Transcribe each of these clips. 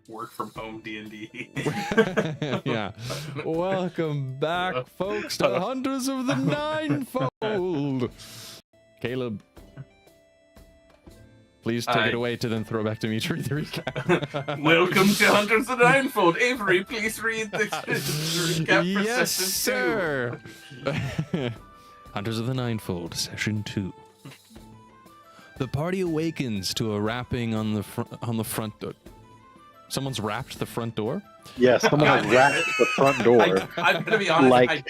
work from home D&D. Yeah. Welcome back, folks, to Hunters of the Ninefold. Kaleb, please take it away to then throw back to me to read the recap. Welcome to Hunters of the Ninefold. Avery, please read the recap for yes, session 2. sir. Hunters of the Ninefold, session 2. The party awakens to a rapping on the front door. Someone's rapped the front door? Yes, someone has rapped the front door. I'm gonna be honest.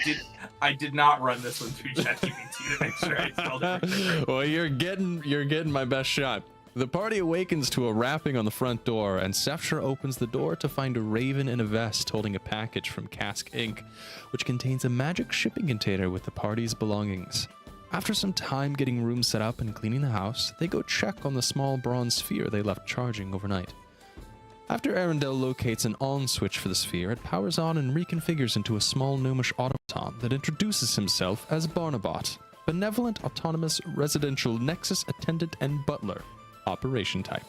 I did not run this one through ChatGPT to make sure I spelled everything right. Well, you're getting my best shot. The party awakens to a rapping on the front door, and Seftra opens the door to find a raven in a vest holding a package from Cask Inc., which contains a magic shipping container with the party's belongings. After some time getting rooms set up and cleaning the house, they go check on the small bronze sphere they left charging overnight. After Arundel locates an on switch for the sphere, it powers on and reconfigures into a small gnomish automaton that introduces himself as Barnabot, benevolent autonomous residential nexus attendant and butler, operation type.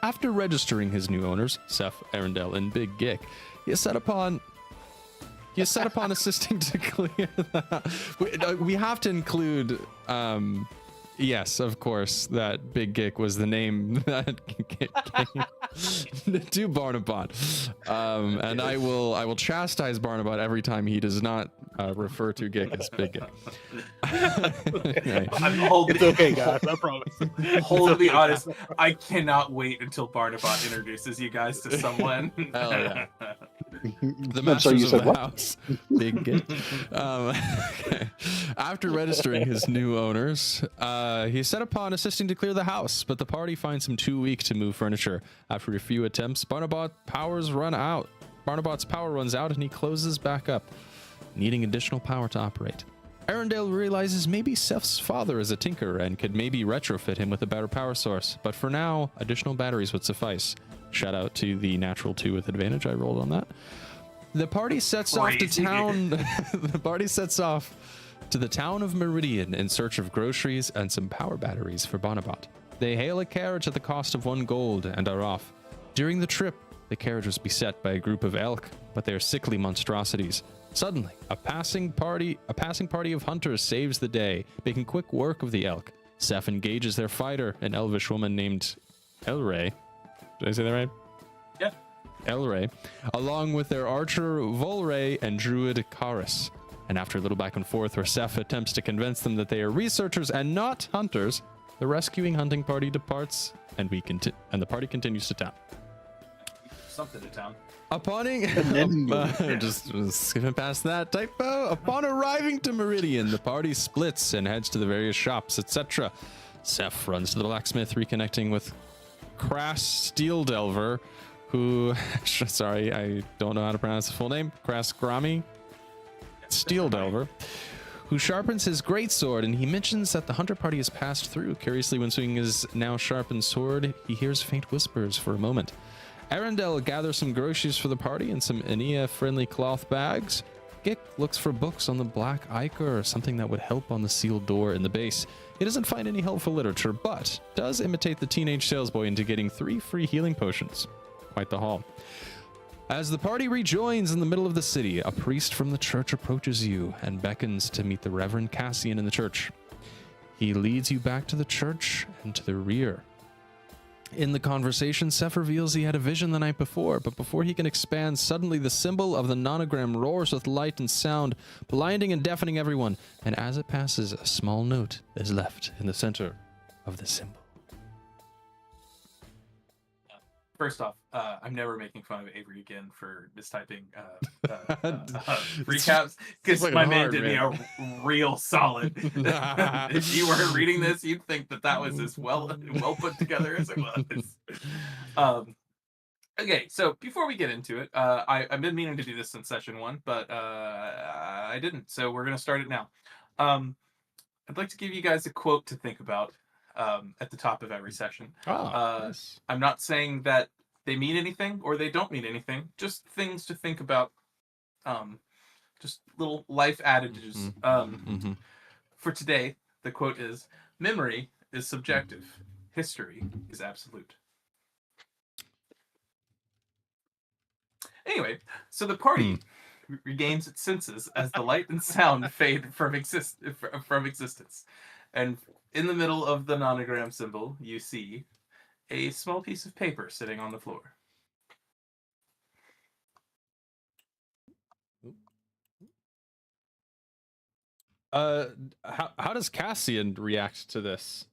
After registering his new owners, Seth, Arundel, and Big Gick, he is set upon assisting to clear the... We have to include... yes, of course, that Big Gick was the name that came to Barnabot. And I will chastise Barnabot every time he does not refer to Gick as Big Gick. It's okay, guys, I promise. Wholly honest, I cannot wait until Barnabot introduces you guys to someone. Hell yeah. The masters of the house. Big Gick. Okay. After registering his new owners, he set upon assisting to clear the house, but the party finds him too weak to move furniture. After a few attempts, Barnabot's power runs out and he closes back up, needing additional power to operate. Arundel realizes maybe Seth's father is a tinker and could maybe retrofit him with a better power source, but for now, additional batteries would suffice. Shout out to the natural 2 with advantage I rolled on that. The party sets off to town. The party sets off to the town of Meridian in search of groceries and some power batteries for Barnabot. They hail a carriage at the cost of 1 gold and are off. During the trip, the carriage was beset by a group of elk, but they are sickly monstrosities. Suddenly, a passing party of hunters saves the day, making quick work of the elk. Seth engages their fighter, an elvish woman named Elray. Did I say that right? Yeah. Elray, along with their archer Volray and druid Karis. And after a little back and forth where Seth attempts to convince them that they are researchers and not hunters, the rescuing hunting party departs and the party continues to town. Something to town. Just skipping past that typo. Upon arriving to Meridian, the party splits and heads to the various shops, etc. Seth runs to the blacksmith, reconnecting with Crass Steel Delver, who, sorry, I don't know how to pronounce the full name. Crass Grami Steel Delver, who sharpens his greatsword, and he mentions that the hunter party has passed through. Curiously, when swinging his now sharpened sword, he hears faint whispers for a moment. Arundel gathers some groceries for the party and some Ennea friendly cloth bags. Gick looks for books on the Black Ichor or something that would help on the sealed door in the base. He doesn't find any helpful literature, but does imitate the teenage salesboy into getting 3 free healing potions. Quite the haul. As the party rejoins in the middle of the city, a priest from the church approaches you and beckons to meet the Reverend Cassian in the church. He leads you back to the church and to the rear. In the conversation, Seth reveals he had a vision the night before, but before he can expand, suddenly the symbol of the nonogram roars with light and sound, blinding and deafening everyone, and as it passes, a small note is left in the center of the symbol. First off, I'm never making fun of Avery again for mistyping recaps, because my man did me a real solid. If you were reading this, you'd think that was as well put together as it was. Okay, so before we get into it, I've been meaning to do this in session 1, but I didn't, so we're going to start it now. I'd like to give you guys a quote to think about at the top of every session. Nice. I'm not saying that they mean anything or they don't mean anything, just things to think about, just little life adages. For today, the quote is, "Memory is subjective, history is absolute." Anyway, so the party regains its senses as the light and sound fade from existence. And in the middle of the nonogram symbol, you see a small piece of paper sitting on the floor. How does Cassian react to this?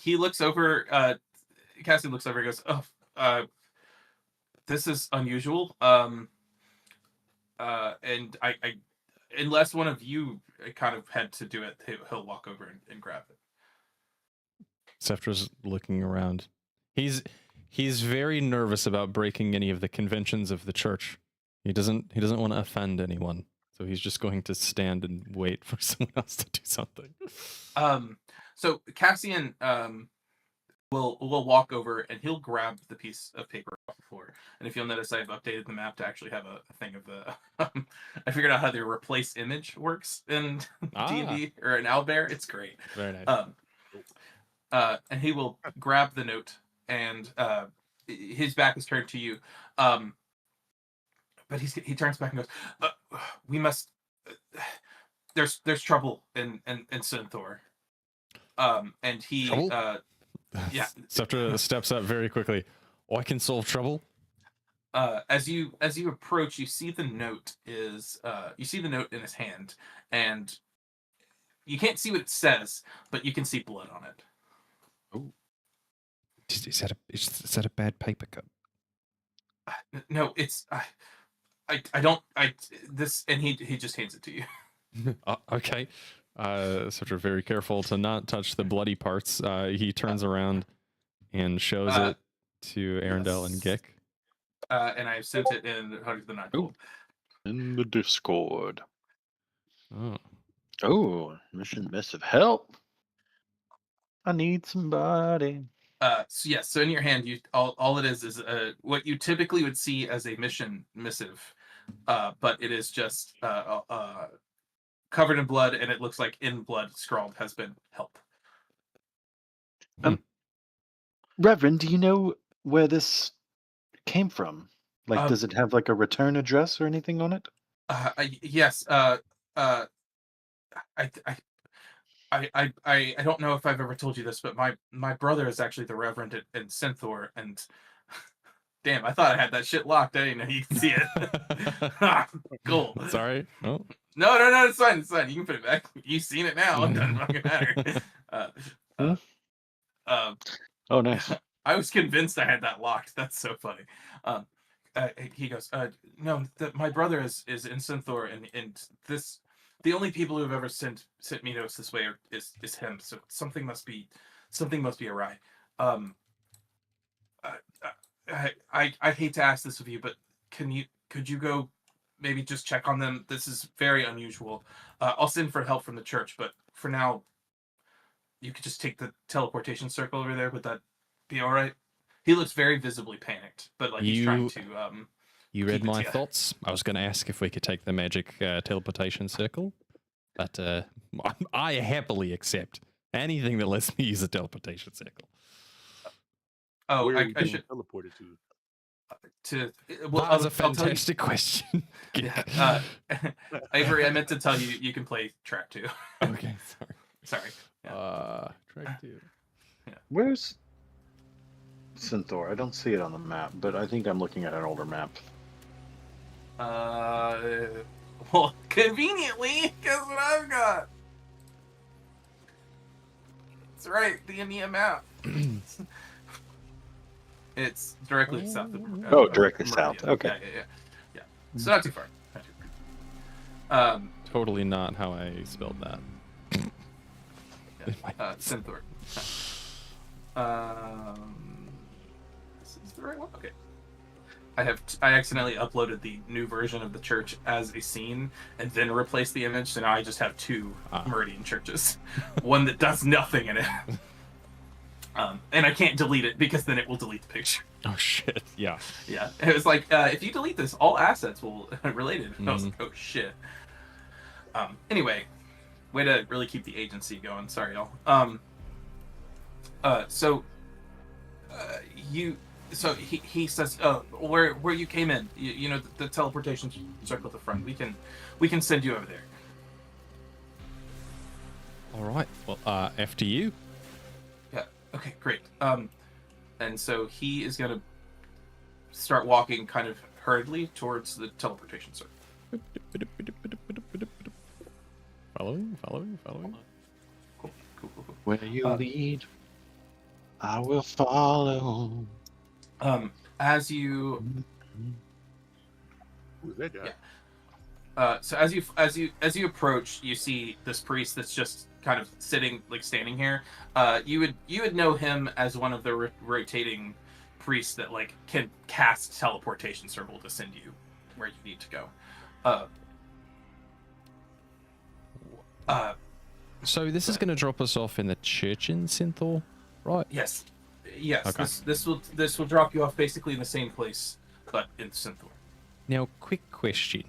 He looks over. Cassian looks over and goes, "Oh, this is unusual. And I unless one of you kind of had to do it, he'll walk over and grab it." Seftra's looking around. He's very nervous about breaking any of the conventions of the church. He doesn't want to offend anyone, so he's just going to stand and wait for someone else to do something. So Cassian will walk over and he'll grab the piece of paper off the floor. And if you'll notice, I've updated the map to actually have a thing of the. I figured out how the replace image works in D&D or in Owlbear. It's great. Very nice. And he will grab the note, and his back is turned to you. But he turns back and goes, "We must. There's trouble in Synthor." And he yeah. Seftra steps up very quickly. Oh, I can solve trouble. As you approach, you see the note in his hand, and you can't see what it says, but you can see blood on it. Oh, is that a bad paper cut? No, it's I don't this, and he just hands it to you. Okay. Sort of very careful to not touch the bloody parts. He turns around and shows it to Arendelle and Gick. And I sent it in the Ninefold. In the Discord. Oh. Oh, mission missive. Help! I need somebody. So in your hand, all it is what you typically would see as a mission missive, but it is just covered in blood, and it looks like in blood scrawled has been help. Reverend, do you know where this came from? Like, does it have like a return address or anything on it? Yes. I don't know if I've ever told you this, but my brother is actually the Reverend in Synthor, and damn, I thought I had that shit locked. I didn't know you can see it. Cool. Sorry. Oh. No, it's fine. It's fine. You can put it back. You've seen it now. It doesn't fucking matter. Oh, nice. I was convinced I had that locked. That's so funny. He goes, no, my brother is in Synthor, and this, the only people who have ever sent me notes this way is him. So something must be awry. I hate to ask this of you, but could you go maybe just check on them? This is very unusual. I'll send for help from the church, but for now, you could just take the teleportation circle over there. Would that be all right? He looks very visibly panicked, but like he's trying to. You read my thoughts. I was going to ask if we could take the magic teleportation circle, but I happily accept anything that lets me use a teleportation circle. Oh, Where I should teleported to. Well, that was a fantastic question. Yeah, Avery, I meant to tell you you can play track 2. Okay, sorry. Yeah. Track 2. Yeah. Where's Synthor? I don't see it on the map, but I think I'm looking at an older map. Well, conveniently, guess what I've got? That's right, the Ennea map. It's directly south of directly Meridian. south. Okay. Yeah. So not too far. Totally not how I spelled that. Synthor. This is the right one? Okay. I accidentally uploaded the new version of the church as a scene and then replaced the image, so now I just have 2 Meridian churches. One that does nothing in it. And I can't delete it because then it will delete the picture. Oh shit! Yeah. Yeah. It was like, if you delete this, all assets will related. I was like, oh shit. Anyway, way to really keep the agency going. Sorry, y'all. So you So he says, where you came in, you know, the teleportation circle at the front. We can send you over there. All right. Well, after you. Yeah. Okay. Great. And so he is gonna start walking kind of hurriedly towards the teleportation circle. Following. Cool. Where you lead, I will follow. As you Who's that guy? Yeah. So as you approach, you see this priest that's just kind of standing here. You would know him as one of the rotating priests that like can cast teleportation circle to send you where you need to go. So this is going to drop us off in the church in Synthor, right? Yes. Okay. This will drop you off basically in the same place, but in Synthor. Now, quick question: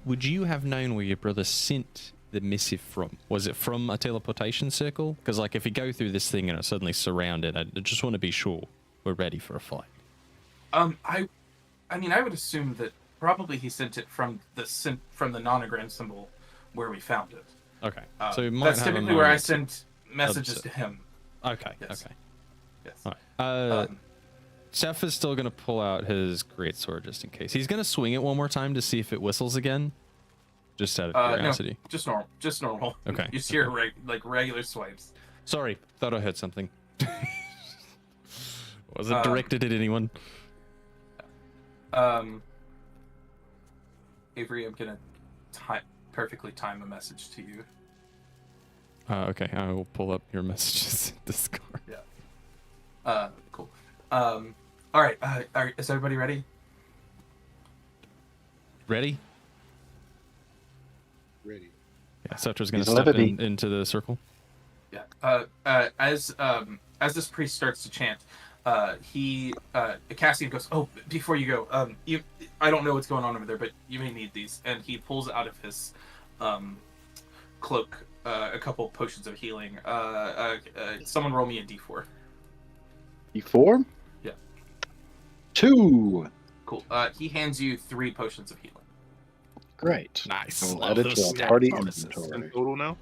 would you have known where your brother sent the missive from? Was it from a teleportation circle? Because like if we go through this thing and it's suddenly surrounded, I just want to be sure we're ready for a fight. I mean, I would assume that probably he sent it from the nonogram symbol where we found it. Okay, so we might that's have typically where I sent messages to him. Okay, Yes. okay. Yes. All right. Seth is still going to pull out his greatsword just in case. He's going to swing it one more time to see if it whistles again. Just out of curiosity. No, just normal. Okay. You just hear regular swipes. Sorry, thought I heard something. Was it directed at anyone? Avery, I'm gonna perfectly time a message to you. Okay, I will pull up your messages in Discord. Yeah. Cool. All right. Is everybody ready? Ready? Ready. Yeah, Scepter's gonna step into the circle. Yeah. As this priest starts to chant, Cassian goes, "Oh, before you go, I don't know what's going on over there, but you may need these." And he pulls out of his cloak a couple potions of healing. Someone roll me a d4. D4? Yeah. 2. Cool. He hands you 3 potions of healing. Great. Nice. I'll add it to our party inventory. In total now?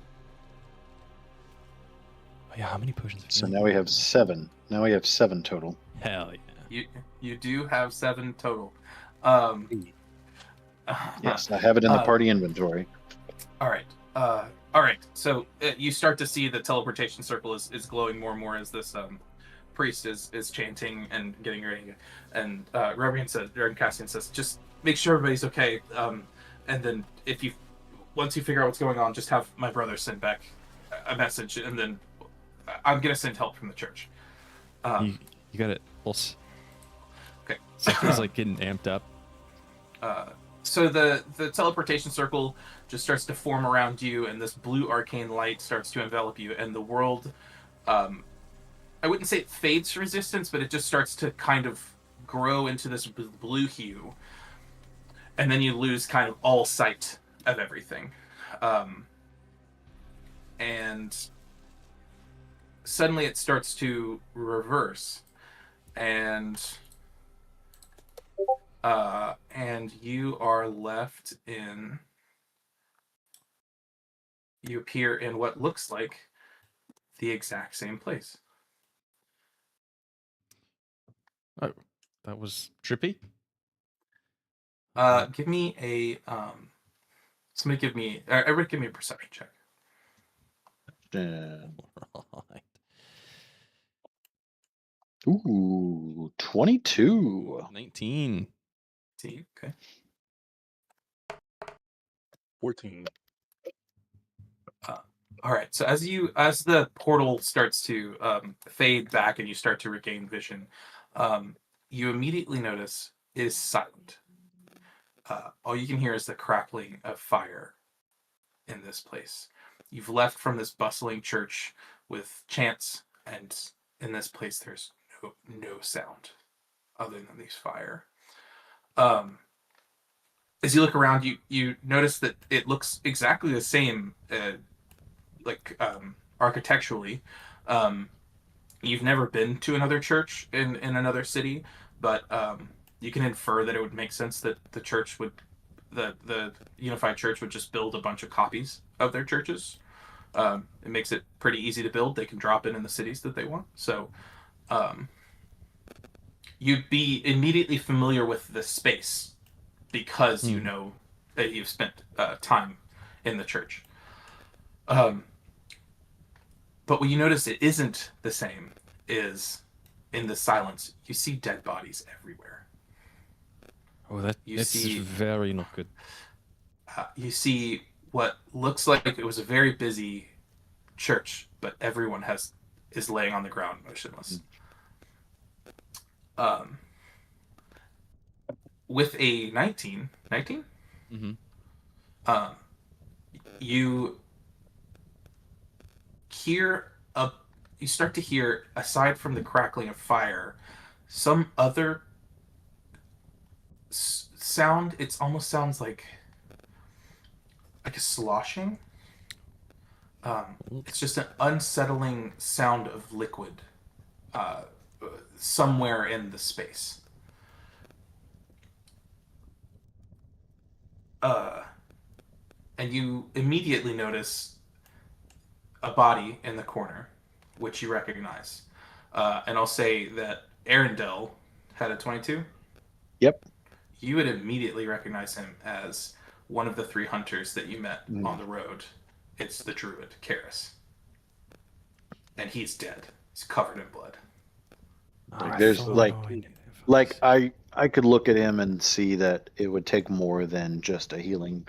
Oh, yeah, how many potions? So now we have 7. Now we have 7 total. Hell yeah. You do have 7 total. Yes, I have it in the party inventory. All right. So you start to see the teleportation circle is glowing more and more as this priest is chanting and getting ready. And Cassian says, "Just make sure everybody's okay. And then once you figure out what's going on, just have my brother send back a message, and then I'm gonna send help from the church." You got it, boss. Okay. Scepter's like getting amped up. So the teleportation circle just starts to form around you, and this blue arcane light starts to envelop you, and the world, I wouldn't say it fades to resistance, but it just starts to kind of grow into this blue hue, and then you lose kind of all sight of everything. And suddenly it starts to reverse, and you are left in. You appear in what looks like the exact same place. Oh, that was trippy. Give me a everybody give me a perception check. Right. Ooh, 22. 19. See, okay. 14. All right. So as the portal starts to fade back and you start to regain vision, you immediately notice it is silent. All you can hear is the crackling of fire in this place. You've left from this bustling church with chants, and in this place there's no sound other than these fire. As you look around, you notice that it looks exactly the same, architecturally. You've never been to another church in another city, but you can infer that it would make sense that the church would, the unified church would just build a bunch of copies of their churches. It makes it pretty easy to build. They can drop in the cities that they want. So you'd be immediately familiar with the space because you know that you've spent time in the church. But what you notice it isn't the same is in the silence, you see dead bodies everywhere. Oh, that's very not good. You see what looks like it was a very busy church, but everyone is laying on the ground motionless. With a 19? Mm-hmm. You start to hear, aside from the crackling of fire, some other sound. It almost sounds like a sloshing. It's just an unsettling sound of liquid somewhere in the space. And you immediately notice a body in the corner, which you recognize. And I'll say that Arendelle had a 22. Yep. You would immediately recognize him as one of the 3 hunters that you met on the road. It's the druid, Karis. And he's dead. He's covered in blood. There's I could look at him and see that it would take more than just a healing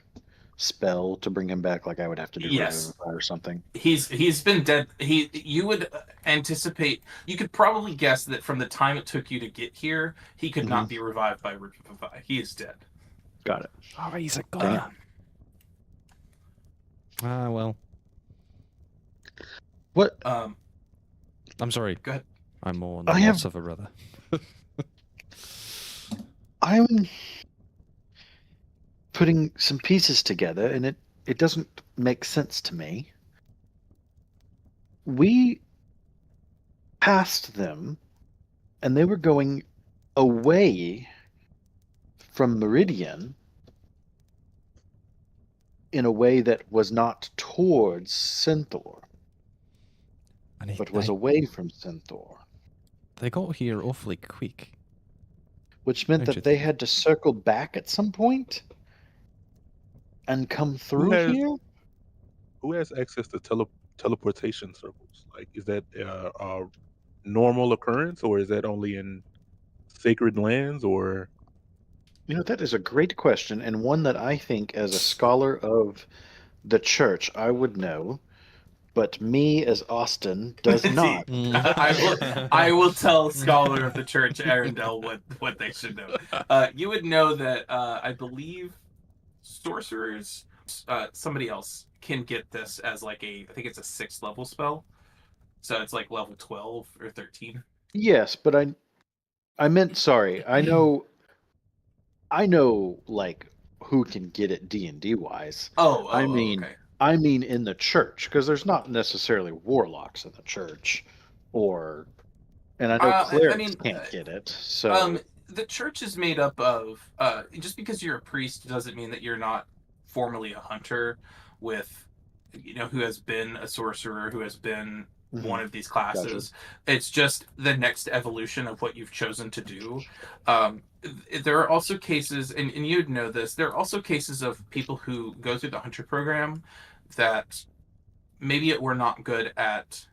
spell to bring him back. Like I would have to do or something. He's been dead. You would anticipate. You could probably guess that from the time it took you to get here, he could not be revived by Revivify. He is dead. Got it. Oh, he's a god. Well. What? I'm sorry. Go ahead. I'm more on the loss of a brother. I'm putting some pieces together, and it doesn't make sense to me. We passed them, and they were going away from Meridian in a way that was not towards Synthor, but was away from Synthor. They got here awfully quick. Which meant that they had to circle back at some point and come through here? Who has access to teleportation circles? Like, is that a normal occurrence, or is that only in sacred lands, or... That is a great question, and one that I think, as a scholar of the church, I would know. But me, as Austin, does not. I will tell Scholar of the Church, Arendelle, what they should know. You would know that I believe sorcerers, somebody else can get this as I think it's a 6th level spell. So it's like level 12 or 13. Yes, but I meant, sorry, I know like who can get it D&D wise. Okay. I mean in the church, because there's not necessarily warlocks in the church, and I know clerics can't get it. So the church is made up of just because you're a priest doesn't mean that you're not formally a hunter with who has been a sorcerer, who has been one of these classes. Gotcha. It's just the next evolution of what you've chosen to do. There are also cases, and you'd know this, there are also cases of people who go through the hunter program that maybe it were not good at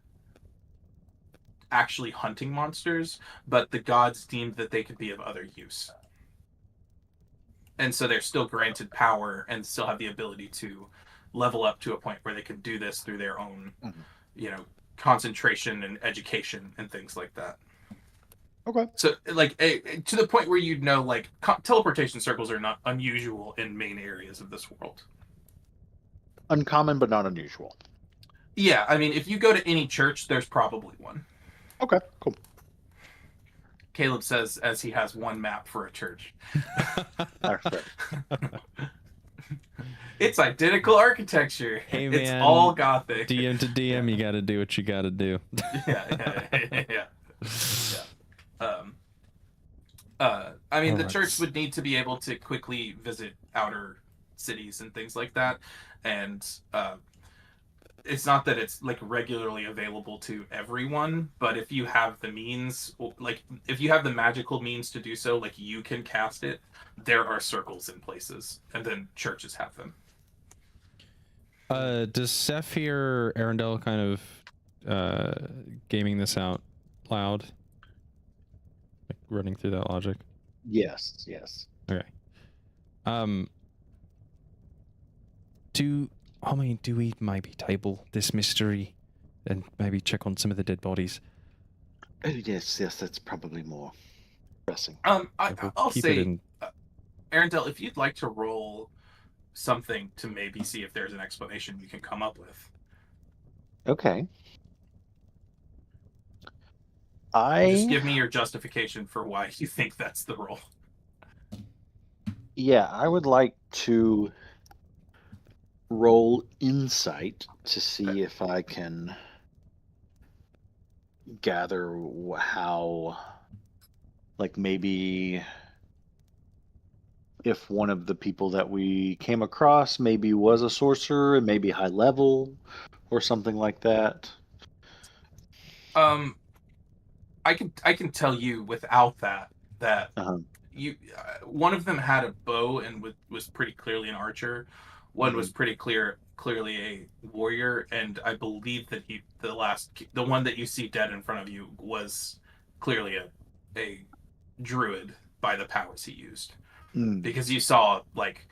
actually hunting monsters, but the gods deemed that they could be of other use. And so they're still granted power and still have the ability to level up to a point where they can do this through their own, concentration and education and things like that. Okay. So, to the point where teleportation circles are not unusual in main areas of this world. Uncommon, but not unusual. Yeah, I mean, if you go to any church, there's probably one. Okay, cool. Kaleb says as he has one map for a church. It's identical architecture. Hey, man, it's all Gothic. DM to DM, you gotta do what you gotta do. Yeah. mean, the Alright. church would need to be able to quickly visit outer cities and things like that, and it's not that it's like regularly available to everyone, but if you have the means, like if you have the magical means to do so, like you can cast it, there are circles in places, and then churches have them. Does Seth hear Arundel kind of gaming this out loud? Like running through that logic? Yes. Okay. Do we maybe table this mystery and maybe check on some of the dead bodies? Oh, yes, that's probably more pressing. I'll Keep say, it in. Arundel, if you'd like to roll something to maybe see if there's an explanation you can come up with. Okay. Just give me your justification for why you think that's the roll. Yeah, I would like to roll insight to see if I can gather how, like, maybe if one of the people that we came across maybe was a sorcerer and maybe high level or something like that. I can tell you without that Uh-huh. you one of them had a bow and was pretty clearly an archer. One was pretty clearly a warrior, and I believe that the one that you see dead in front of you was clearly a druid by the powers he used. Because you saw like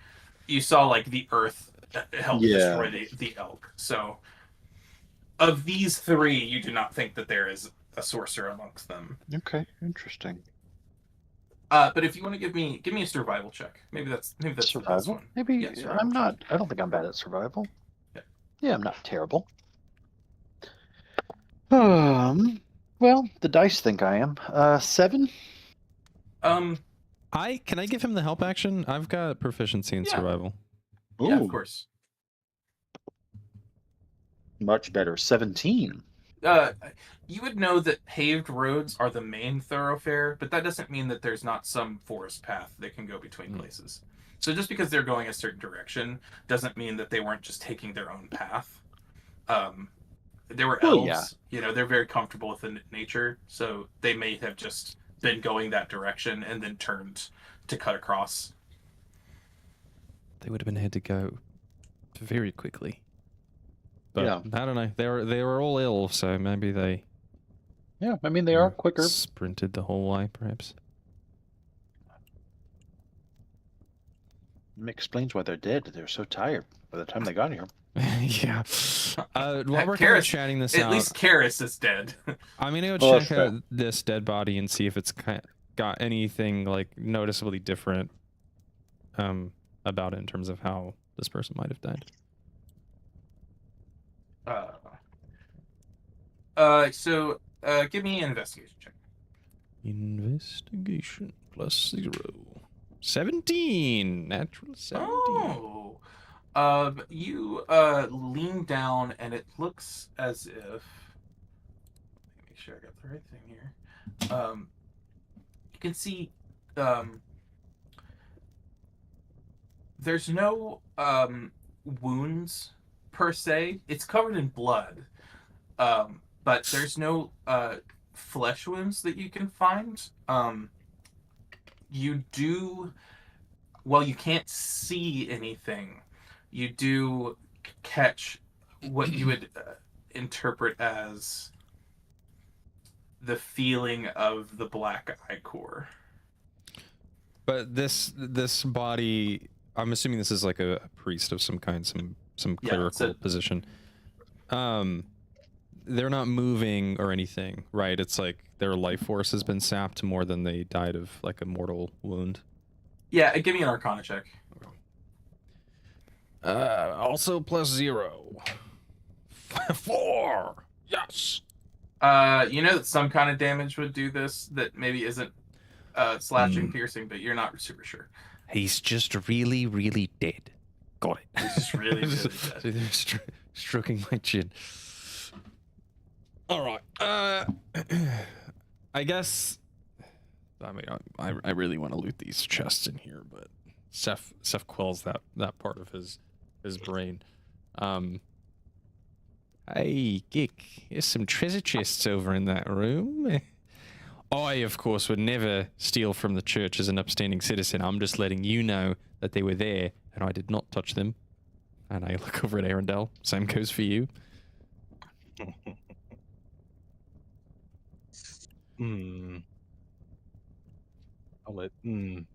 the earth help destroy the elk. So of these three, you do not think that there is a sorcerer amongst them. Okay, interesting. But if you want to give me a survival check, maybe that's the best Survival? one. Maybe Yeah, survival I'm check. not. I don't think I'm bad at survival. Yeah, I'm not terrible. Well, the dice think I am. 7. Can I give him the help action? I've got proficiency in survival. Yeah, Ooh, of course. much better. 17. You would know that paved roads are the main thoroughfare, but that doesn't mean that there's not some forest path that can go between places. So just because they're going a certain direction doesn't mean that they weren't just taking their own path. They were elves, they're very comfortable with the nature, so they may have just been going that direction and then turned to cut across. They would have been had to go very quickly. But Yeah. I don't know. They were all ill, so maybe they. Yeah, I mean they are quicker. Sprinted the whole way, perhaps. Explains why they're dead. They're so tired by the time they got here. Yeah. While we're kind of chatting this out, at least Karis is dead. I'm gonna go check out this dead body and see if it's got anything like noticeably different about it in terms of how this person might have died. So give me an investigation check. Investigation +0. 17. Natural 17. Oh. You lean down and it looks as if, let me make sure I got the right thing here. You can see there's no wounds per se. It's covered in blood. But there's no flesh wounds that you can find. You do, while you can't see anything, you do catch what you would interpret as the feeling of the black ichor. But this body, I'm assuming this is like a priest of some kind, some clerical position. They're not moving or anything, right? It's like their life force has been sapped more than they died of like a mortal wound. Yeah, give me an Arcana check. Also +0. 4. Yes. You know that some kind of damage would do this that maybe isn't slashing, piercing, but you're not super sure. He's just really, really dead. Got it. He's just really, really dead. Stroking my chin. All right. I guess I mean, I really want to loot these chests in here, but Seth quells that part of his brain. Hey, Gick, here's some treasure chests over in that room. I, of course, would never steal from the church as an upstanding citizen. I'm just letting you know that they were there, and I did not touch them. And I look over at Arendelle. Same goes for you. I'll let. Can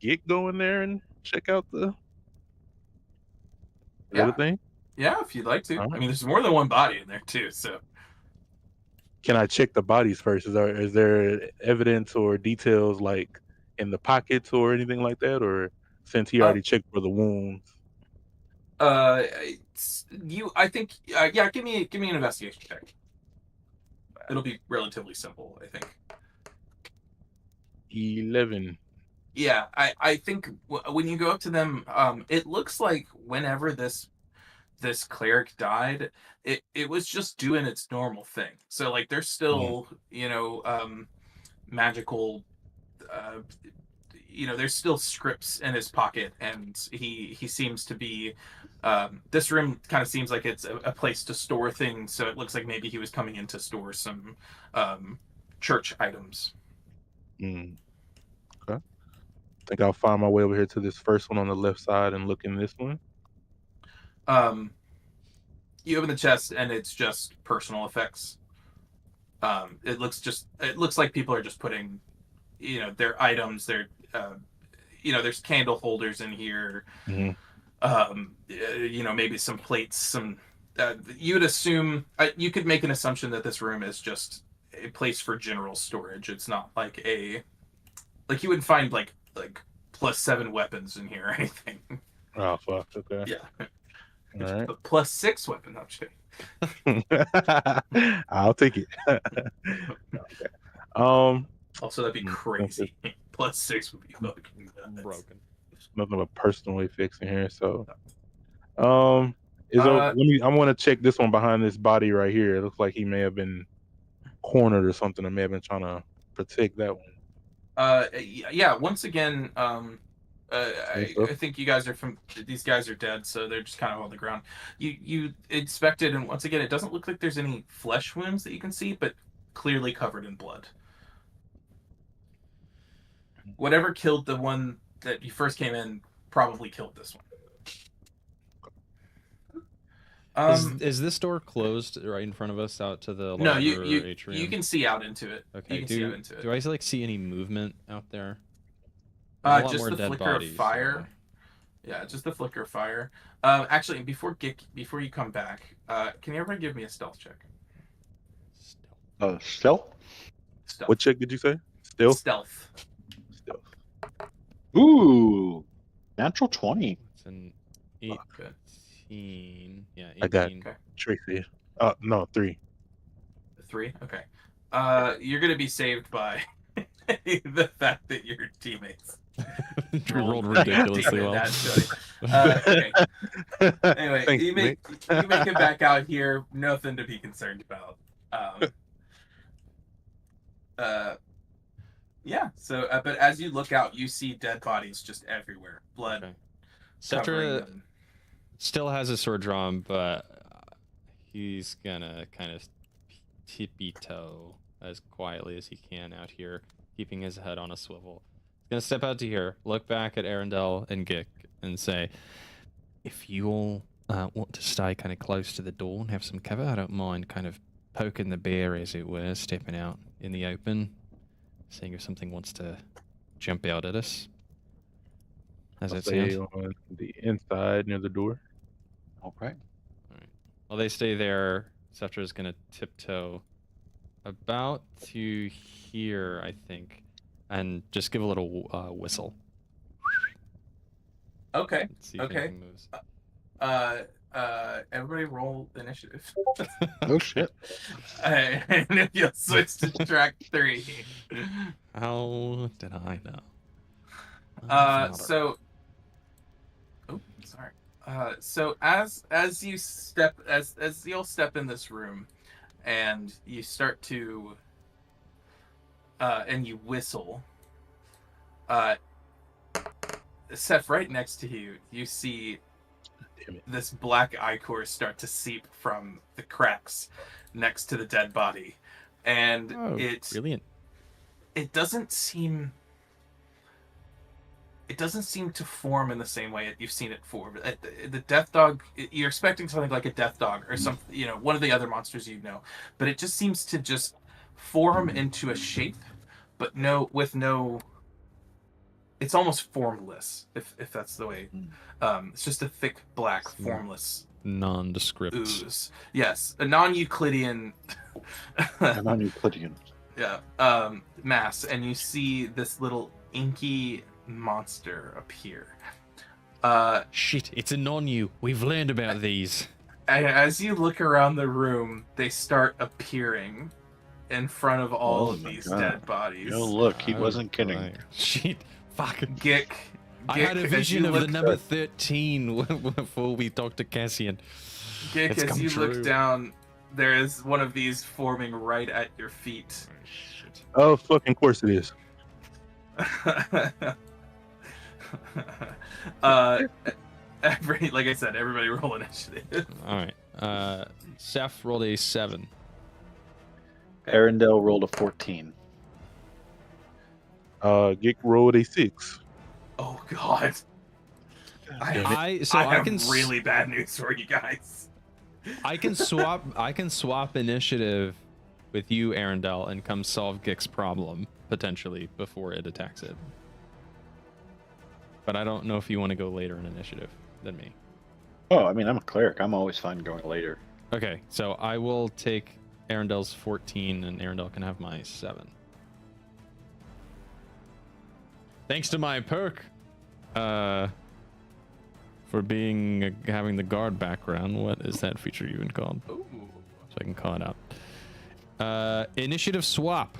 Git go in there and check out the other thing? Yeah, if you'd like to. All I right. mean, there's more than one body in there too, so. Can I check the bodies first? Is there evidence or details like in the pockets or anything like that? Or since he already checked for the wounds? I think, yeah, give me an investigation check. It'll be relatively simple, I think. 11. Yeah, I think when you go up to them, it looks like whenever this cleric died, it was just doing its normal thing. So like there's still, magical, there's still scripts in his pocket, and he seems to be, this room kind of seems like it's a place to store things, so it looks like maybe he was coming in to store some church items. Okay. I think I'll find my way over here to this first one on the left side and look in this one. You open the chest and it's just personal effects. It looks like people are just putting, their items, there's candle holders in here. Maybe some plates, some, you'd assume, you could make an assumption that this room is just a place for general storage. It's not like you wouldn't find like +7 weapons in here or anything. Oh, fuck. Okay. Yeah. All right. A +6 weapon. I'm just kidding. I'll take it. Okay. Also, that'd be crazy. +6 would be fucking broken. Nothing but personally fixing here. So, I want to check this one behind this body right here. It looks like he may have been cornered or something. I may have been trying to protect that one. Yeah. Once again, I think you guys these guys are dead, so they're just kind of on the ground. You inspect it, and once again, it doesn't look like there's any flesh wounds that you can see, but clearly covered in blood. Whatever killed the one that you first came in probably killed this one. Is this door closed right in front of us out to the no? atrium? You can see out into it. Okay. Do I see any movement out there? Just the flicker of fire. So. Yeah, just the flicker of fire. Actually, before you come back, can you ever give me a stealth check? Stealth? What check did you say? Stealth. Ooh, natural 20. It's an 18. Yeah, 18. I got Tracy. No, 3. 3? Okay. You're gonna be saved by the fact that your teammates rolled ridiculously well. Okay. Anyway, Thanks, you make it back out here. Nothing to be concerned about. Yeah. So, but as you look out, you see dead bodies just everywhere. Blood. Okay. Scepter still has a sword drawn, but he's gonna kind of tippy toe as quietly as he can out here, keeping his head on a swivel. He's gonna step out to here, look back at Arendelle and Gick, and say, "If you all want to stay kind of close to the door and have some cover, I don't mind kind of poking the bear, as it were, stepping out in the open, seeing if something wants to jump out at us." How's that sound? On the inside near the door. Okay. All right. While they stay there, Scepter is gonna tiptoe about to here, I think, and just give a little whistle. Okay. Let's see if anything moves. Everybody roll initiative. Oh shit. And if you'll switch to track 3. How did I know? So as you step as you'll step in this room and you start to and you whistle. Seth, right next to you, you see this black ichor start to seep from the cracks next to the dead body, and brilliant. It doesn't seem to form in the same way you've seen it form. The death dog, you're expecting something like a death dog or some, one of the other monsters but it just seems to just form into a shape, but it's almost formless, if that's the way. It's just a thick, black, formless, nondescript ooze. Yes, a non-Euclidean. A non-Euclidean. Yeah, mass, and you see this little inky monster appear. Shit, it's a non-you. We've learned about these. As you look around the room, they start appearing in front of all of these dead bodies. Look, he wasn't kidding. Right. Shit, fucking Gick. I had a vision of the number 13 before we talked to Cassian. Gick, as you look down, there is one of these forming right at your feet. Shit. Oh, fucking course it is. Like I said, everybody roll initiative. All right. Seth rolled a 7. Arendelle rolled a 14. Gick rolled a 6. Oh God. I have really bad news for you guys. I can swap initiative with you, Arendelle, and come solve Gick's problem potentially before it attacks it. But I don't know if you want to go later in initiative than me. Oh, I mean, I'm a cleric. I'm always fine going later. Okay, so I will take Arendelle's 14, and Arendelle can have my 7. Thanks to my perk, for having the guard background. What is that feature even called? Ooh. So I can call it out. Initiative swap.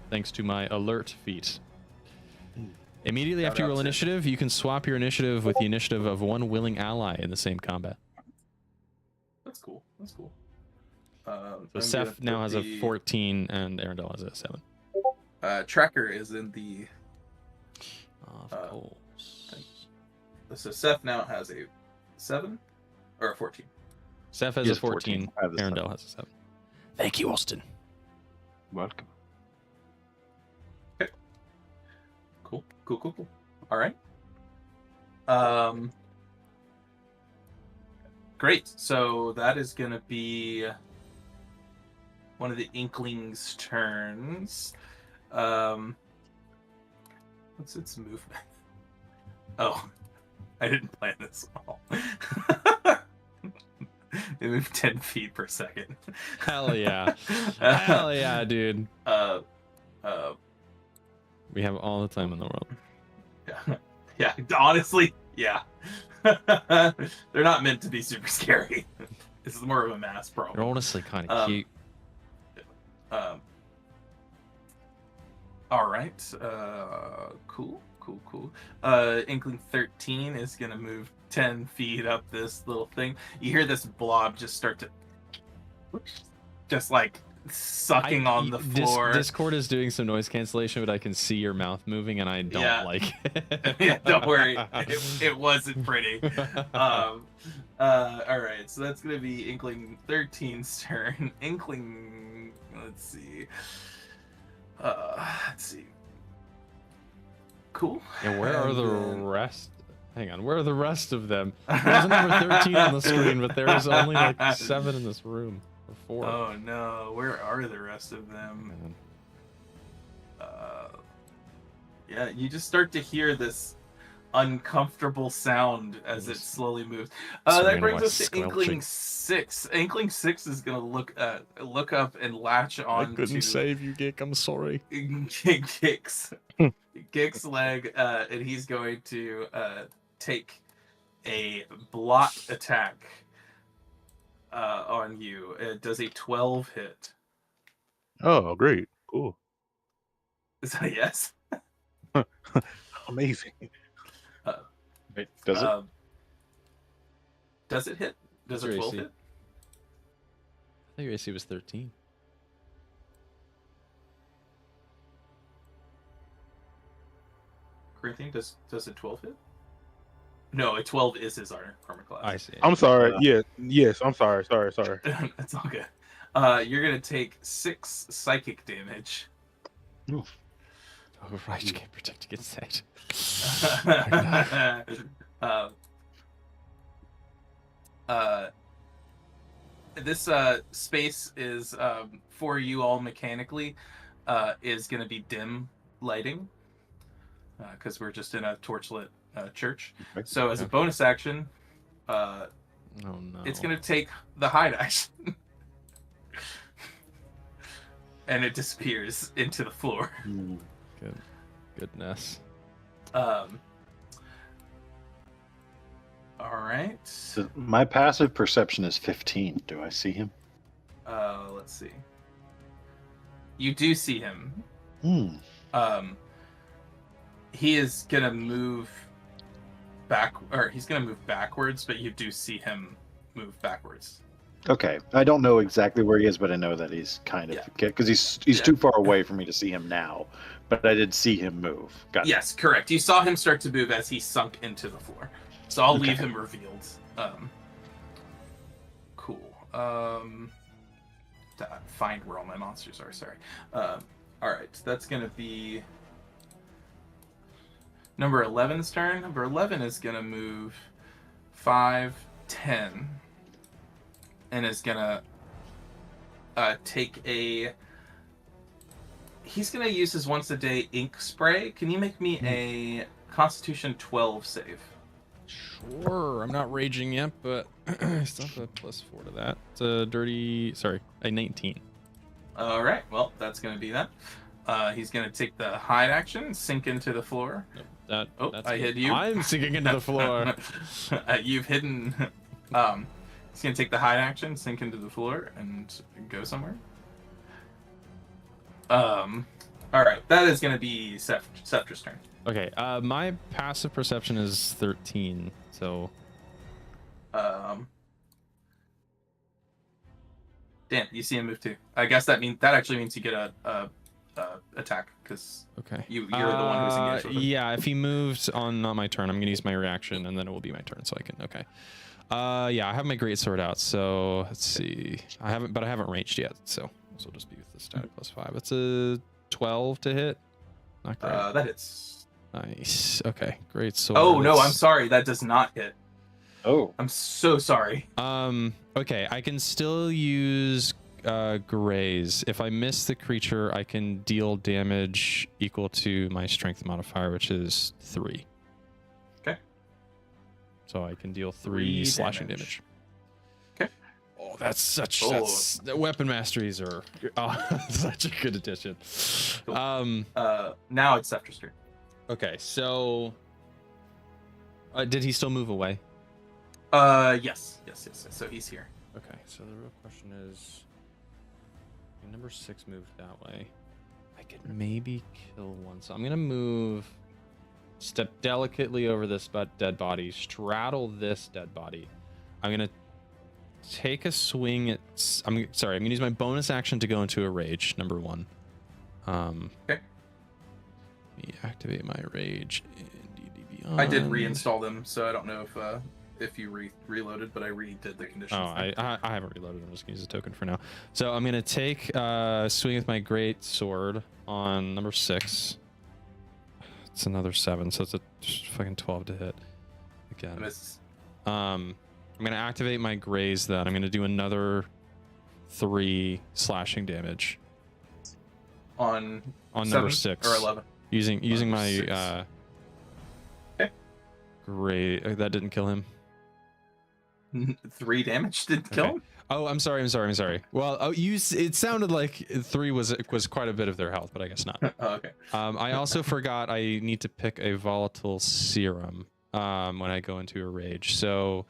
Thanks to my alert feat. Immediately after you roll initiative, you can swap your initiative with the initiative of one willing ally in the same combat. That's cool. So Seth now has a 14 and Arendelle has a 7. Tracker is in the. Of course. So Seth now has a 7 or a 14. Seth has a 14. Arendelle has a 7. Thank you, Austin. Welcome. Okay. Cool. All right. Great. So that is gonna be one of the Inklings' turns. What's its movement? Oh, I didn't plan this at all. They move 10 feet per second. Hell yeah. Hell yeah, dude. We have all the time in the world. Yeah, honestly, yeah. They're not meant to be super scary. This is more of a mass problem. They're honestly kind of cute. All right. Cool. Inkling 13 is gonna move 10 feet up this little thing. You hear this blob just start to, just like sucking on the floor. Discord is doing some noise cancellation, but I can see your mouth moving, and I don't like it. Yeah, don't worry. It wasn't pretty. All right, so that's gonna be Inkling 13's turn. Inkling, let's see. Cool. Yeah, where are the rest? Hang on, where are the rest of them? There's a number 13 on the screen, but there is only like 7 in this room. Or 4. Oh no, where are the rest of them? Yeah, you just start to hear this uncomfortable sound as it slowly moves. That brings us to Inkling 6. Inkling 6 is gonna look up and latch on. I couldn't save you, Gick. I'm sorry. Gick's leg, and he's going to take a block attack on you. It does a 12 hit. Oh, great. Cool. Is that a yes? Amazing. Wait, does it? Does it hit? Does a 12 hit? I thought your AC was 13. Corinthian, does a 12 hit? No, a 12 is his armor class. I see. I'm sorry. Yes. I'm sorry. Sorry. That's all good. You're gonna take 6 psychic damage. Oof. Oh, right, you can't protect against that. This space is for you all mechanically is going to be dim lighting because we're just in a torchlit church. Okay. So as a bonus action, Oh no. it's going to take the hide action. And it disappears into the floor. Goodness. All right. So my passive perception is 15. Do I see him? Let's see. You do see him. He is gonna move he's gonna move backwards, but you do see him move backwards. Okay. I don't know exactly where he is, but I know that he's kind of because he's too far away for me to see him now. But I did see him move. Got it. Yes, correct. You saw him start to move as he sunk into the floor. So I'll leave him revealed. Cool. Find where all my monsters are. Sorry. All right. That's gonna be number 11's turn. Number 11 is gonna move 5, 10, and is gonna take a. He's gonna use his once a day ink spray. Can you make me a Constitution 12 save? Sure. I'm not raging yet, but I still have a +4 to that. It's a 19. All right. Well, that's gonna be that. He's gonna take the hide action, sink into the floor. Nope, that's I hid you. I'm sinking into the floor. You've hidden. He's gonna take the hide action, sink into the floor, and go somewhere. All right. That is gonna be Scepter's turn. Okay. My passive perception is 13. So. Damn, you see him move too. I guess that actually means you get a attack because you're the one who's engaged with him. Yeah, if he moved on not my turn, I'm gonna use my reaction, and then it will be my turn, so I can. Okay. Yeah, I have my great sword out, so let's see. I haven't ranged yet, so this will just be with the stat +5. It's a 12 to hit. Not great. That hits. Nice. Okay, great sword. Oh no, I'm sorry. That does not hit. Oh. I'm so sorry. Okay, I can still use graze. If I miss the creature, I can deal damage equal to my strength modifier, which is 3. Okay. So I can deal 3 slashing damage. Okay. Oh, that's the weapon masteries are such a good addition. Cool. Now it's Scepter's turn. Okay, so did he still move away? Yes. So he's here. Okay, so the real question is, number 6 moved that way. I could maybe kill one, so I'm gonna step delicately over this dead body, straddle this dead body. I'm gonna take a swing at. I'm gonna use my bonus action to go into a rage. Number 1. Okay. Let me activate my rage. I did reinstall them, so I don't know if you reloaded, but I redid the conditions. Oh, I haven't reloaded. I'm just gonna use a token for now. So I'm gonna take swing with my great sword on number 6. It's another 7, so it's a fucking 12 to hit again. I'm gonna activate my graze. Then I'm gonna do another 3 slashing damage on number 6 or 11. Using my 6. Okay. Great. That didn't kill him. 3 damage didn't kill him? Oh, I'm sorry. Well, it sounded like 3 was quite a bit of their health, but I guess not. Oh, okay. I also forgot I need to pick a volatile serum when I go into a rage. So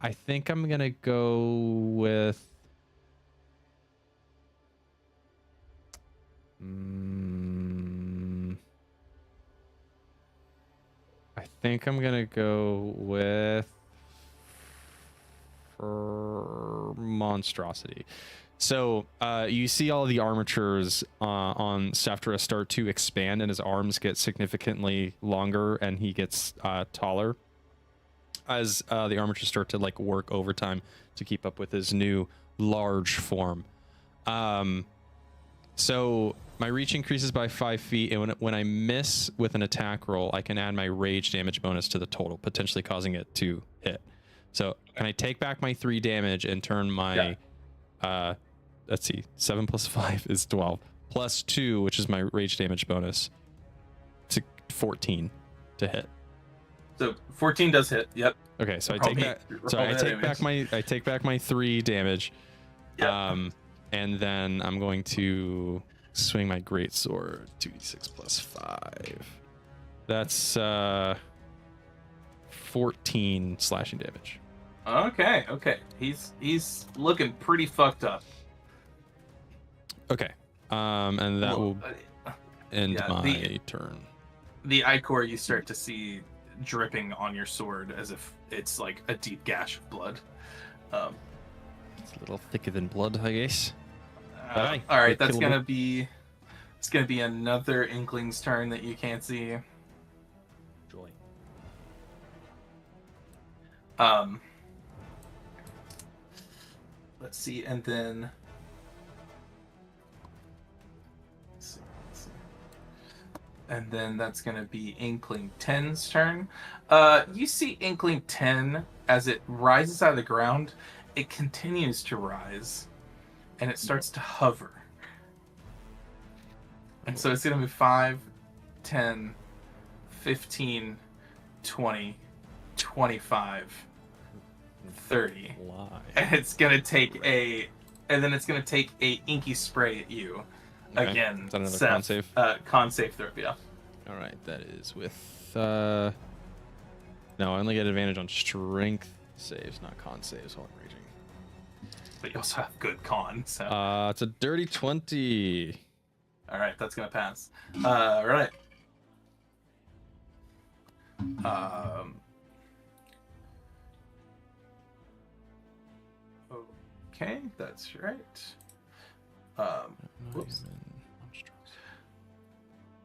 I think I'm gonna go with I think I'm gonna go with monstrosity. So you see all the armatures on Seftra start to expand, and his arms get significantly longer, and he gets taller as the armatures start to like work overtime to keep up with his new large form. So my reach increases by 5 feet, and when I miss with an attack roll, I can add my rage damage bonus to the total, potentially causing it to hit. So can I take back my 3 damage and turn my let's see, 7 plus 5 is 12 plus 2, which is my rage damage bonus, to 14 to hit. So 14 does hit. Yep. Okay, so I take back my 3 damage. Yep. And then I'm going to swing my greatsword, 2d6 plus 5. That's 14 slashing damage. Okay. He's looking pretty fucked up. Okay. And that will end my turn. The ichor you start to see dripping on your sword as if it's like a deep gash of blood. It's a little thicker than blood, I guess. All right, that's gonna be another Inkling's turn that you can't see. Joy. Let's see, and then let's see. And then that's gonna be Inkling 10's turn. You see Inkling 10 as it rises out of the ground, it continues to rise. And it starts to hover. And so it's going to be 5, 10, 15, 20, 25, 30. And it's going to take a inky spray at you. Okay. Again. Is that another Seth, con save? Con save throw, yeah. All right, that is with no, I only get advantage on strength saves, not con saves while I'm raging. But you also have good con, so. It's a dirty 20. All right, that's gonna pass. All right. Okay, that's right. Whoops.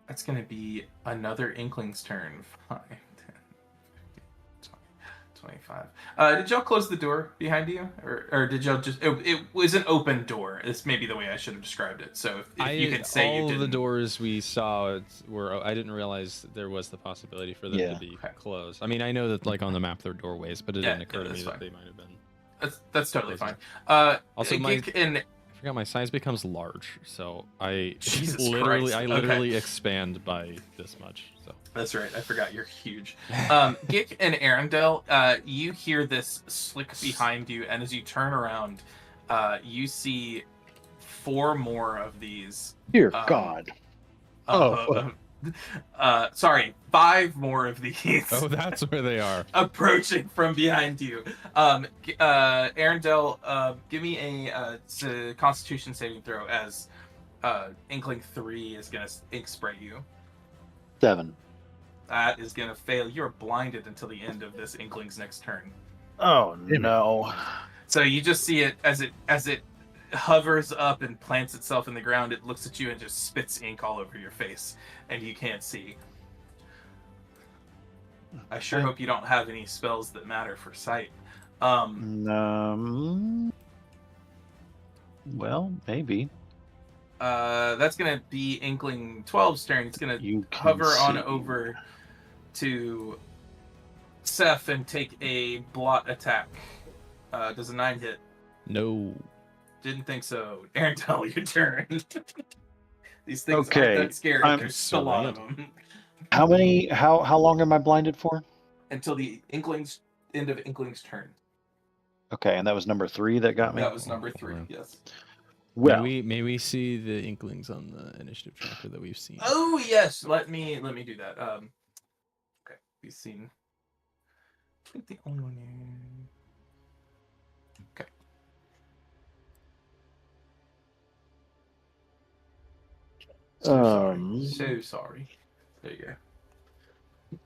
That's gonna be another Inkling's turn. 5, 10, 15, 20, 25. Did y'all close the door behind you, or did y'all just? It was an open door. This may be the way I should have described it. So if you can say you didn't. All the doors we saw were. I didn't realize there was the possibility for them to be closed. I mean, I know that like on the map they're doorways, but it didn't occur to me that they might have been. That's totally fine. Also, I forgot my size becomes large, so I literally expand by this much. So that's right. I forgot you're huge. Gick and Arundel, you hear this slick behind you, and as you turn around, you see 4 more of these. Dear God. Sorry, 5 more of these. Oh, that's where they are. Approaching from behind you. Arundel, give me a Constitution saving throw as Inkling 3 is going to ink spray you. 7. That is going to fail. You're blinded until the end of this Inkling's next turn. Oh, no. So you just see it as it hovers up and plants itself in the ground. It looks at you and just spits ink all over your face, and you can't see. I sure hope you don't have any spells that matter for sight. Well, maybe. That's gonna be Inkling 12's turn. It's gonna hover on over to Seth and take a blot attack. Does a 9 hit? No. Didn't think so. Arundel, your turn. These things aren't that scary. There's a lot of them. How long am I blinded for? Until the end of Inkling's turn. Okay, and that was number 3 that got me? That was number 3, yes. Well, may we see the Inklings on the initiative tracker that we've seen? Oh yes, let me do that. Okay, we've seen. I think the only one here. Okay. So sorry. There you go.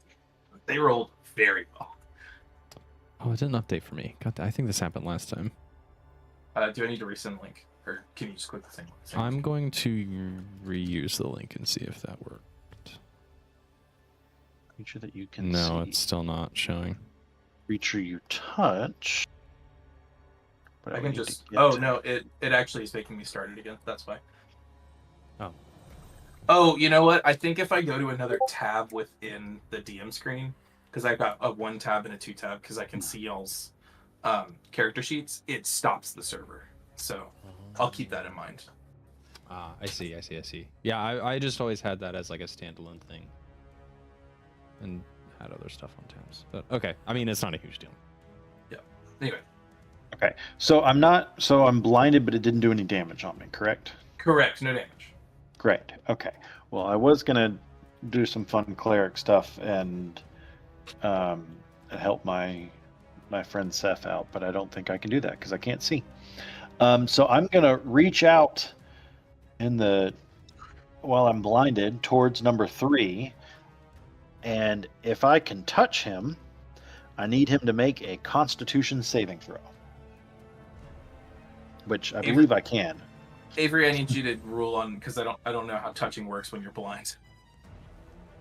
They rolled very well. Oh, it didn't update for me. God, I think this happened last time. Do I need to resend the link, or can you just click the same one? I'm going to reuse the link and see if that worked. Creature that you can No, see. it's still not showing. Creature you touch. But I would can need to just. get Oh to- no, it actually is making me start it again. That's why. Oh. Oh, you know what? I think if I go to another tab within the DM screen, because I've got a 1 tab and a 2 tab, because I can see y'all's character sheets, it stops the server. So I'll keep that in mind. Ah, I see. Yeah, I just always had that as like a standalone thing. And had other stuff on tabs. But okay, I mean, it's not a huge deal. Yeah. Anyway. Okay, so I'm blinded, but it didn't do any damage on me, correct? Correct. No damage. Great. Okay. Well, I was gonna do some fun cleric stuff and help my friend Seth out, but I don't think I can do that because I can't see. So I'm gonna reach out while I'm blinded towards number 3, and if I can touch him, I need him to make a Constitution saving throw, which I believe I can. Avery, I need you to rule on, because I don't know how touching works when you're blind.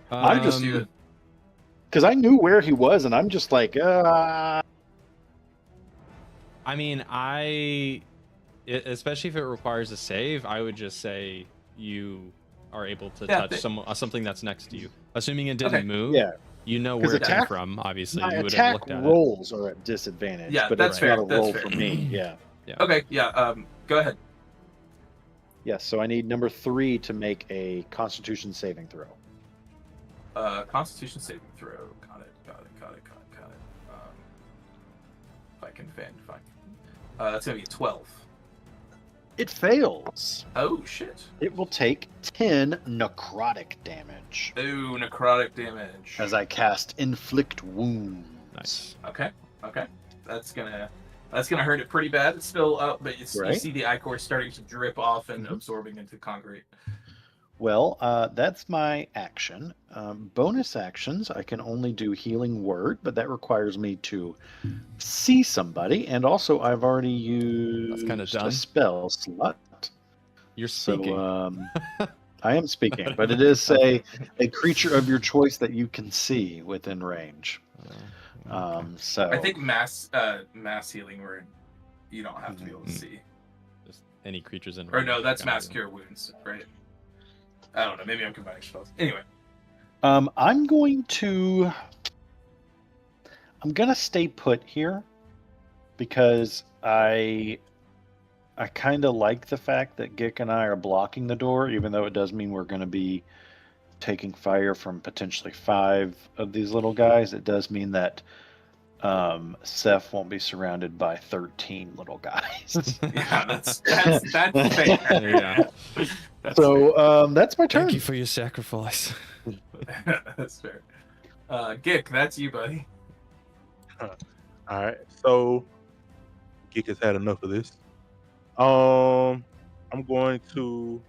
I just do it. Because I knew where he was, and I'm just like, I mean, especially if it requires a save, I would just say you are able to touch something that's next to you. Assuming it didn't move, yeah. you know where it came attack- from, obviously. My You would have attack looked at rolls are at disadvantage, Yeah, but that's it's fair, not a that's roll fair. for me. Yeah. Okay, yeah, go ahead. Yes, so I need number 3 to make a Constitution saving throw. Constitution saving throw. Got it. If I can fine. That's gonna be a 12. It fails. Oh shit. It will take 10 necrotic damage Ooh, necrotic damage. as I cast Inflict Wounds. Nice. Okay. That's gonna hurt it pretty bad. It's still up, but you Right. see the ichor starting to drip off and absorbing into concrete. Well, that's my action. Bonus actions, I can only do Healing Word, but that requires me to see somebody, and also I've already used kinda done. a spell slot. You're speaking. So I am speaking, but it is a creature of your choice that you can see within range. So I think mass healing word you don't have to be able to see. Just any creatures in. Or no, range, that's kinda mass deal. cure wounds, right? I don't know. Maybe I'm combining spells. Anyway. I'm gonna stay put here because I kind of like the fact that Gick and I are blocking the door, even though it does mean we're going to be taking fire from potentially 5 of these little guys. It does mean that Seth won't be surrounded by 13 little guys. Yeah, that's fair. Yeah. That's So that's my turn. Thank you for your sacrifice. fair. That's fair. Gick, that's you, buddy. All right, so Geek has had enough of this. I'm going to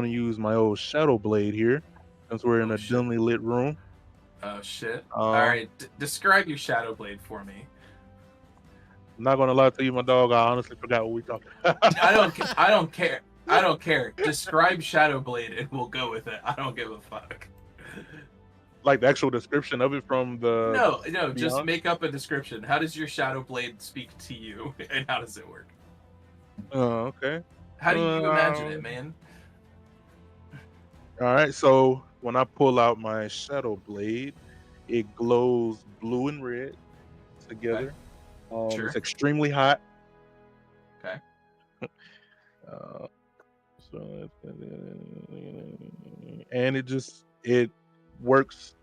use my old Shadow Blade here, since we're in a dimly lit room. Oh shit! All right, describe your Shadow Blade for me. I'm not gonna lie to you, my dog. I honestly forgot what we talked about. I don't care. Describe Shadow Blade, and we'll go with it. I don't give a fuck. Like the actual description of it from the. No. Just make up a description. How does your Shadow Blade speak to you, and how does it work? Oh, okay. How do you imagine it, man? All right, so when I pull out my Shadow Blade, it glows blue and red together. Okay. Sure. It's extremely hot. Okay. And it works.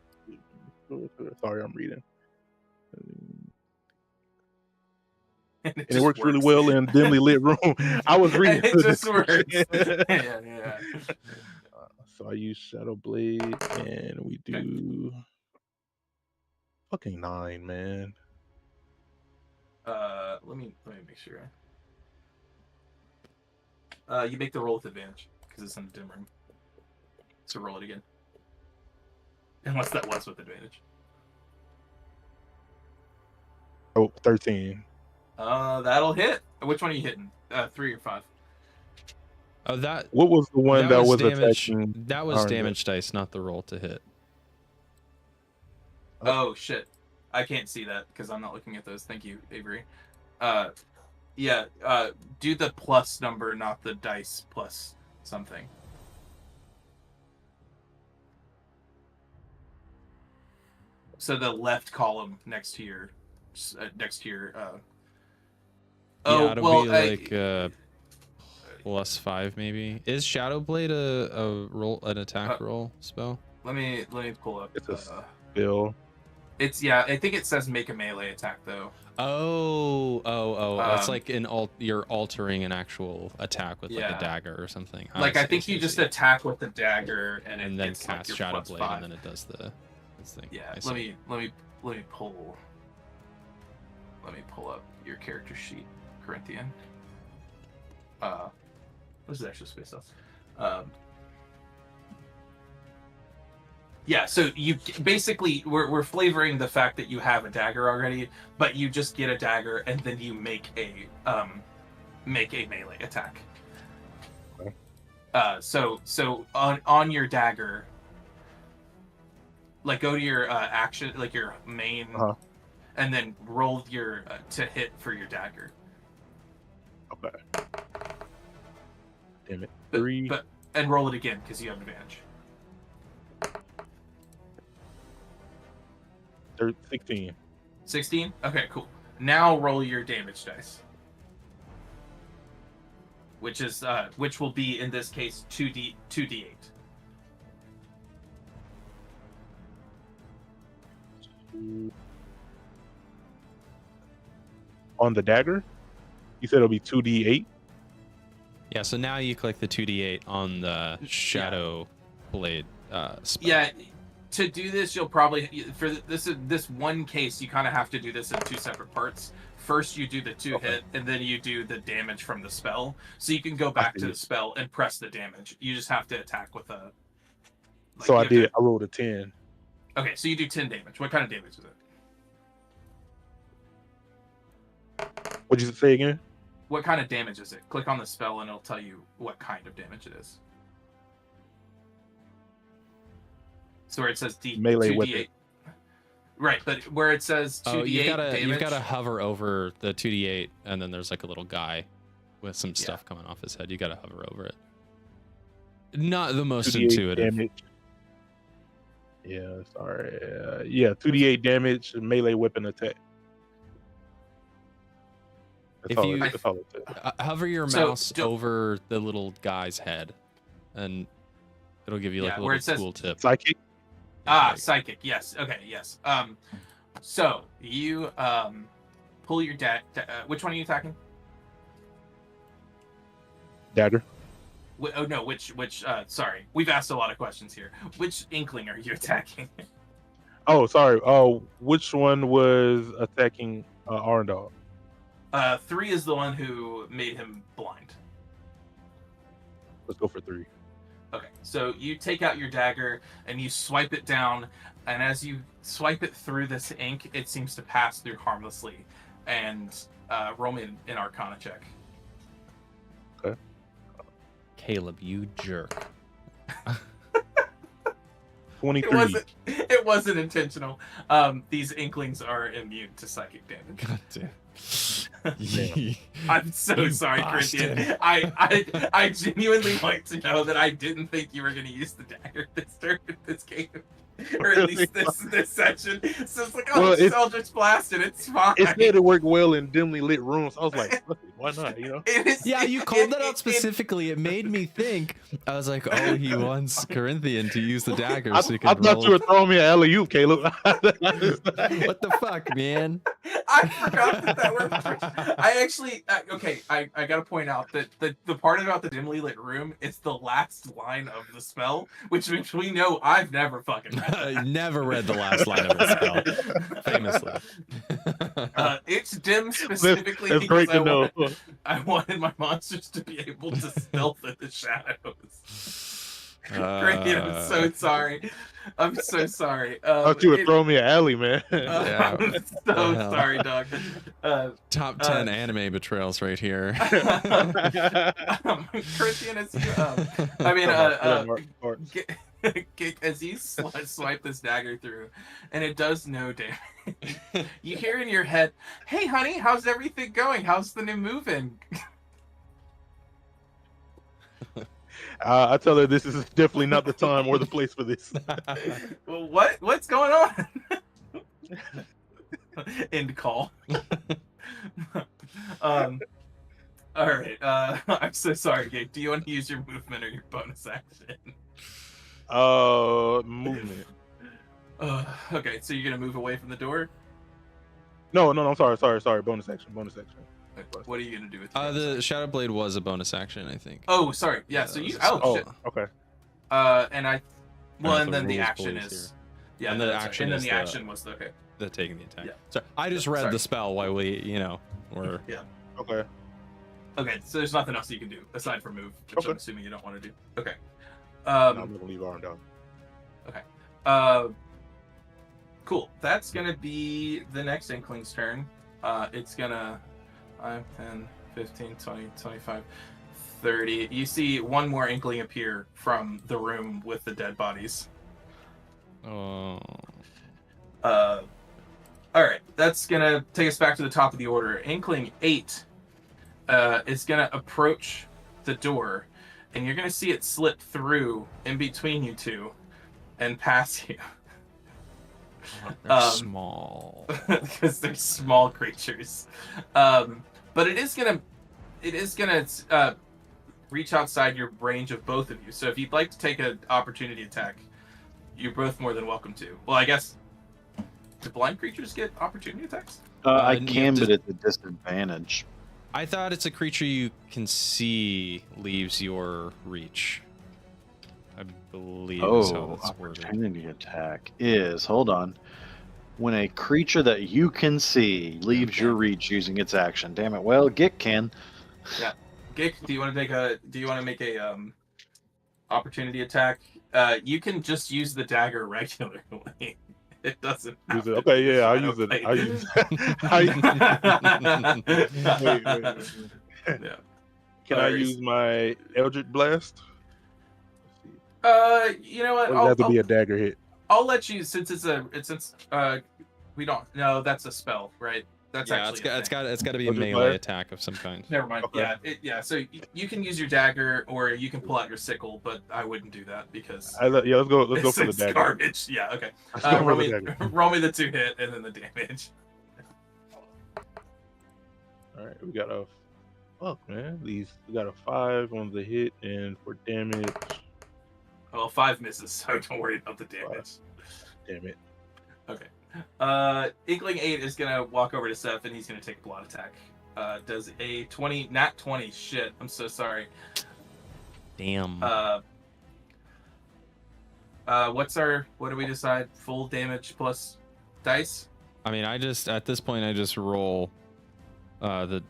Sorry, I'm reading. And it works really well in dimly lit room. I was reading. It just works. Yeah. So I use Shadow Blade, and we do fucking 9, man. Let me make sure. You make the roll with advantage because it's in a dim room. So roll it again. Unless that was with advantage. Oh, 13. That'll hit. Which one are you hitting? 3 or 5? Oh, that. What was the one that was damage. attacking? That was damage dice, not the roll to hit. Oh shit, I can't see that because I'm not looking at those. Thank you, Avery. Yeah. Do the plus number, not the dice plus something. So the left column next to your. Yeah, it'll be like +5 maybe. Is Shadowblade an attack roll spell? Let me pull up. It's a spell. It's I think it says make a melee attack though. That's like you're altering an actual attack with like a dagger or something. Like I think you just attack with the dagger and then cast Shadowblade and then it does this thing. Yeah, let me pull up your character sheet, Corinthian. This is actually space stuff. Yeah, so you basically we're flavoring the fact that you have a dagger already, but you just get a dagger and then you make a melee attack. Okay. So on your dagger, like go to your action, like your main, and then roll your to hit for your dagger. Okay. Damn it. 3. And roll it again because you have advantage. 16. 16? Okay, cool. Now roll your damage dice. Which will be in this case 2d8. On the dagger? You said it'll be 2d8? Yeah, so now you click the 2d8 on the Shadow Blade spell. Yeah, to do this, you'll probably for this one case, you kind of have to do this in 2 separate parts. First, you do the 2 hit, and then you do the damage from the spell. So you can go back to the spell and press the damage. You just have to attack with a. Like, so I rolled a 10. Okay, so you do 10 damage. What kind of damage is it? What'd you say again? What kind of damage is it? Click on the spell, and it'll tell you what kind of damage it is. So where it says melee 2d8. weapon. Right, but where it says 2d8 damage... You've got to hover over the 2d8, and then there's like a little guy with some stuff coming off his head. You got to hover over it. Not the most intuitive. Damage. Yeah, sorry. 2d8 damage, melee weapon attack. That's all it says. Hover your mouse over the little guy's head, and it'll give you like a little cool tip. Psychic? Psychic. Yes. Okay. Yes. So you pull your which one are you attacking? Dagger. Oh no. Which? Sorry, we've asked a lot of questions here. Which inkling are you attacking? Oh, sorry. Oh, which one was attacking Arndal? 3 is the one who made him blind. Let's go for 3. Okay, so you take out your dagger and you swipe it down, and as you swipe it through this ink, it seems to pass through harmlessly. And roll me an Arcana check. Okay. Kaleb, you jerk. 23. It wasn't intentional. These inklings are immune to psychic damage. God damn. I'm so sorry, Corinthian. I genuinely like to know that I didn't think you were going to use the dagger this game, or at least this session. So it's like, it's Eldritch Blasted. It's fine. It said it worked well in dimly lit rooms. I was like, why not? You know? You called that out specifically. It made me think. I was like, oh, he wants Corinthian to use the dagger so he can roll. I thought you were throwing me an alley-oop, Kaleb. What the fuck, man? I forgot that worked. I actually, I gotta point out that the part about the dimly lit room is the last line of the spell, which we know I've never fucking read. Never read the last line of the spell, famously. It's dim specifically because I wanted my monsters to be able to stealth in the shadows. I'm so sorry. I'm so sorry. thought you would throw me an alley, man. Yeah. I'm so sorry, dog. Top 10 anime betrayals right here. Christian, as you, as you swipe this dagger through, and it does no damage. You hear in your head, "Hey, honey, how's everything going? How's the new move-in?" I tell her this is definitely not the time or the place for this. Well, what's going on? End call. All right. I'm so sorry, Gabe. Do you want to use your movement or your bonus action? Movement. Okay, so you're gonna move away from the door. No, I'm sorry. Bonus action. What are you gonna do with The Shadow Blade was a bonus action, I think. Oh, sorry. Yeah. So you. Shit. Okay. And I. Well, Right, and the then the rules action police is. here. Yeah, And the action and then is the the- action was the okay. The taking the attack. Yeah. So I just read Sorry. the spell while we, were. Yeah. Okay. Okay, so there's nothing else you can do aside from move, which I'm Okay. assuming you don't want to do. Okay. I'm not gonna leave arm down. Cool. That's gonna be the next Inkling's turn. It's gonna 5, 10, 15, 20, 25, 30. You see one more Inkling appear from the room with the dead bodies. Oh. Alright, that's gonna take us back to the top of the order. Inkling 8 is gonna approach the door, and you're gonna see it slip through in between you two and pass you. They're small. Because they're small creatures. But it is gonna reach outside your range of both of you. So if you'd like to take an opportunity attack, you're both more than welcome to. Well, I guess, do blind creatures get opportunity attacks? I you can, have but to- it's a disadvantage. I thought it's a creature you can see leaves your reach. I believe is how Oh, that's worded. opportunity attack is, hold on. When a creature that you can see leaves your reach using its action. Damn it. Well, Gik can. Gik, do you want to make a opportunity attack? You can just use the dagger regularly. It doesn't. Use have it. to Okay, be yeah, I'll shadow use it. plate. I'll use Wait. Yeah. Can I use my Eldritch Blast? You know what? Or does it have to be a dagger hit? I'll let you, since we don't. No, that's a spell, right? That's Yeah, actually it's got to be a Eldritch melee Blast? attack of some kind. Never mind. Okay. Yeah. So you can use your dagger, or you can pull out your sickle, but I wouldn't do that because Let's go for the it's dagger. garbage. Yeah. Okay. Let's go for Roll the me, dagger. roll me the 2 hit and then the damage. All right, we got a we got a 5 on the hit, and for damage, Well, 5 misses, so don't worry about the damage. damn it. Okay. Inkling 8 is gonna walk over to Seth and he's gonna take a blot attack. Does a 20, nat 20. Shit, I'm so sorry. Damn. What do we decide? Full damage plus dice? I mean, at this point, I just roll. I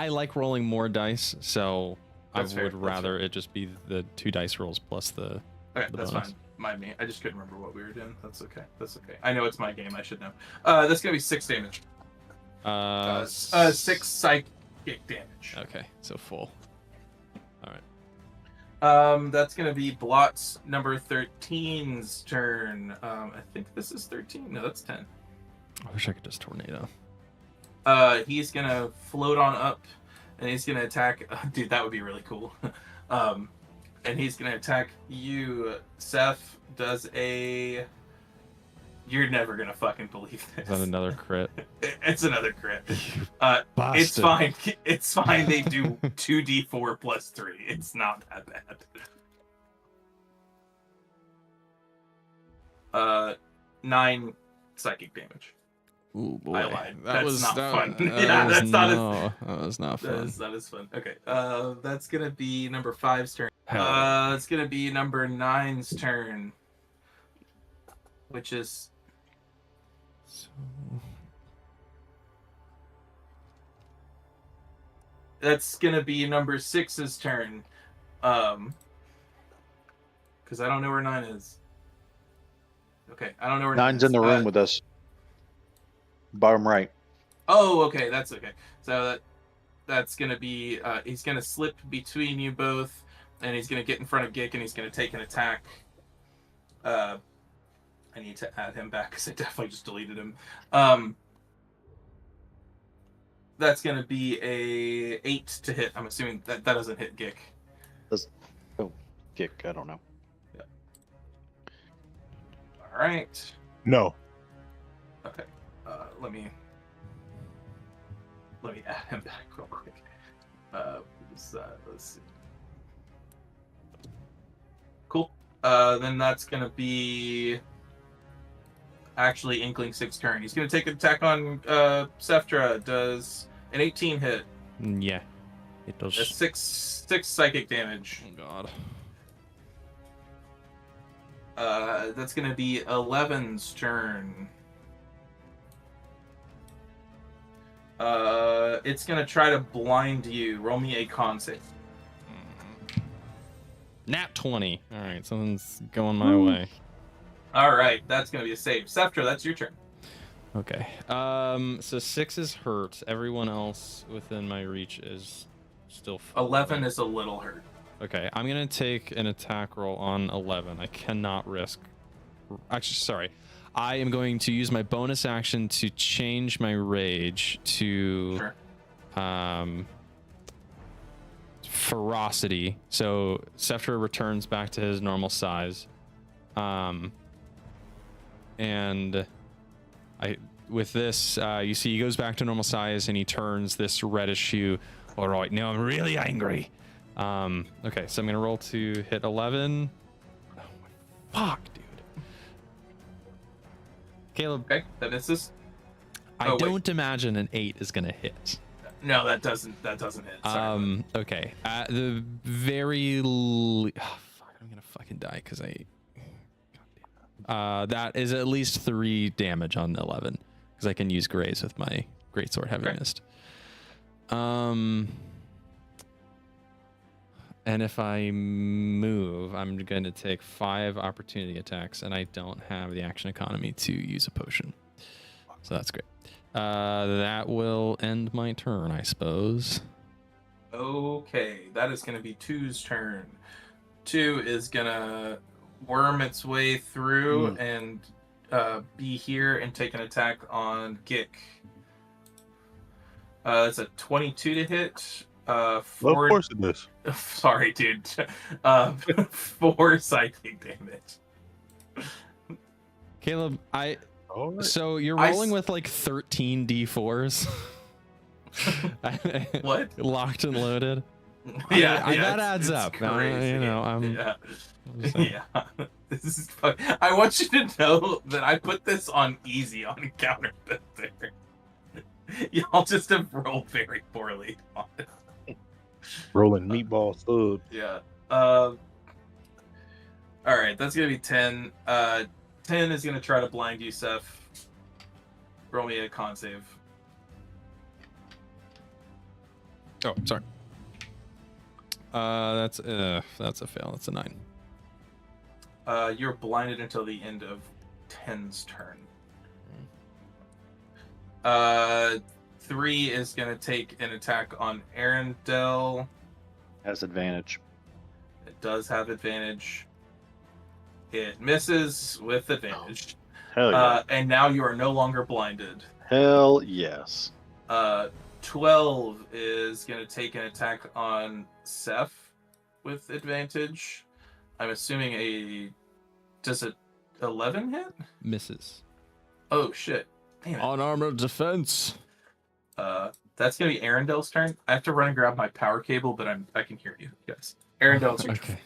like rolling more dice, so That's I fair, would that's rather it just be the 2 dice rolls plus the. Okay, The that's bonus. fine. Mind me. I just couldn't remember what we were doing. That's okay. I know it's my game. I should know. That's gonna be 6 damage. 6 psychic damage. Okay, so full. All right. That's gonna be Blot's number 13's turn. I think this is 13. No, that's 10. I wish I could just tornado. He's gonna float on up, and he's gonna attack. Dude, that would be really cool. And he's gonna attack you. Seth does a. You're never gonna fucking believe this. Is that another crit? It's another crit. It's Bastard. fine. It's fine. They do 2d4 plus 3. It's not that bad. 9 psychic damage. Ooh boy, I lied. That That's was not that, fun. that Yeah, was that's not as- that was not That fun. is not as fun. Okay. That's gonna be number 5's turn. Hell. It's gonna be number 9's turn, which is So, that's gonna be number 6's turn. Because I don't know where 9 is. Okay, I don't know where 9 9's is. in the room with us. Bottom right. Oh, okay, that's okay. So that's gonna be he's gonna slip between you both, and he's gonna get in front of Gick, and he's gonna take an attack. I need to add him back because I definitely just deleted him. That's gonna be a 8 to hit. I'm assuming that doesn't hit Gick. Gick, I don't know. Yeah. All right. No. Okay. Let me add him back real quick. Let's see. Cool. Then that's gonna be actually Inkling 6 turn. He's gonna take an attack on Seftra. Does an 18 hit? Yeah, it does. That's 6 psychic damage. Oh god. That's gonna be 11's turn. It's gonna try to blind you. Roll me a con save. Nat 20. All right, something's going my way. All right, that's gonna be a save. Seftra, that's your turn. Okay. So 6 is hurt. Everyone else within my reach is still. 11 is a little hurt. Okay, I'm gonna take an attack roll on 11. I cannot risk. Actually, sorry. I am going to use my bonus action to change my rage to ferocity. So Seftra returns back to his normal size. And with this, you see he goes back to normal size and he turns this reddish hue. All right, now I'm really angry. Okay, so I'm gonna roll to hit 11. Oh my fuck, dude. Kaleb. Okay, that misses. I don't imagine an 8 is gonna hit. No, that doesn't hit. Sorry. Okay. At the very fuck, I'm gonna fucking die because that is at least 3 damage on 11 because I can use graze with my greatsword having missed. And if I move, I'm going to take 5 opportunity attacks, and I don't have the action economy to use a potion. So that's great. That will end my turn, I suppose. Okay, that is going to be 2's turn. 2 is going to worm its way through and be here and take an attack on Gick. That's a 22 to hit. 4, of course it is. Sorry, dude. 4 psychic damage. Kaleb, Right. so you're rolling with like 13 d4s. What? Locked and loaded. Yeah, that adds up. Crazy. I'm This is fun. I want you to know that I put this on easy on Encounter Builder. Y'all just have rolled very poorly on it. Rolling meatball sub. Yeah. All right, that's gonna be 10. 10 is gonna try to blind you, Seth. Roll me a con save. Oh, sorry. That's a fail. That's a 9. You're blinded until the end of 10's turn. 3 is gonna take an attack on Arendelle. Has advantage. It does have advantage. It misses with advantage. Hell yeah. And now you are no longer blinded. Hell yes. 12 is going to take an attack on Seth with advantage. I'm assuming does a 11 hit? Misses. Oh shit. Damn it. Unarmored defense. That's going to be Arendelle's turn. I have to run and grab my power cable, but I can hear you. Yes. Arendelle's turn. Okay.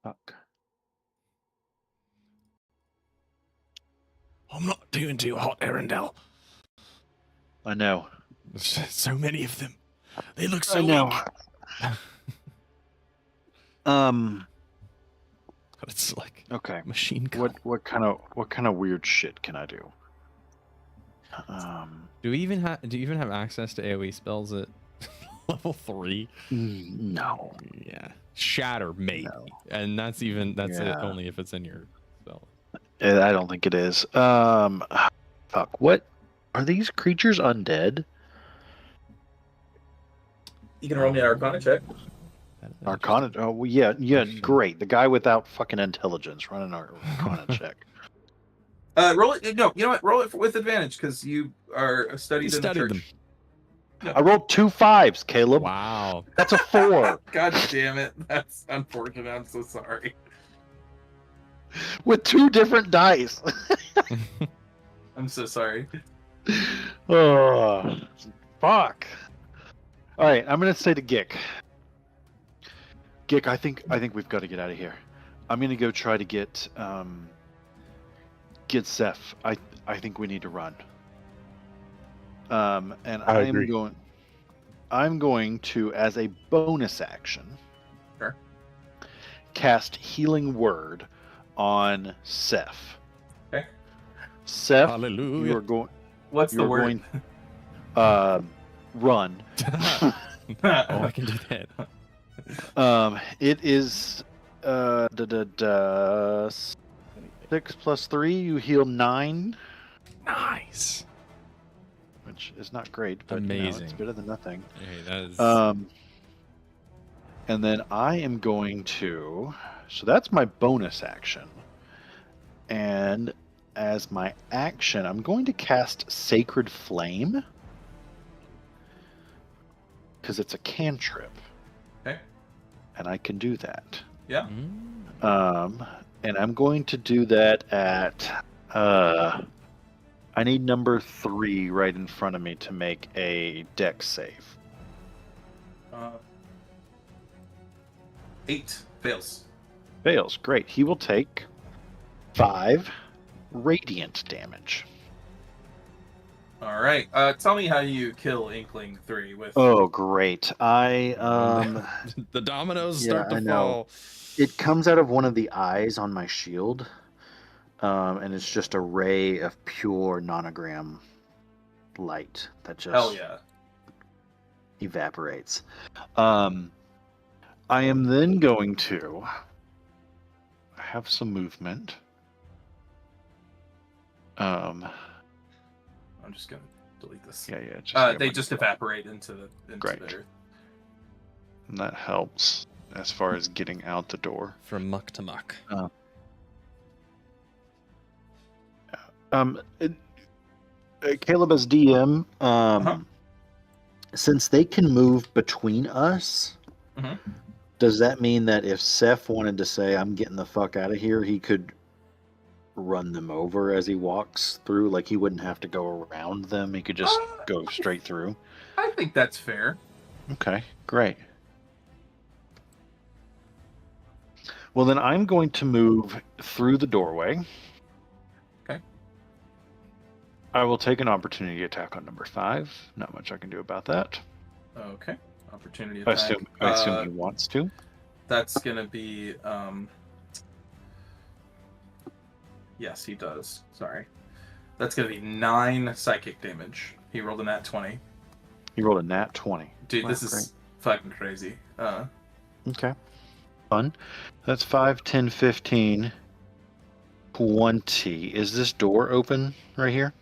Fuck. I'm not doing too hot, Arendelle. I know. There's so many of them. They look so I know. weak. It's like Okay. machine gun. What kind of weird shit can I do? Do you even have access to AoE spells? level 3? No. Yeah. Shatter, maybe. No. And that's it Yeah. only if it's in your spell. I don't think it is. Fuck. What are these creatures undead? You can roll me an Arcana check. Arcana. Oh, well, yeah. Question. Great. The guy without fucking intelligence running our Arcana check. Roll it. No, you know what? Roll it with advantage because you are studied in the studied church. them. I rolled 2 5s, Caleb. Wow. That's a 4 God damn it. That's unfortunate. I'm so sorry. with 2 different dice. I'm so sorry. Oh, fuck. All right, I'm gonna say to Gick. Gick, I think we've got to get out of here. I'm gonna go try to get Seth. I think we need to run. And I agree. I'm going to, as a bonus action, Sure. cast Healing Word on Seth. Okay. Seth, Hallelujah. you are going. What's the You're word? Run. Oh, I can do that. It is 6 plus 3. You heal 9, Nice. which is not great, but Amazing. it's better than nothing. Hey, that is And then I am going to. So that's my bonus action, and as my action, I'm going to cast Sacred Flame because it's a cantrip. Okay. And I can do that. Yeah. And I'm going to do that at I need number 3 right in front of me to make a dex save. 8 fails. Fails. Great. He will take 5 radiant damage. All right. Tell me how you kill Inkling 3 with. Oh, great. the dominoes start to I know. fall. It comes out of one of the eyes on my shield, and it's just a ray of pure nonogram light that just Hell yeah. evaporates. I am then going to have some movement. I'm just gonna delete this. Yeah. They just evaporate into Great. the earth. And that helps as far as getting out the door. From muck to muck. Caleb as DM, since they can move between us, Mhm. does that mean that if Seth wanted to say, I'm getting the fuck out of here, he could run them over as he walks through? Like, he wouldn't have to go around them. He could just go straight through. I think that's fair. Okay, great. Well, then I'm going to move through the doorway. Okay. I will take an opportunity attack on number 5. Not much I can do about that. Okay. Opportunity I attack. assume he wants to. That's gonna be. Yes, he does. Sorry. That's gonna be 9 psychic damage. He rolled a nat 20. He rolled a nat 20. Dude, Wow, this is fucking crazy. Okay. Fun. That's 5, 10, 15, 20. Is this door open right here?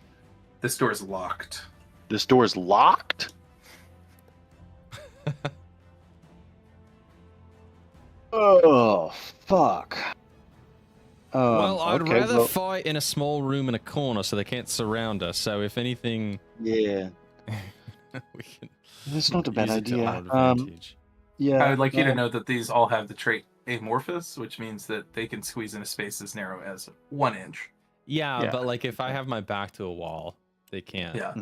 This door is locked. This door is locked? Oh, fuck. Well, I'd okay, rather well, fight in a small room in a corner so they can't surround us. So if anything, yeah, we can that's not a bad use it to idea. our advantage. Yeah, I would like you to know that these all have the trait amorphous, which means that they can squeeze into space as narrow as 1 inch. Yeah, but like if I have my back to a wall, they can't. Yeah.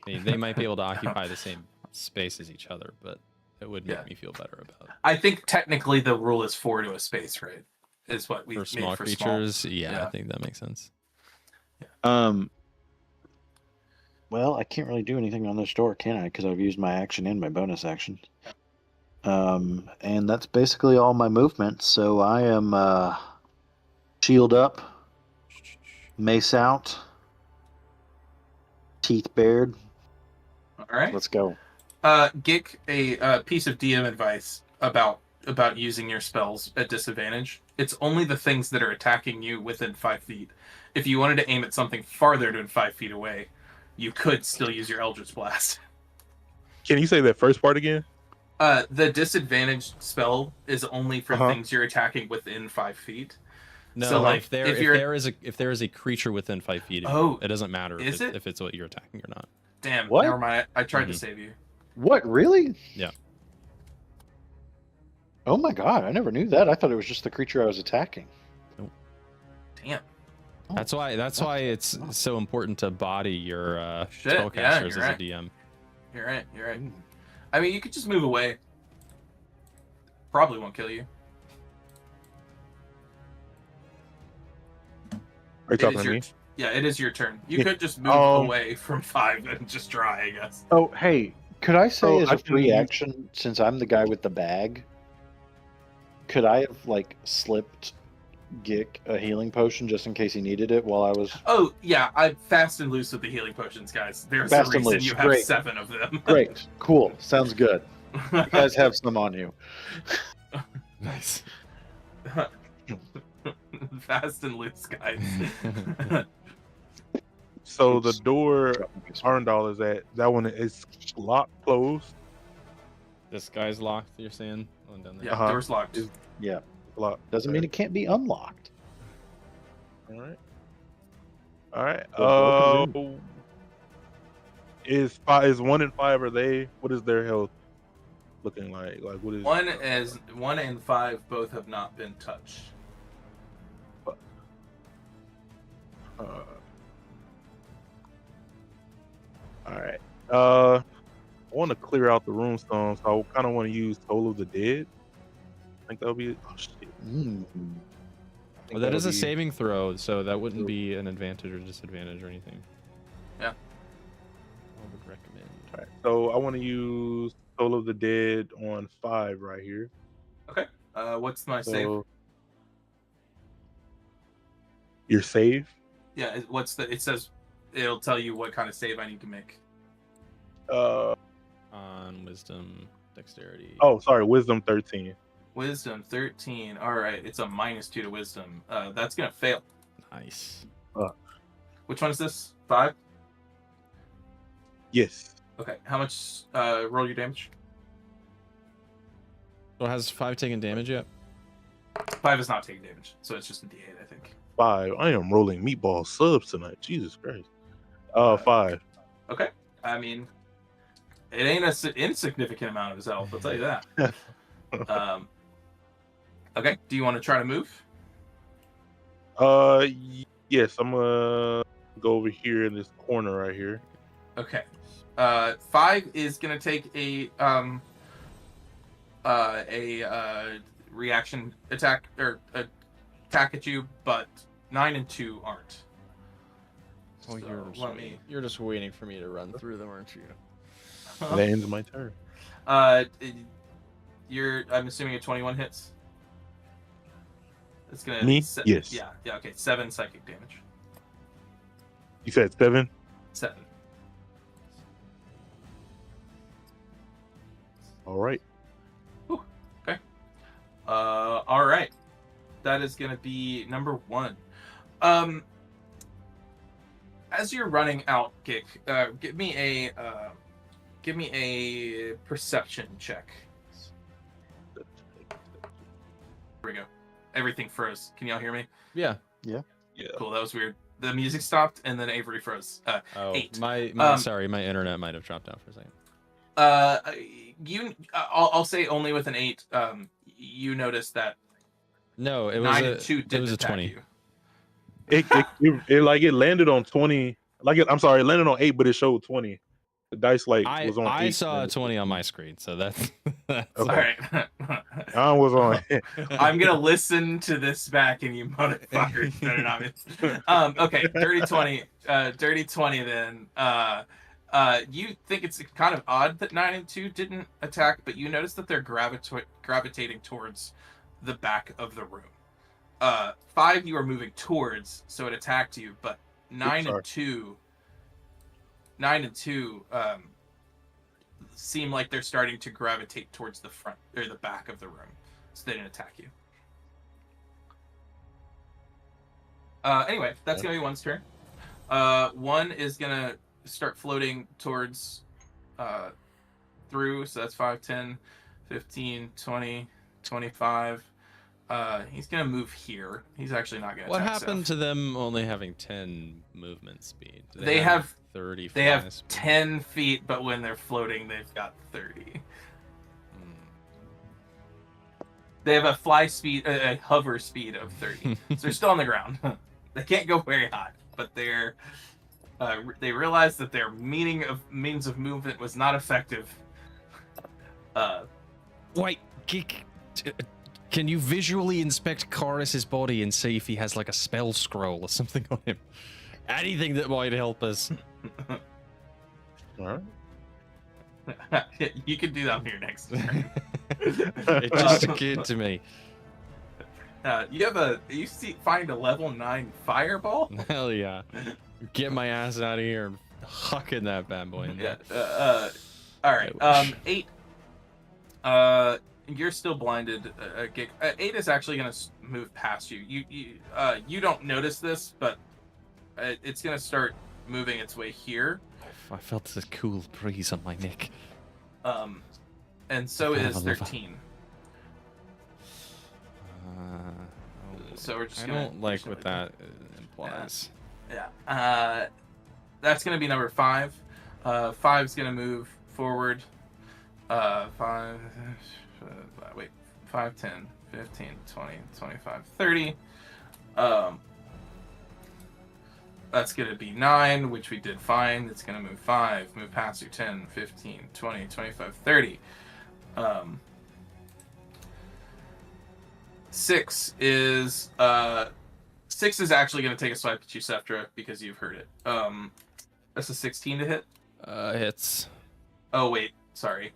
They might be able to occupy the same space as each other, but it would make me feel better about it. I think technically the rule is 4 to a space, right? Is what we For made small for creatures, small. yeah, I think that makes sense. Well, I can't really do anything on this door, can I? Because I've used my action and my bonus action. And that's basically all my movement. So I am shield up, mace out, teeth bared. All right. Let's go. Gick, a piece of DM advice about using your spells at disadvantage. It's only the things that are attacking you within 5 feet. If you wanted to aim at something farther than 5 feet away, you could still use your Eldritch Blast. Can you say that first part again? The disadvantaged spell is only for things you're attacking within 5 feet. No, so, like, if there is a creature within 5 feet of you, it doesn't matter if it's what you're attacking or not. Damn, What? never mind. I tried to save you. What, really? Yeah. Oh my god, I never knew that. I thought it was just the creature I was attacking. Nope. Damn. That's why it's so important to body your spellcasters as a DM. You're right. I mean, you could just move away. Probably won't kill you. Are you talking to me? Yeah, it is your turn. You could just move away from 5 and just try, I guess. Oh, hey, could I say as a free action, since I'm the guy with the bag, could I have, like, slipped Gick a healing potion just in case he needed it while I was... Oh, yeah, I'm fast and loose with the healing potions, guys. There's fast a reason you have Great. 7 of them. Great, cool, sounds good. You guys have some on you. Nice. Fast and loose, guys. So the door Arndal is at, that one is locked, closed. This guy's locked, you're saying? One down there. Yeah, door's locked. Yeah. Locked. Doesn't mean it can't be unlocked. All right. Is 1 and 5, are they? What is their health looking like? Like, what is 1 and 5 both have not been touched. All right. I want to clear out the rune stones, so I kind of want to use Toll of the Dead. I think that'll be. Oh shit. Well, that is a saving throw, so that wouldn't be an advantage or disadvantage or anything. Yeah. I would recommend. All right. So I want to use Toll of the Dead on 5 right here. Okay. What's my save? Your save? Yeah. It says it'll tell you what kind of save I need to make. On wisdom, dexterity. Oh, sorry, wisdom 13. Wisdom 13. All right, it's a -2 to wisdom. That's gonna fail. Nice. Which one is this? 5. Yes. Okay. How much? Roll your damage. So has 5 taken damage yet? 5 is not taking damage, so it's just a D8, I think. 5. I am rolling meatball subs tonight. Jesus Christ. 5. Okay. I mean, it ain't an insignificant amount of his health, I'll tell you that. Okay. Do you want to try to move? Yes. I'm gonna go over here in this corner right here. Okay. 5 is gonna take a reaction attack or attack at you, but 9 and 2 aren't. Oh, So you're just waiting for me to run through them, aren't you? That ends my turn. I'm assuming a 21 hits. It's gonna Me? Yes. Yeah. Okay. 7 psychic damage. You said 7? 7. All right. Whew. Okay. All right. That is gonna be number 1. As you're running out, Gick, give me a perception check. Here we go. Everything froze. Can y'all hear me? Yeah. Cool. That was weird. The music stopped and then Avery froze. 8. Sorry, my internet might have dropped out for a second. I'll say only with an 8. You noticed that. No, it was 9 and 2 didn't it was a attack 20. you. It landed on 20. I'm sorry, it landed on 8, but it showed 20. The dice was on 8. I saw a 20 on my screen, so that's Okay. All right. Mine was on. I'm gonna listen to this back, and you motherfuckers better not miss. Okay, dirty 20. Dirty 20. Then. You think it's kind of odd that 9 and 2 didn't attack, but you notice that they're gravitating towards the back of the room. 5 you are moving towards, so it attacked you, but 9 and 2. seem like they're starting to gravitate towards the front or the back of the room, so they didn't attack you. Anyway, that's gonna be one's turn. One is gonna start floating towards through, so that's 5, 10, 15, 20, 25. He's gonna move here. He's actually not gonna What attack happened Seth. to them only having 10 movement speed? Do They have 30. They have fly speed? 10 feet, but when they're floating, they've got 30. They have a fly speed, a hover speed of 30. So they're still on the ground. They can't go very high, but they're they realized that their means of movement was not effective. Wait, can you visually inspect Karis's body and see if he has like a spell scroll or something on him? Anything that might help us. All right. You can do that on your next turn. It just occurred to me. You find a level 9 fireball. Hell yeah. Get my ass out of here and hucking that bad boy in there. Yeah. All right. 8. You're still blinded. 8 is actually gonna move past you. You don't notice this, but it's gonna start moving its way here. I felt the cool breeze on my neck. And so I is have a lover. 13. So we're just I gonna. don't like what that implies. Yeah. That's gonna be number 5. 5's gonna move forward. 5. Wait. 5, 10, 15, 20, 25, 30. That's going to be 9, which we did fine. It's going to move 5, move past you 10, 15, 20, 25, 30. 6 is actually going to take a swipe at you, Seftra, because you've heard it. That's a 16 to hit. Hits. Oh wait, sorry.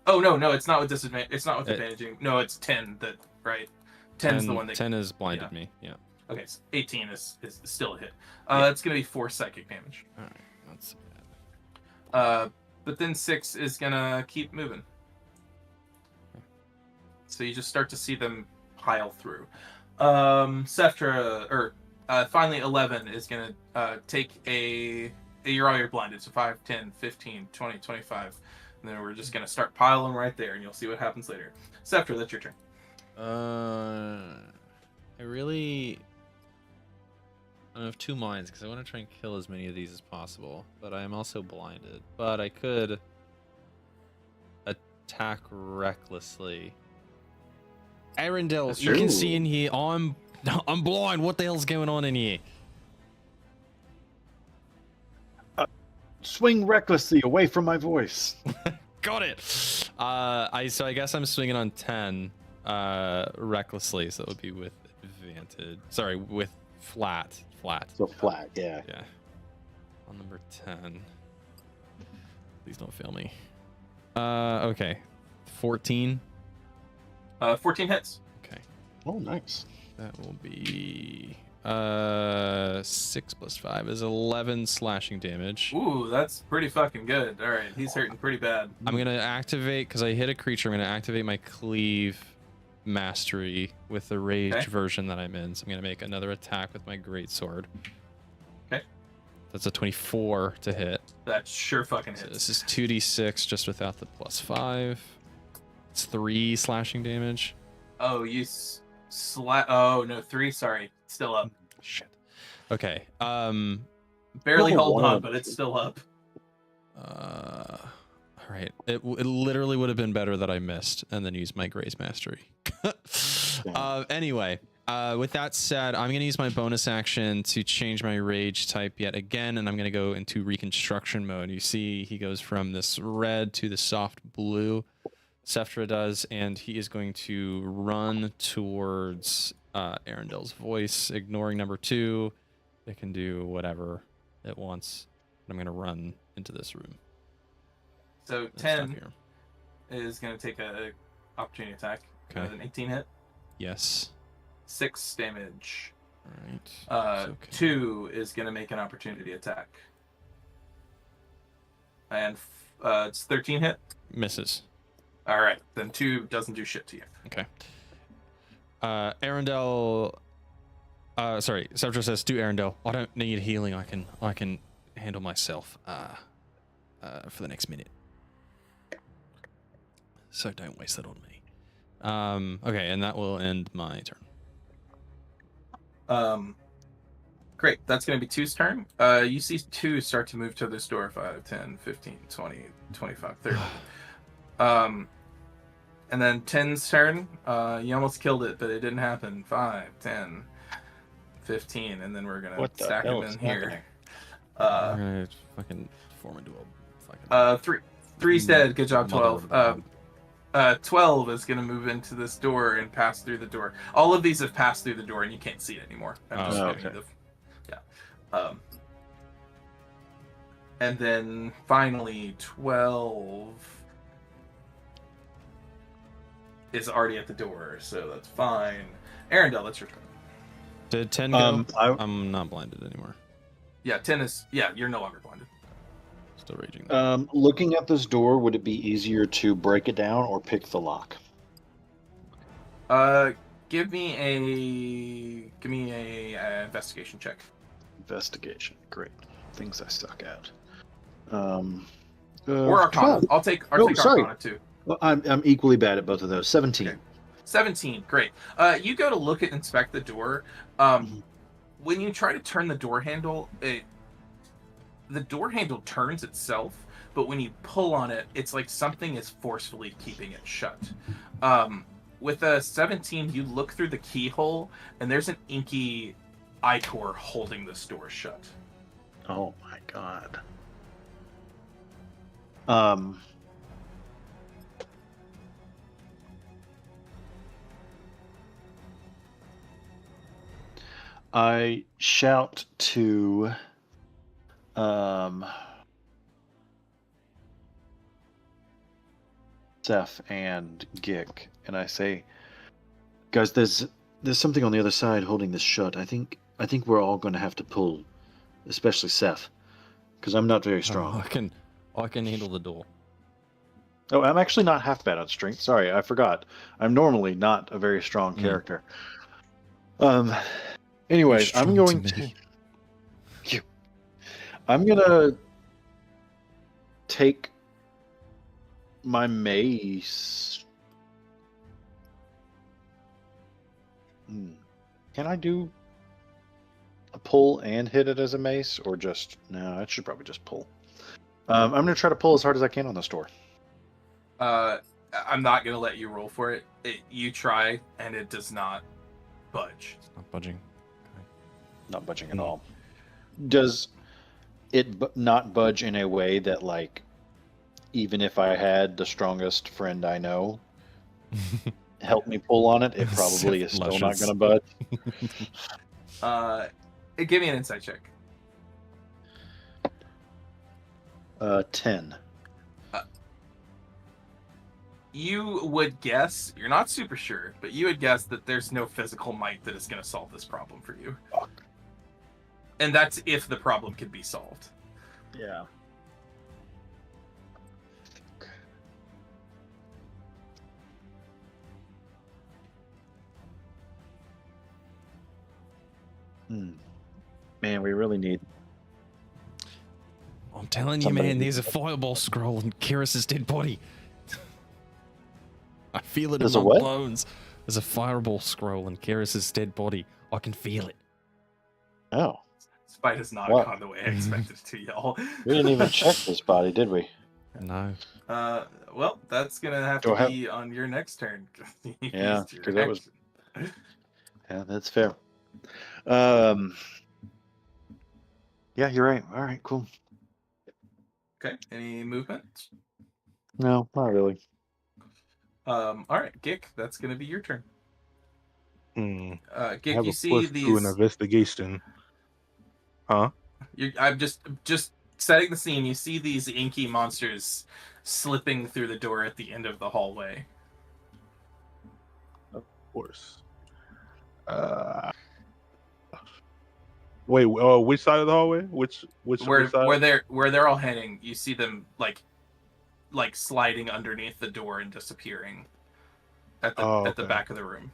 Oh no, it's not with disadvantage. It's not with advantage. No, it's 10. Right. 10's the one that 10 has blinded me. Yeah. Okay, so 18 is still a hit. That's gonna be 4 psychic damage. All right, that's bad. But then 6 is gonna keep moving. So you just start to see them pile through. Seftra, or finally 11 is gonna take you're blinded, so 5, 10, 15, 20, 25. And then we're just gonna start piling right there, and you'll see what happens later. Seftra, that's your turn. I have 2 minds because I want to try and kill as many of these as possible, but I am also blinded. But I could attack recklessly. Arendelle, you can see in here. I'm blind. What the hell's going on in here? Swing recklessly away from my voice. Got it. So I guess I'm swinging on 10 recklessly, so it would be with advantage. Sorry, with flat. So flat, yeah. Yeah. On number 10. Please don't fail me. Okay. 14. 14 hits. Okay. Oh, nice. That will be 6 plus 5 is 11 slashing damage. Ooh, that's pretty fucking good. All right, he's hurting pretty bad. I'm gonna activate, because I hit a creature, I'm gonna activate my cleave mastery with the raged version that I'm in. So I'm gonna make another attack with my greatsword. Okay. That's a 24 to hit. That sure fucking So hits. this is 2d6 just without the plus 5. It's 3 slashing damage. Oh, you Oh no, 3. Sorry, still up. Shit. Okay. Barely holding on, but it's still up. All right. It literally would have been better that I missed and then used my Grace Mastery. Anyway, with that said, I'm going to use my bonus action to change my rage type yet again, and I'm going to go into reconstruction mode. You see he goes from this red to the soft blue. Seftra does, and he is going to run towards Arendelle's voice, ignoring number 2. It can do whatever it wants. I'm going to run into this room. So 10 is going to take a opportunity attack. Okay. With an 18 hit. Yes. 6 damage. All right. 2 is going to make an opportunity attack. And It's 13 hit. Misses. All right, then 2 doesn't do shit to you. Okay. Arundel. Sorry, Sevtra says to Arundel, I don't need healing. I can handle myself. For the next minute. So don't waste that on me. Okay, and that will end my turn. Great. That's going to be 2's turn. You see 2 start to move to this door. 5, 10, 15, 20, 25, 30. And then 10's turn. You almost killed it, but it didn't happen. 5, 10, 15, and then we're going to stack him in here. We're gonna fucking form into a fucking... 3's dead. Good job, 12. 12 is going to move into this door and pass through the door. All of these have passed through the door, and you can't see it anymore. I'm just giving you the... Yeah. And then finally, 12 is already at the door, so that's fine. Arundel, that's your turn. Did 10 go? I'm not blinded anymore. Yeah, 10 is... Yeah, you're no longer blinded. Still raging. Looking at this door, would it be easier to break it down or pick the lock? Give me a investigation check. Investigation, great. Things I suck at. Or Arcana. 12. I'll take sorry. Arcana too. Well, I'm equally bad at both of those. 17. Okay. 17, great. You go to inspect the door. When you try to turn the door handle, the door handle turns itself, but when you pull on it, it's like something is forcefully keeping it shut. With a 17, you look through the keyhole, and there's an inky ichor holding this door shut. Oh my god. I shout to Seth and Gick, and I say, guys, there's something on the other side holding this shut. I think we're all going to have to pull, especially Seth, because I'm not very strong. I can handle the door. Oh, I'm actually not half bad on strength. Sorry, I forgot. I'm normally not a very strong character. Anyways, I'm going to I'm gonna take my mace. Can I do a pull and hit it as a mace, or just no? I should probably just pull. I'm gonna try to pull as hard as I can on this door. I'm not gonna let you roll for it. You try, and it does not budge. It's not budging. Okay. Not budging at all. Does it not budge in a way that, like, even if I had the strongest friend I know help me pull on it, it probably is still not going to budge? Give me an insight check. 10. You would guess, you're not super sure, but you would guess that there's no physical might that is going to solve this problem for you. Fuck. And that's if the problem can be solved. Yeah. Man, we really need... I'm telling you, man, there's a fireball scroll in Kyrus's dead body. I feel it in my bones. There's a fireball scroll in Kyrus's dead body. I can feel it. Oh. Despite has not gone the way I expected it to, y'all. We didn't even check this body, did we? No. Well, that's going to have to be on your next turn. Yeah, because that was... Yeah, that's fair. Yeah, you're right. All right, cool. Okay, any movement? No, not really. All right, Gick, that's going to be your turn. Gick, you see these... an investigation. Huh? I'm just setting the scene. You see these inky monsters slipping through the door at the end of the hallway. Of course. Wait, which side of the hallway? Which side? Where they're all heading, you see them like like sliding underneath the door and disappearing at the Oh, at the okay. back of the room.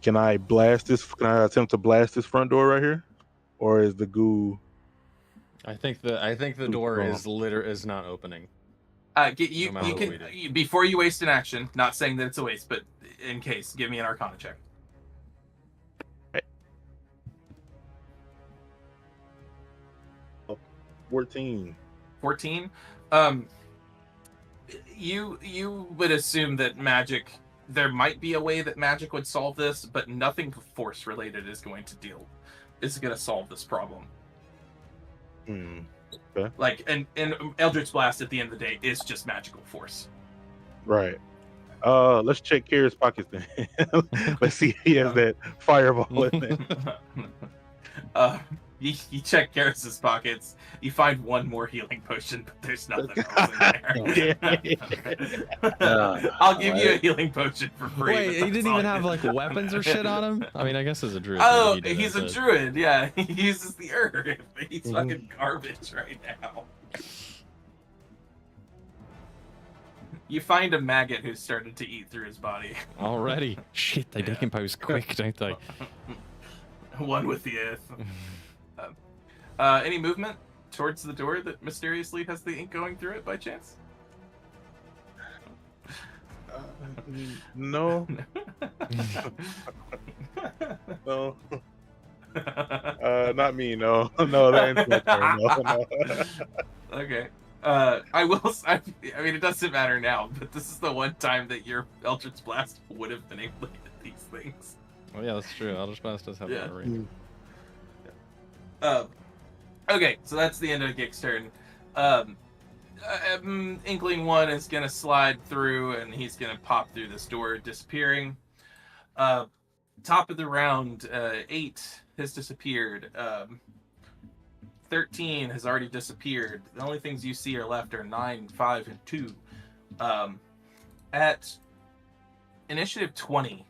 Can I blast this? Can I attempt to blast this front door right here, or is the goo? I think the door is not opening. You No matter what we can before you waste an action. Not saying that it's a waste, but in case, give me an Arcana check. 14. 14. You would assume that magic. There might be a way that magic would solve this, but nothing force related is going to solve this problem. Okay. Like and Eldritch Blast at the end of the day is just magical force. Right. Let's check Kira's pockets then. Let's see if he has that fireball in there. You check Garrus's pockets. You find one more healing potion, but there's nothing else in there. I'll give you a healing potion for free. Wait, he didn't even have like weapons or shit on him? I mean, I guess as a druid. Oh, maybe he he's a does, druid. Yeah, he uses the herb. He's fucking garbage right now. You find a maggot who started to eat through his body. Already. Shit, they decompose quick, don't they? One with the earth. Any movement towards the door that mysteriously has the ink going through it by chance? No. No. Not me. No. No, that ain't my turn. No. Okay. I mean, it doesn't matter now, but this is the one time that your Eldritch Blast would have been able to hit these things. Oh yeah, that's true. Eldritch Blast does have that range. Okay, so that's the end of Gig's turn. Inkling 1 is going to slide through, and he's going to pop through this door, disappearing. Top of the round, 8 has disappeared. 13 has already disappeared. The only things you see are left are 9, 5, and 2. At initiative 20,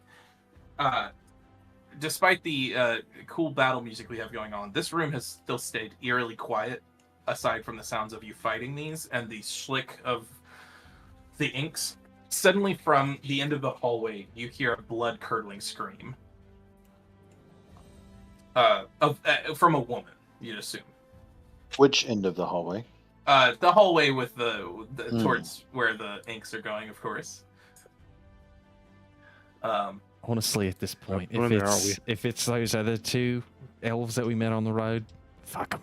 despite the cool battle music we have going on, this room has still stayed eerily quiet, aside from the sounds of you fighting these and the schlick of the inks. Suddenly, from the end of the hallway, you hear a blood-curdling scream. From a woman, you'd assume. Which end of the hallway? The hallway with the towards where the inks are going, of course. Honestly, at this point, if it's those other two elves that we met on the road, fuck them.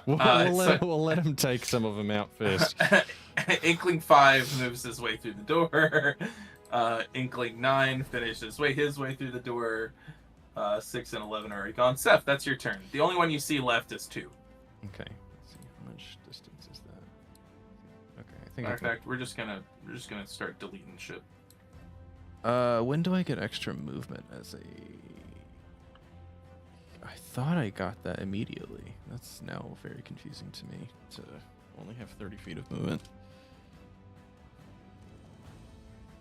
We'll let him take some of them out first. Inkling 5 moves his way through the door. Inkling 9 finishes his way through the door. 6 and 11 are already gone. Seth, that's your turn. The only one you see left is 2. Okay. Let's see, how much distance is that? Okay, I think. Matter of fact, we're just gonna start deleting shit. When do I get extra movement as a? I thought I got that immediately. That's now very confusing to me to only have 30 feet of movement.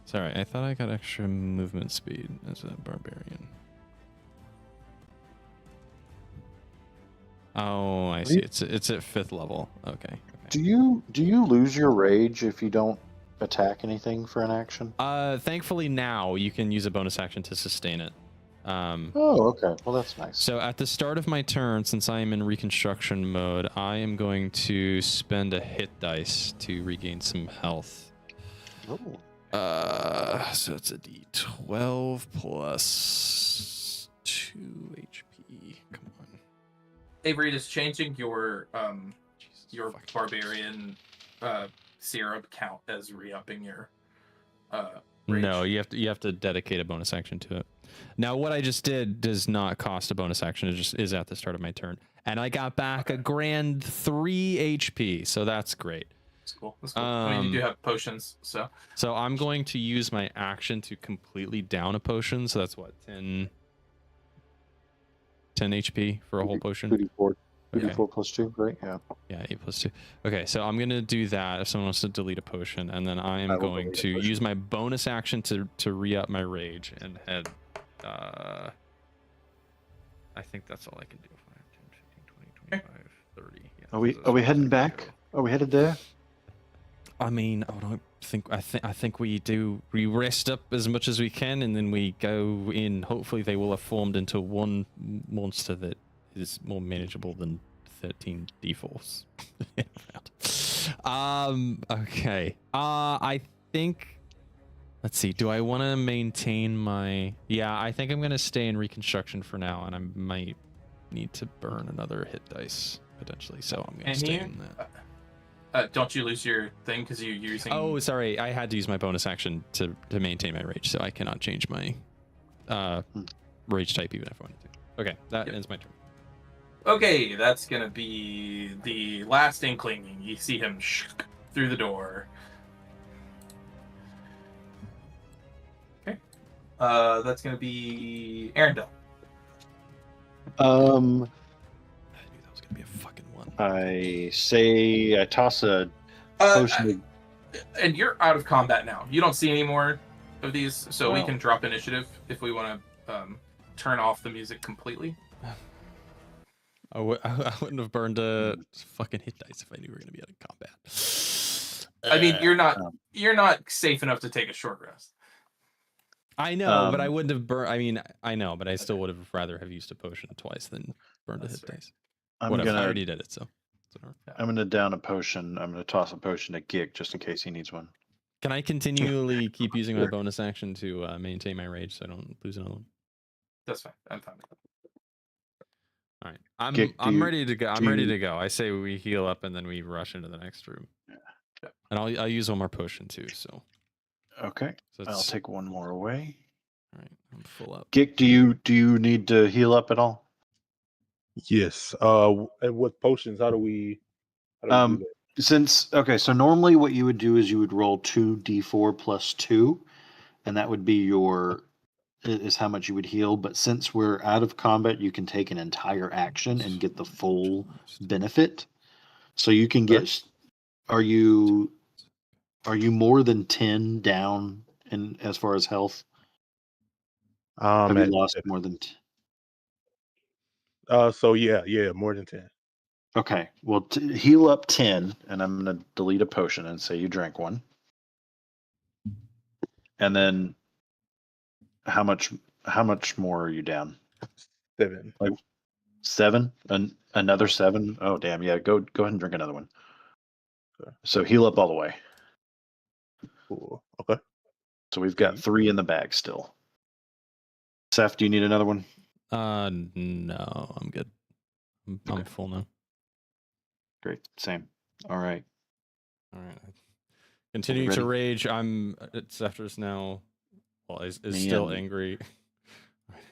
Sorry, I thought I got extra movement speed as a barbarian. Oh, I see. It's at 5th level. Okay. Do you lose your rage if you don't attack anything for an action? Thankfully now you can use a bonus action to sustain it. Oh, okay. Well, that's nice. So at the start of my turn, since I am in reconstruction mode, I am going to spend a hit dice to regain some health. Oh. So it's a D12 plus 2 HP. Come on. Avery, is changing your barbarian syrup count as re-upping your rage? No, you have to dedicate a bonus action to it. Now, what I just did does not cost a bonus action. It just is at the start of my turn, and I got back a grand 3 HP, so that's great. That's cool. That's cool. I mean, you do have potions, so. So I'm going to use my action to completely down a potion. So that's what 10 HP for a whole potion. 2d4 Okay. 2d4 plus 2, right? Yeah. Yeah, 8 plus 2. Okay, so I'm going to do that if someone wants to delete a potion, and then I am going to use my bonus action to re-up my rage and head. I think that's all I can do. 5, 10, 15, 20, Okay. 5:30. Yeah, Are we heading back? Are we headed there? I mean, I think we rest up as much as we can, and then we go in. Hopefully, they will have formed into one monster that is more manageable than 13 d4s. Okay. I think. Let's see. Do I want to maintain my? Yeah, I think I'm gonna stay in reconstruction for now, and I might need to burn another hit dice potentially. So I'm gonna stay in that. Don't you lose your thing because you're using? Oh, sorry. I had to use my bonus action to maintain my rage, so I cannot change my rage type even if I wanted to. Okay, that ends my turn. Okay, that's gonna be the last inkling. You see him through the door. Okay, that's gonna be Arendelle. I knew that was gonna be a fucking one. I toss a potion. And you're out of combat now. You don't see any more of these, so we Wow. can drop initiative if we want to turn off the music completely. I wouldn't have burned a fucking hit dice if I knew we were gonna be out of combat. I mean, you're not safe enough to take a short rest. I know, but I wouldn't have burned. I mean, I know, but I still would have rather have used a potion twice than burned a hit dice. I'm Whatever, I gonna already did it, so. I'm gonna down a potion. I'm gonna toss a potion to Gik just in case he needs one. Can I continually keep using my bonus action to maintain my rage so I don't lose another one? That's fine. I'm fine with that. All right, Gik, I'm ready to go. I'm ready to go. I say we heal up and then we rush into the next room. Yeah. And I'll use one more potion too. So. Okay. So I'll take one more away. All right, I'm full up. Gik, do you need to heal up at all? Yes. And with potions, how do we do that? So normally what you would do is you would roll 2d4 plus 2, and that would be is how much you would heal. But since we're out of combat, you can take an entire action and get the full benefit. So you can get. Are you more than 10 down in as far as health? Have you lost more than? So yeah, more than 10. Okay, well, heal up 10, and I'm going to delete a potion and say you drank one. And then, how much more are you down? 7. Like 7? Another 7? Oh, damn, yeah, go ahead and drink another one. Okay. So heal up all the way. Cool. Okay. So we've got 3 in the bag still. Seth, do you need another one? No, I'm good. I'm full now. Great, same. All right. Continuing to rage. It's after this now. Well, is still angry.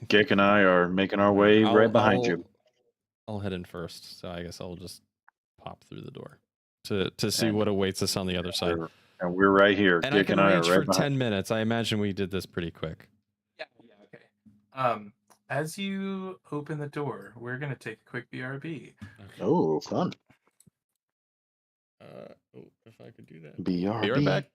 Gik and I are making our way right behind you. I'll head in first, so I guess I'll just pop through the door to see what awaits us on the other side. And we're right here. And Gik I can and I are rage right for behind. 10 minutes. I imagine we did this pretty quick. Yeah, okay. As you open the door, we're gonna take a quick BRB. Okay. Oh, fun. If I could do that. BRB. Be right back.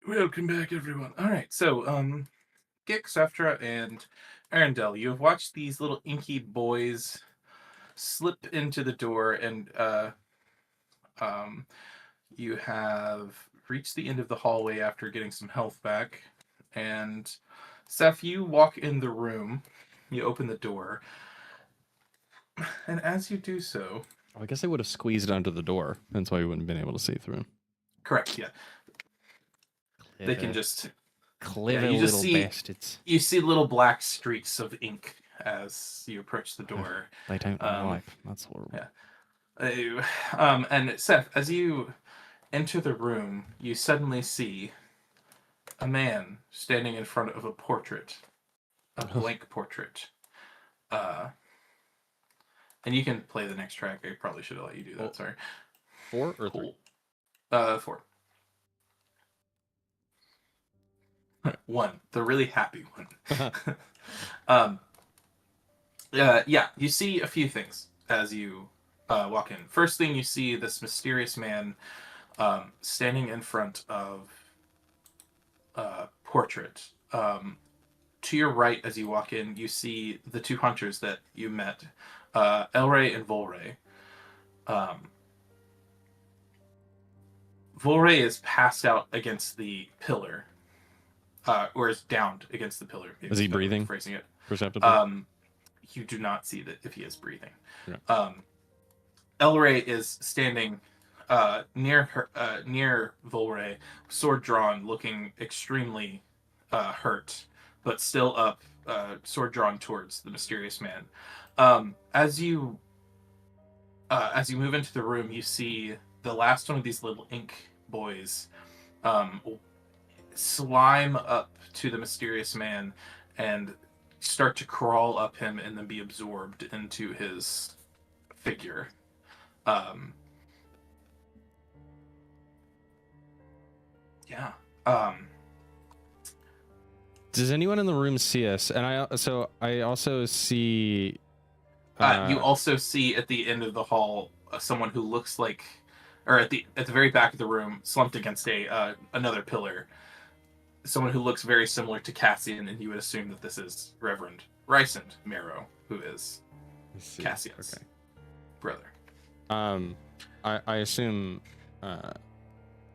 Welcome back, everyone. All right, so Gik, Seftra, and Arendelle, you have watched these little inky boys slip into the door, and you have reached the end of the hallway after getting some health back. And Seth, you walk in the room, you open the door, and as you do so, Oh, I guess they would have squeezed under the door. That's why we wouldn't have been able to see through. correct, yeah, they can Clever. just Clever you just little see- bastards. you see little black streaks of ink as you approach the door. They don't wipe. That's horrible. Yeah. And Seth, as you enter the room, you suddenly see a man standing in front of a portrait, a blank portrait. And you can play the next track. I probably should have let you do that. Sorry. 4 or 3? 4. 1, the really happy one. Yeah, you see a few things as you walk in. First thing, you see this mysterious man standing in front of a portrait. To your right, as you walk in, you see the 2 hunters that you met, Elray and Volray. Volray is passed out against the pillar, or is downed against the pillar. Is he breathing? Phrasing it. Perceptibly? You do not see that if he is breathing. Yeah. Elray is standing near Volray, sword drawn, looking extremely hurt, but still up, sword drawn towards the mysterious man. As you move into the room, you see the last one of these little ink boys slime up to the mysterious man and start to crawl up him and then be absorbed into his figure. Yeah. Does anyone in the room see us? And I also see. You also see at the end of the hall someone who looks like, or at the very back of the room, slumped against another pillar. Someone who looks very similar to Cassian, and you would assume that this is Reverend Rysand Marrow, who is Cassian's brother. I assume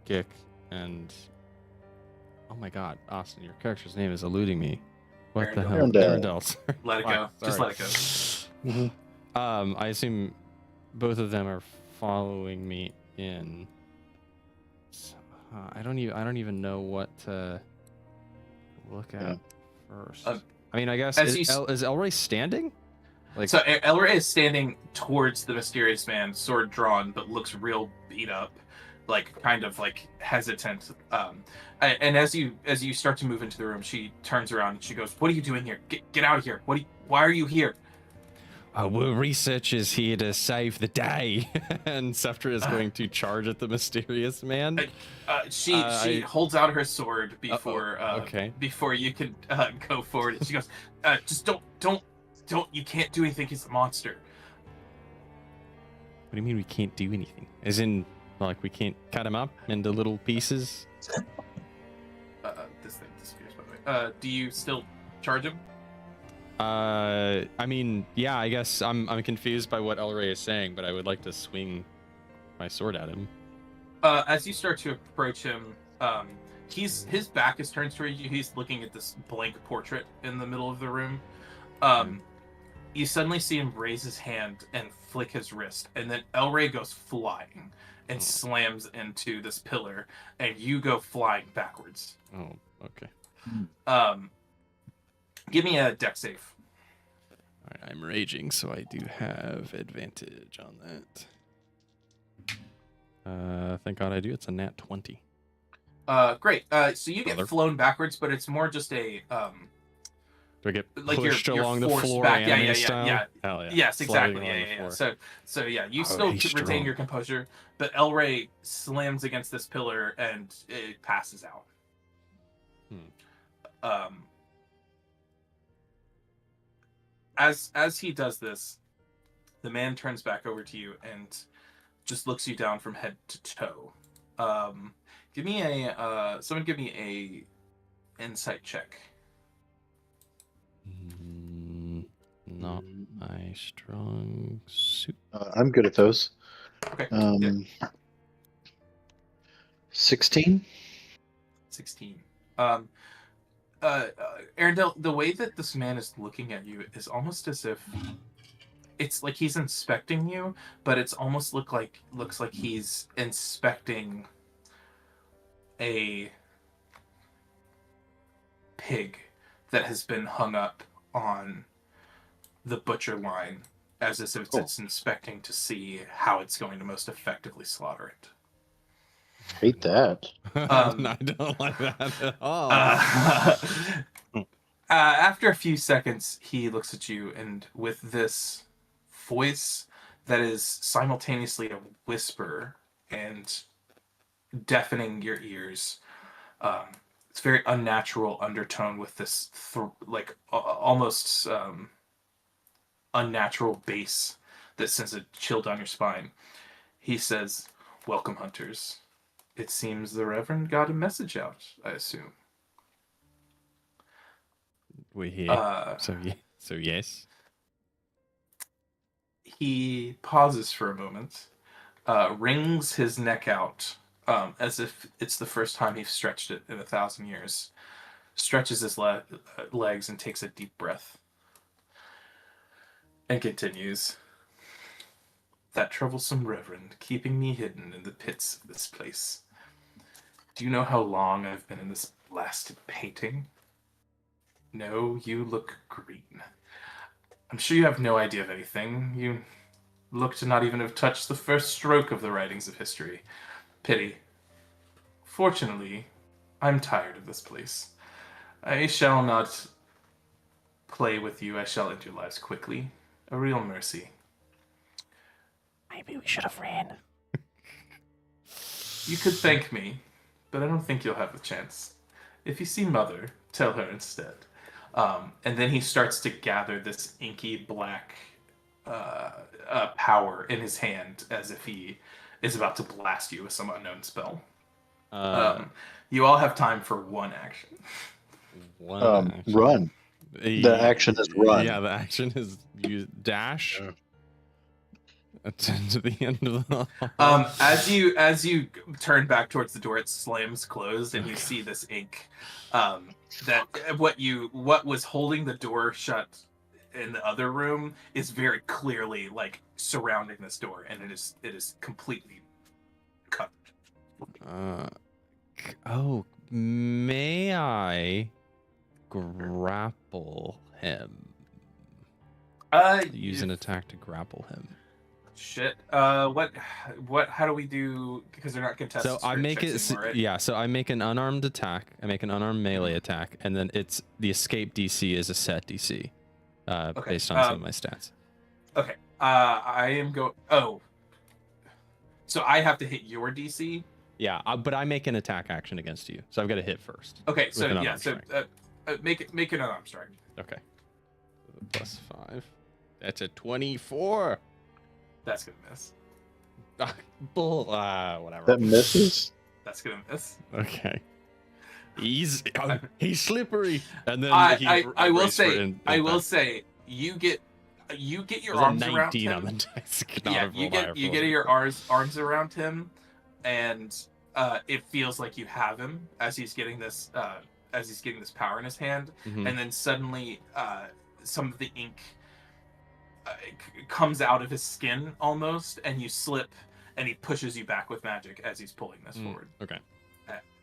Gik and oh my god, Austin, your character's name is eluding me. What the hell? Arendelle. Let it go. Just let it go. Mm-hmm. I assume both of them are following me in. I don't even know what to look at first. I mean, I guess is Elray standing? So Elray is standing towards the mysterious man, sword drawn, but looks real beat up, like kind of like hesitant. And as you start to move into the room, she turns around and she goes, "What are you doing here? Get out of here! Why are you here?" We're researchers here to save the day. And Seftra is going to charge at the mysterious man. She holds out her sword before before you can go forward. And she goes, "Just don't. You can't do anything. He's a monster." What do you mean we can't do anything? As in, like, we can't cut him up into little pieces? This thing disappears, by the way. Do you still charge him? I mean, yeah, I guess I'm confused by what Elray is saying, but I would like to swing my sword at him. As you start to approach him, his back is turned towards you. He's looking at this blank portrait in the middle of the room. You suddenly see him raise his hand and flick his wrist, and then Elray goes flying and slams into this pillar, and you go flying backwards. Oh, okay. Give me a dex save. All right, I'm raging, so I do have advantage on that. Thank God I do. It's a nat 20. Great. So you get flown backwards, but it's more just a Do I get like pushed you're along the forced floor? back. anime style? Yeah. Hell yeah. Yes, Sliding exactly. along the Yeah. floor. So yeah, you Oh, still he's retain strong. your composure, but Elray slams against this pillar and it passes out. As he does this, the man turns back over to you and just looks you down from head to toe. Give me a someone give me a insight check. Not my strong suit. I'm good at those. Okay. 16. 16. Arendelle, the way that this man is looking at you is almost as if it's like he's inspecting you, but it's almost looks like he's inspecting a pig that has been hung up on the butcher line, as if it's inspecting to see how it's going to most effectively slaughter it. Hate that. I don't like that at all. After a few seconds, he looks at you, and with this voice that is simultaneously a whisper and deafening your ears, it's very unnatural undertone with this almost unnatural bass that sends a chill down your spine. He says, "Welcome, hunters. It seems the Reverend got a message out, I assume." We hear. So yes. He pauses for a moment, wrings his neck out as if it's the first time he's stretched it in 1,000 years, stretches his legs and takes a deep breath, and continues. "That troublesome Reverend keeping me hidden in the pits of this place. Do you know how long I've been in this blasted painting? No, you look green. I'm sure you have no idea of anything. You look to not even have touched the first stroke of the writings of history. Pity. Fortunately, I'm tired of this place. I shall not play with you. I shall end your lives quickly. A real mercy. Maybe we should have ran. You could thank me, but I don't think you'll have the chance. If you see Mother, tell her instead." And then he starts to gather this inky black power in his hand as if he is about to blast you with some unknown spell. You all have time for one action. Action. Run. The action is run. Yeah, the action is use dash. To the end of the As you turn back towards the door, it slams closed, and you see this ink. That what was holding the door shut in the other room is very clearly like surrounding this door, and it is completely covered. May I grapple him? Use an attack to grapple him. Shit. What? How do we do? Because they're not contested. So I make it. Anymore, right? Yeah. So I make an unarmed attack. I make an unarmed melee attack, and then it's the escape DC is a set DC, based on some of my stats. Okay. I am go. Oh. So I have to hit your DC. Yeah, but I make an attack action against you, so I've got to hit first. Okay. So yeah. So make it an unarmed strike. Okay. +5. That's a 24. That's gonna miss. Whatever. That misses. That's gonna miss. Okay. He's slippery. And then I will say you get your arms around him. On the dice. You get your arms around him, and it feels like you have him as he's getting this power in his hand, Mm-hmm. and then suddenly some of the ink comes out of his skin almost, and you slip, and he pushes you back with magic as he's pulling this forward. Okay.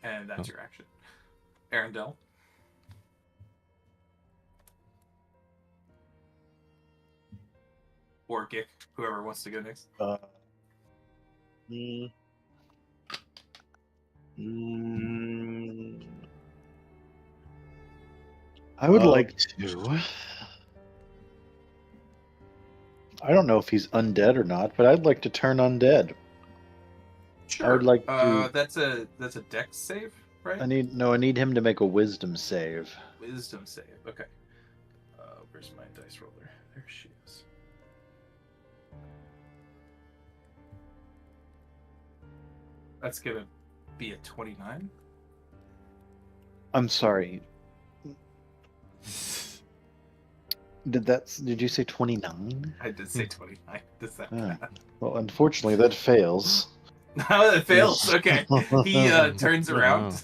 And that's your action. Arendelle. Or Gick, whoever wants to go next. I would like to. I don't know if he's undead or not, but I'd like to turn undead. Sure. I would like to. That's a dex save, right? I need him to make a wisdom save. Wisdom save. Okay. Where's my dice roller? There she is. That's gonna be a 29. I'm sorry. Did you say 29? I did say 29. Does that Ah. matter? Well, unfortunately, that fails. Oh, it fails. Okay. He turns around.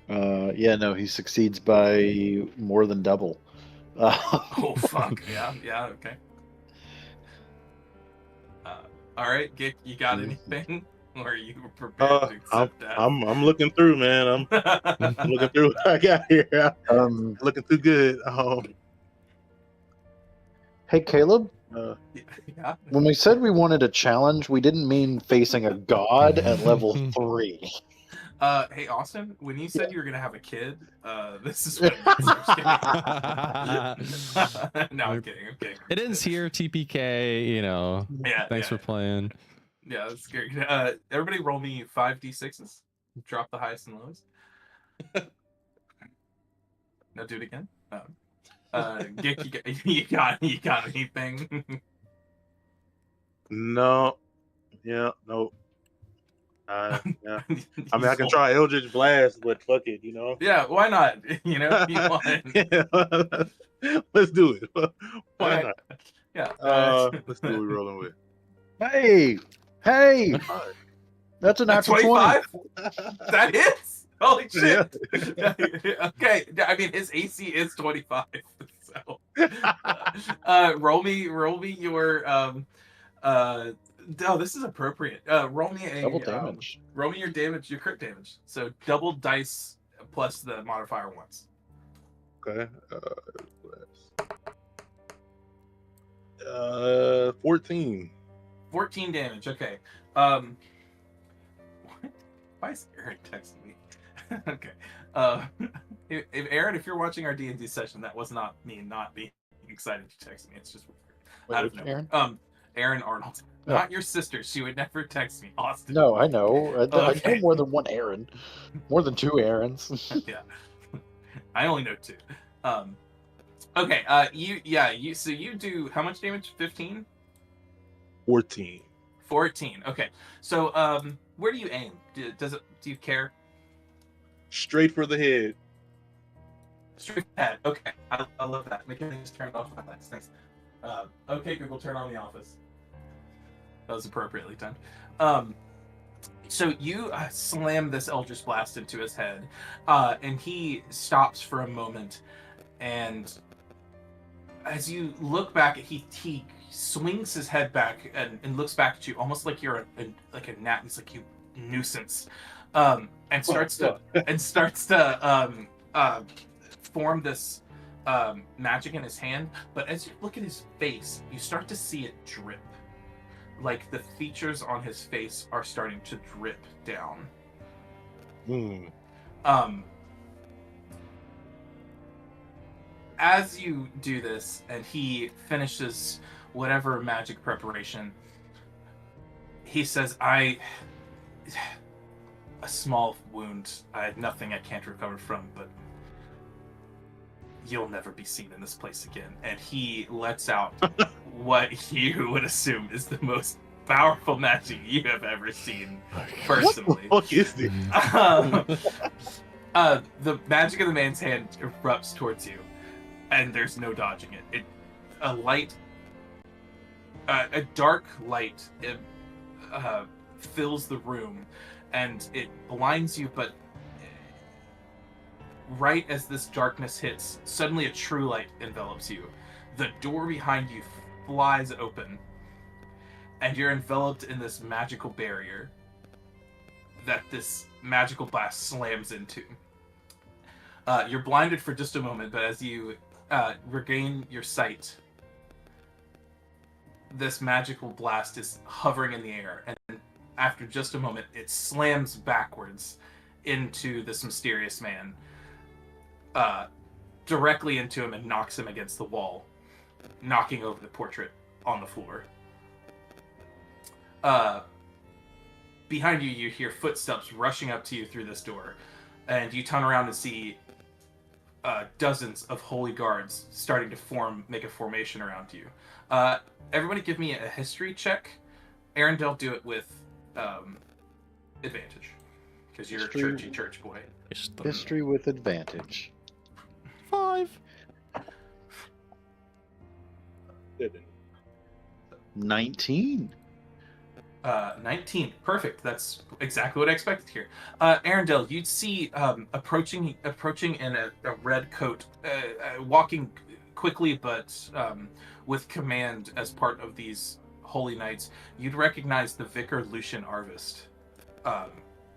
Yeah, no, he succeeds by more than double. Oh, fuck. Yeah, okay. All right, Gick, you got anything? Or are you prepared to accept that? I'm looking through, man. I'm looking through what I got here. Looking too good. Hey, Caleb. Yeah. When we said we wanted a challenge, we didn't mean facing a god at level 3. Hey, Austin, when you said you were gonna have a kid, this is when it starts getting... No, I'm kidding. It ends here, TPK, you know. Yeah. Thanks for playing. Yeah, that's scary. Everybody roll me 5d6s. Drop the highest and lowest. Now do it again. Gick, you got anything? No. Yeah, no. Yeah. I mean, I can try Eldritch Blast, but fuck it, you know? Yeah, why not? You know, if you want. Yeah. Let's do it. Why not? Yeah. Let's see what we're rolling with. Hey! That's a natural 25? 20. That hits? Holy shit. Yeah. Okay, I mean, his AC is 25. So, roll me your, oh, this is appropriate. Roll me a Double damage. Roll me your damage, your crit damage. So double dice plus the modifier once. Okay. 14. 14 damage. Okay. What? Why is Aaron texting me? Okay. If Aaron, if you're watching our D&D session, that was not me not being excited to text me. It's just weird. Out of nowhere. Aaron? Aaron Arnold. Oh. Not your sister. She would never text me. Austin. No, I know. I Okay. know more than one Aaron. More than 2 Aarons. Yeah. I only know 2. Okay, so you do how much damage? 15? 14. 14. Okay. So where do you aim? Do you care? Straight for the head. Straight ahead. Okay. I love that. McKinley just turned off my lights. Thanks. Okay, Google, turn on the office. That was appropriately done. So you slam this Eldritch Blast into his head, and he stops for a moment, and as you look back, he swings his head back and looks back at you, almost like you're like a gnat. He's like, you nuisance, and starts to form this magic in his hand. But as you look at his face, you start to see it drip. Like the features on his face are starting to drip down. As you do this, and he finishes whatever magic preparation, he says, a small wound. I had nothing I can't recover from, but you'll never be seen in this place again. And he lets out what you would assume is the most powerful magic you have ever seen, personally. What the fuck is this? The magic of the man's hand erupts towards you, and there's no dodging it. A dark light fills the room, and it blinds you, but right as this darkness hits, suddenly a true light envelops you. The door behind you flies open, and you're enveloped in this magical barrier that this magical blast slams into. You're blinded for just a moment, but as you regain your sight, this magical blast is hovering in the air, and after just a moment, it slams backwards into this mysterious man, directly into him, and knocks him against the wall, knocking over the portrait on the floor. Behind you, you hear footsteps rushing up to you through this door, and you turn around and see dozens of holy guards starting to make a formation around you. Everybody give me a history check. Aaron, don't do it with advantage because you're a History. churchy church boy. History with advantage. 5. 19. 19. Perfect. That's exactly what I expected here. Arendelle, you'd see approaching in a red coat, walking quickly but with command as part of these holy knights. You'd recognize the Vicar Lucian Arvist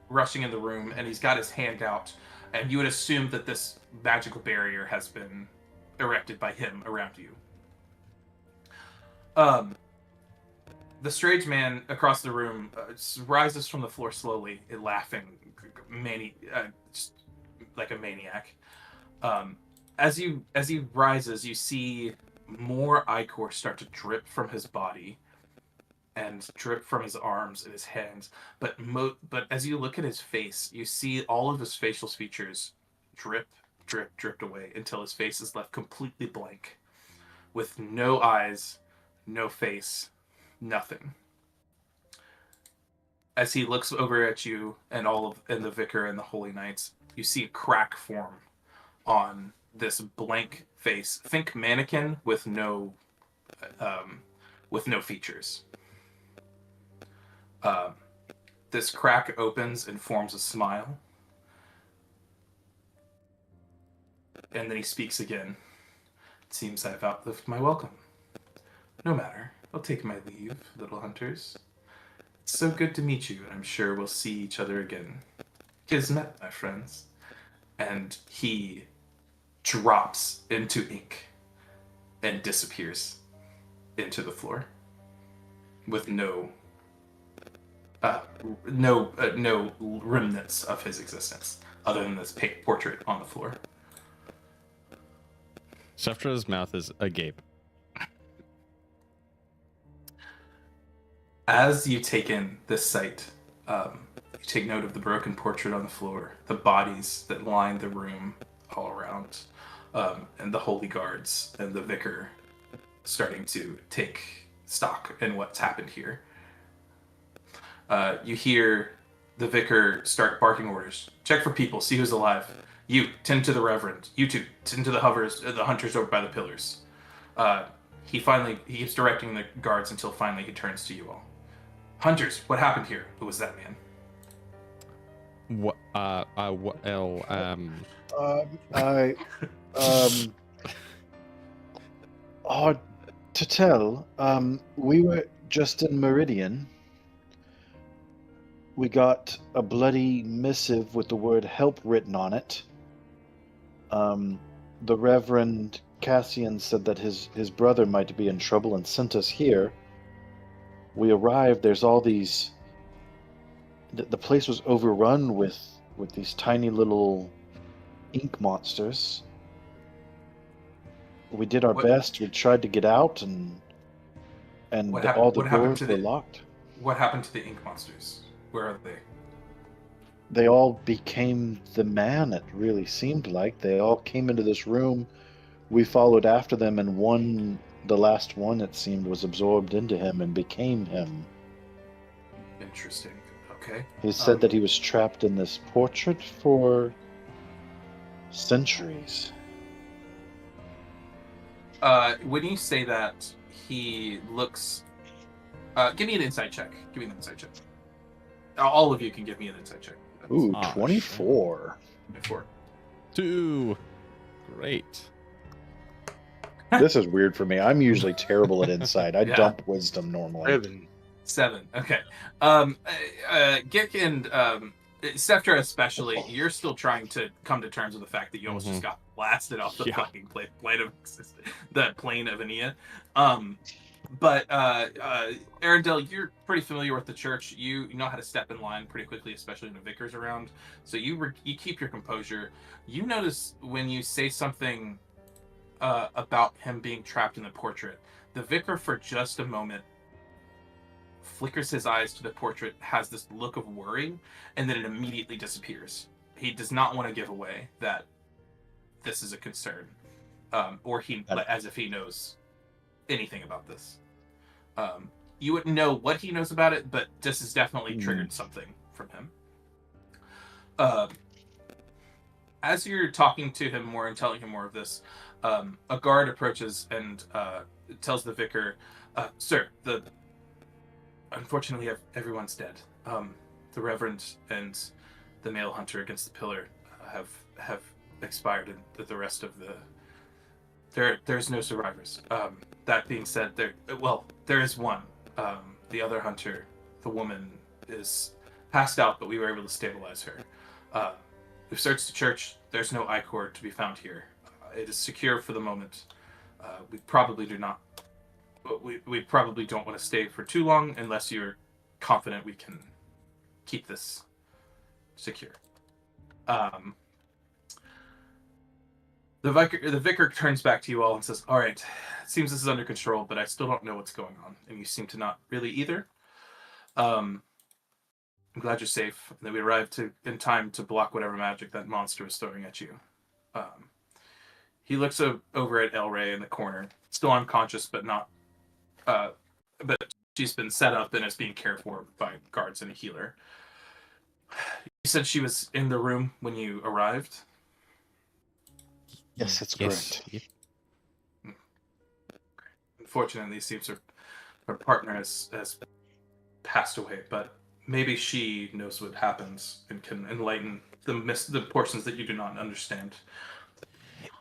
rushing in the room, and he's got his hand out, and you would assume that this magical barrier has been erected by him around you. The strange man across the room rises from the floor slowly, laughing, just like a maniac. As he rises, you see more ichor start to drip from his body and drip from his arms and his hands. But as you look at his face, you see all of his facial features dripped away until his face is left completely blank, with no eyes, no face. Nothing. As he looks over at you and the vicar and the holy knights, you see a crack form on this blank face. Think mannequin with no features. This crack opens and forms a smile, and then he speaks again. It seems I've outlived my welcome. No matter. I'll take my leave, little hunters. It's so good to meet you, and I'm sure we'll see each other again. Kismet, my friends. And he drops into ink and disappears into the floor with no remnants of his existence other than this portrait on the floor. Seftra's mouth is agape. As you take in this sight, you take note of the broken portrait on the floor, the bodies that line the room all around, and the holy guards and the vicar starting to take stock in what's happened here. You hear the vicar start barking orders. Check for people, see who's alive. You, tend to the reverend. You two, tend to the hunters over by the pillars. He keeps directing the guards until finally he turns to you all. Hunters, what happened here? Who was that man? Hard to tell. We were just in Meridian. We got a bloody missive with the word help written on it. The Reverend Cassian said that his brother might be in trouble and sent us here. We arrived, there's all these... The place was overrun with these tiny little ink monsters. We did our best. We tried to get out, and all the doors were locked. What happened to the ink monsters? Where are they? They all became the man, it really seemed like. They all came into this room. We followed after them, and the last one, it seemed, was absorbed into him and became him. Interesting. Okay. He said that he was trapped in this portrait for centuries. When you say that, he looks... give me an insight check. Give me an insight check. All of you can give me an insight check. Ooh, 24. 24. 2. Great. This is weird for me. I'm usually terrible at insight. I dump wisdom normally. 7. Okay. Gik and Seftra especially, you're still trying to come to terms with the fact that you almost just got blasted off the fucking plane of Ennea. But Arendelle, you're pretty familiar with the church. You know how to step in line pretty quickly, especially when the vicar's around. So you keep your composure. You notice when you say something about him being trapped in the portrait, the vicar for just a moment flickers his eyes to the portrait, has this look of worry, and then it immediately disappears. He does not want to give away that this is a concern, or as if he knows anything about this. you wouldn't know what he knows about it, but this has definitely triggered something from him. As you're talking to him more and telling him more of this, a guard approaches and tells the vicar, "Sir, unfortunately, everyone's dead. The Reverend and the male hunter against the pillar have expired, and the rest of there's no survivors. That being said, there is one. The other hunter, the woman, is passed out, but we were able to stabilize her. We've searched the church. There's no ichor to be found here. It is secure for the moment. We probably don't want to stay for too long unless you're confident we can keep this secure." The vicar turns back to you all and says, "All right, it seems this is under control, but I still don't know what's going on, and you seem to not really either. I'm glad you're safe, and that we arrived in time to block whatever magic that monster was throwing at you." He looks over at El Rey in the corner, still unconscious, but not. But she's been set up and is being cared for by guards and a healer. You said she was in the room when you arrived? Yes, that's correct. Yep. Unfortunately, it seems her partner has passed away, but maybe she knows what happens and can enlighten the portions that you do not understand.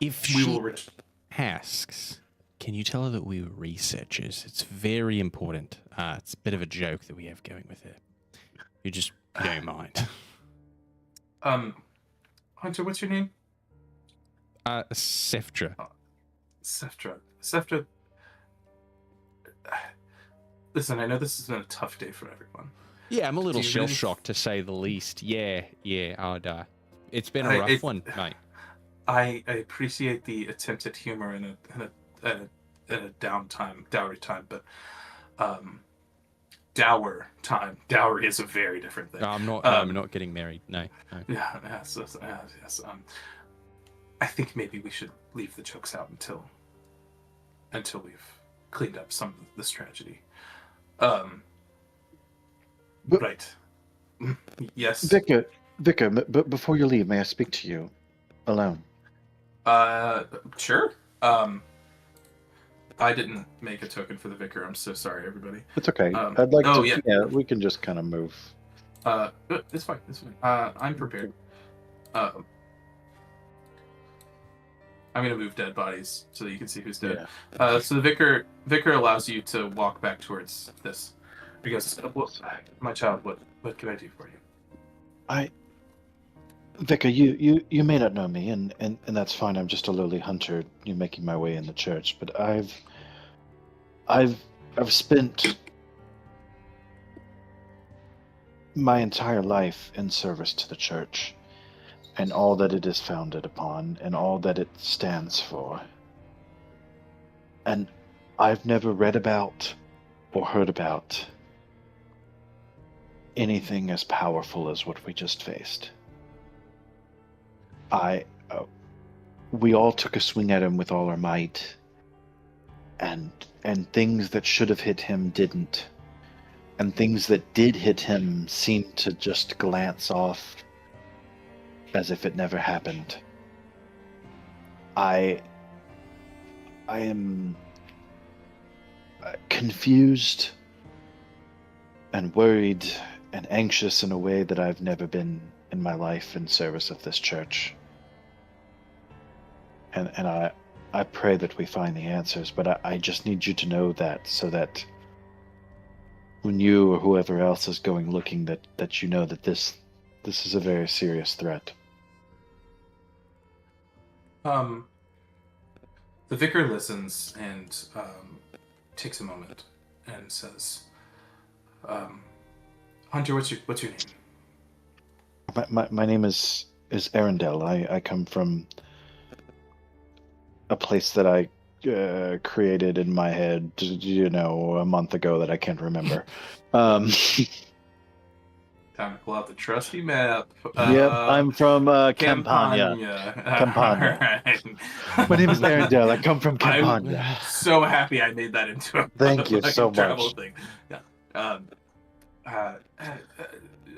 If she asks, can you tell her that we were researchers? It's very important. It's a bit of a joke that we have going with it. You don't mind. Hunter, what's your name? Seftra. Seftra. Listen, I know this has been a tough day for everyone. Yeah, I'm a little shell-shocked to say the least. Yeah, it's been a rough one, mate. I appreciate the attempt at humor in a dowry time, but dowry is a very different thing. I'm not getting married. No. Yes. I think maybe we should leave the jokes out until we've cleaned up some of this tragedy. Right. Yes. Vicar, but before you leave, may I speak to you alone? Sure. I didn't make a token for the vicar. I'm so sorry, everybody. It's okay. I'd like to. Yeah, we can just kind of move. It's fine. I'm prepared. I'm gonna move dead bodies so that you can see who's dead. Yeah. So the vicar allows you to walk back towards this. Because, my child, what can I do for you? Vicar, you may not know me, and that's fine. I'm just a lowly hunter. You're making my way in the church, but I've spent my entire life in service to the church, and all that it is founded upon, and all that it stands for. And I've never read about or heard about anything as powerful as what we just faced. We all took a swing at him with all our might, and things that should have hit him didn't, and things that did hit him seemed to just glance off as if it never happened. I am confused and worried and anxious in a way that I've never been in my life in service of this church. And I pray that we find the answers, but I just need you to know that, so that when you or whoever else is going looking, that you know that this is a very serious threat. The vicar listens and takes a moment and says, Hunter, what's your name? My name is Arendelle. I come from a place that I created in my head, a month ago that I can't remember. Time to pull out the trusty map. Yep, I'm from Campania. Campania. Alright. My name is Arendelle. I come from Campania. I'm so happy I made that into a Thank you fucking so travel much. thing. Yeah.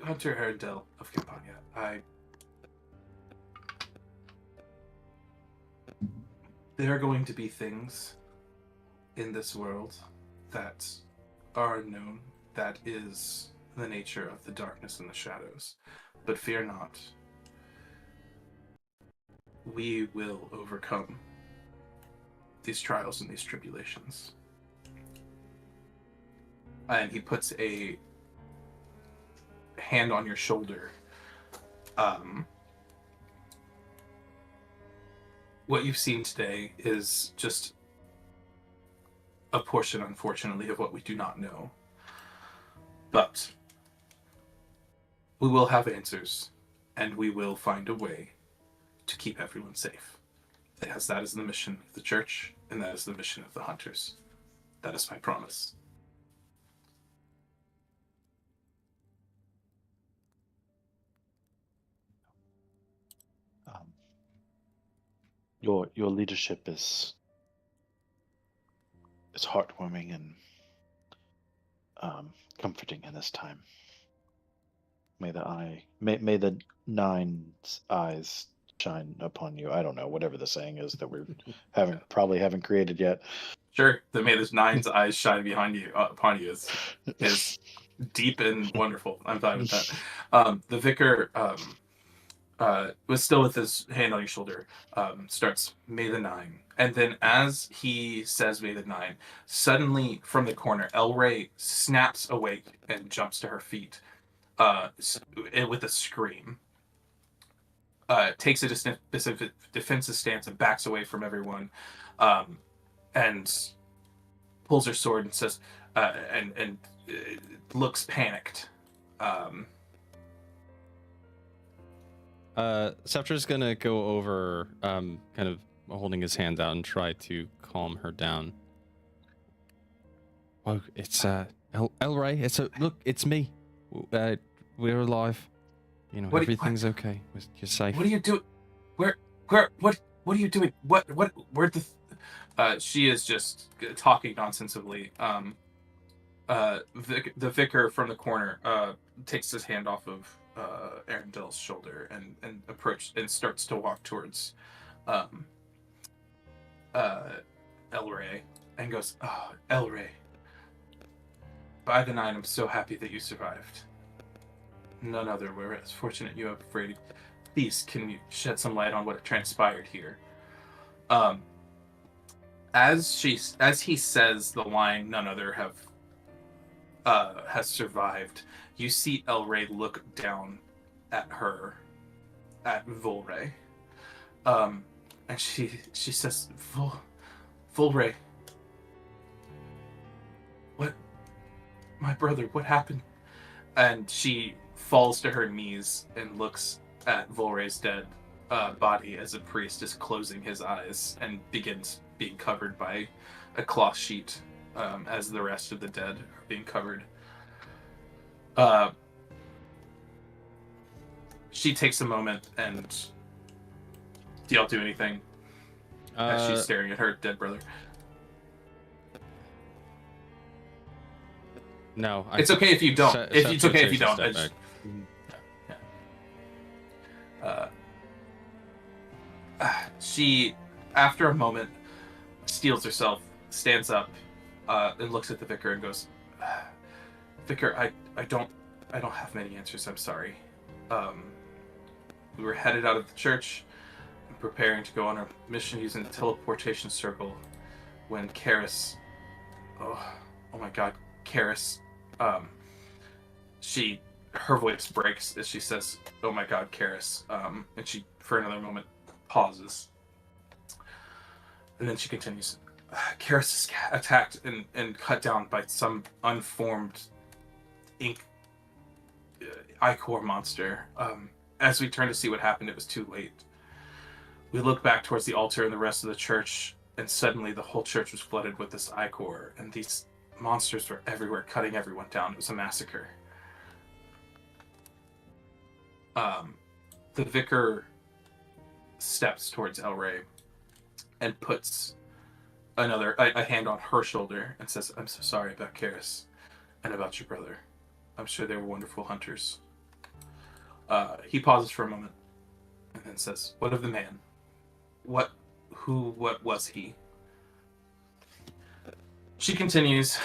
Hunter Arendelle of Campania. There are going to be things in this world that are unknown. That is the nature of the darkness and the shadows. But fear not. We will overcome these trials and these tribulations. And he puts a hand on your shoulder. What you've seen today is just a portion, unfortunately, of what we do not know. But we will have answers, and we will find a way to keep everyone safe. Yes, that is the mission of the church, and that is the mission of the hunters. That is my promise. Your leadership is heartwarming and comforting in this time. May the nine's eyes shine upon you. I don't know, whatever the saying is that we probably haven't created yet. Sure, the may this nine's eyes shine behind you upon you is deep and wonderful. I'm fine with that. The vicar was still with his hand on your shoulder. Starts May the 9, and then as he says May the 9, suddenly from the corner, Elray snaps awake and jumps to her feet, with a scream. Takes a defensive stance and backs away from everyone, and pulls her sword and says, and looks panicked. Scepter's gonna go over, kind of holding his hand out and try to calm her down. Oh, it's Elray. Look, it's me. We're alive. You know, everything's okay. You're safe. What are you doing? What are you doing? Where she is just talking nonsensely. The vicar from the corner takes his hand off of Arendelle's shoulder and starts to walk towards Elray and goes, "Oh, Elray, by the 9, I'm so happy that you survived. None other were as fortunate you have afraid. Please, can you shed some light on what transpired here?" As he says the line, "None other has survived," you see Elray look down at her, at Volray, and she says, Volray, what, my brother, what happened?" And she falls to her knees and looks at Volray's dead body as a priest is closing his eyes and begins being covered by a cloth sheet, as the rest of the dead are being covered. She takes a moment and do y'all do anything as she's staring at her dead brother? No. It's okay if you don't. It's okay if you don't. She, after a moment, steels herself, stands up, and looks at the vicar and goes, "Vicar, I don't have many answers. I'm sorry. We were headed out of the church, preparing to go on our mission using the teleportation circle, when Karis, oh my God, Karis, her voice breaks as she says, "Oh my God, Karis," and she, for another moment, pauses, and then she continues, "Karis is attacked and cut down by some unformed ink ichor monster. As we turned to see what happened, it was too late. We looked back towards the altar and the rest of the church, and suddenly the whole church was flooded with this ichor, and these monsters were everywhere, cutting everyone down. It was a massacre." The vicar steps towards El Rey and puts a hand on her shoulder and says, "I'm so sorry about Karis and about your brother. I'm sure they were wonderful hunters." He pauses for a moment and then says, "What of the man? What was he?" She continues,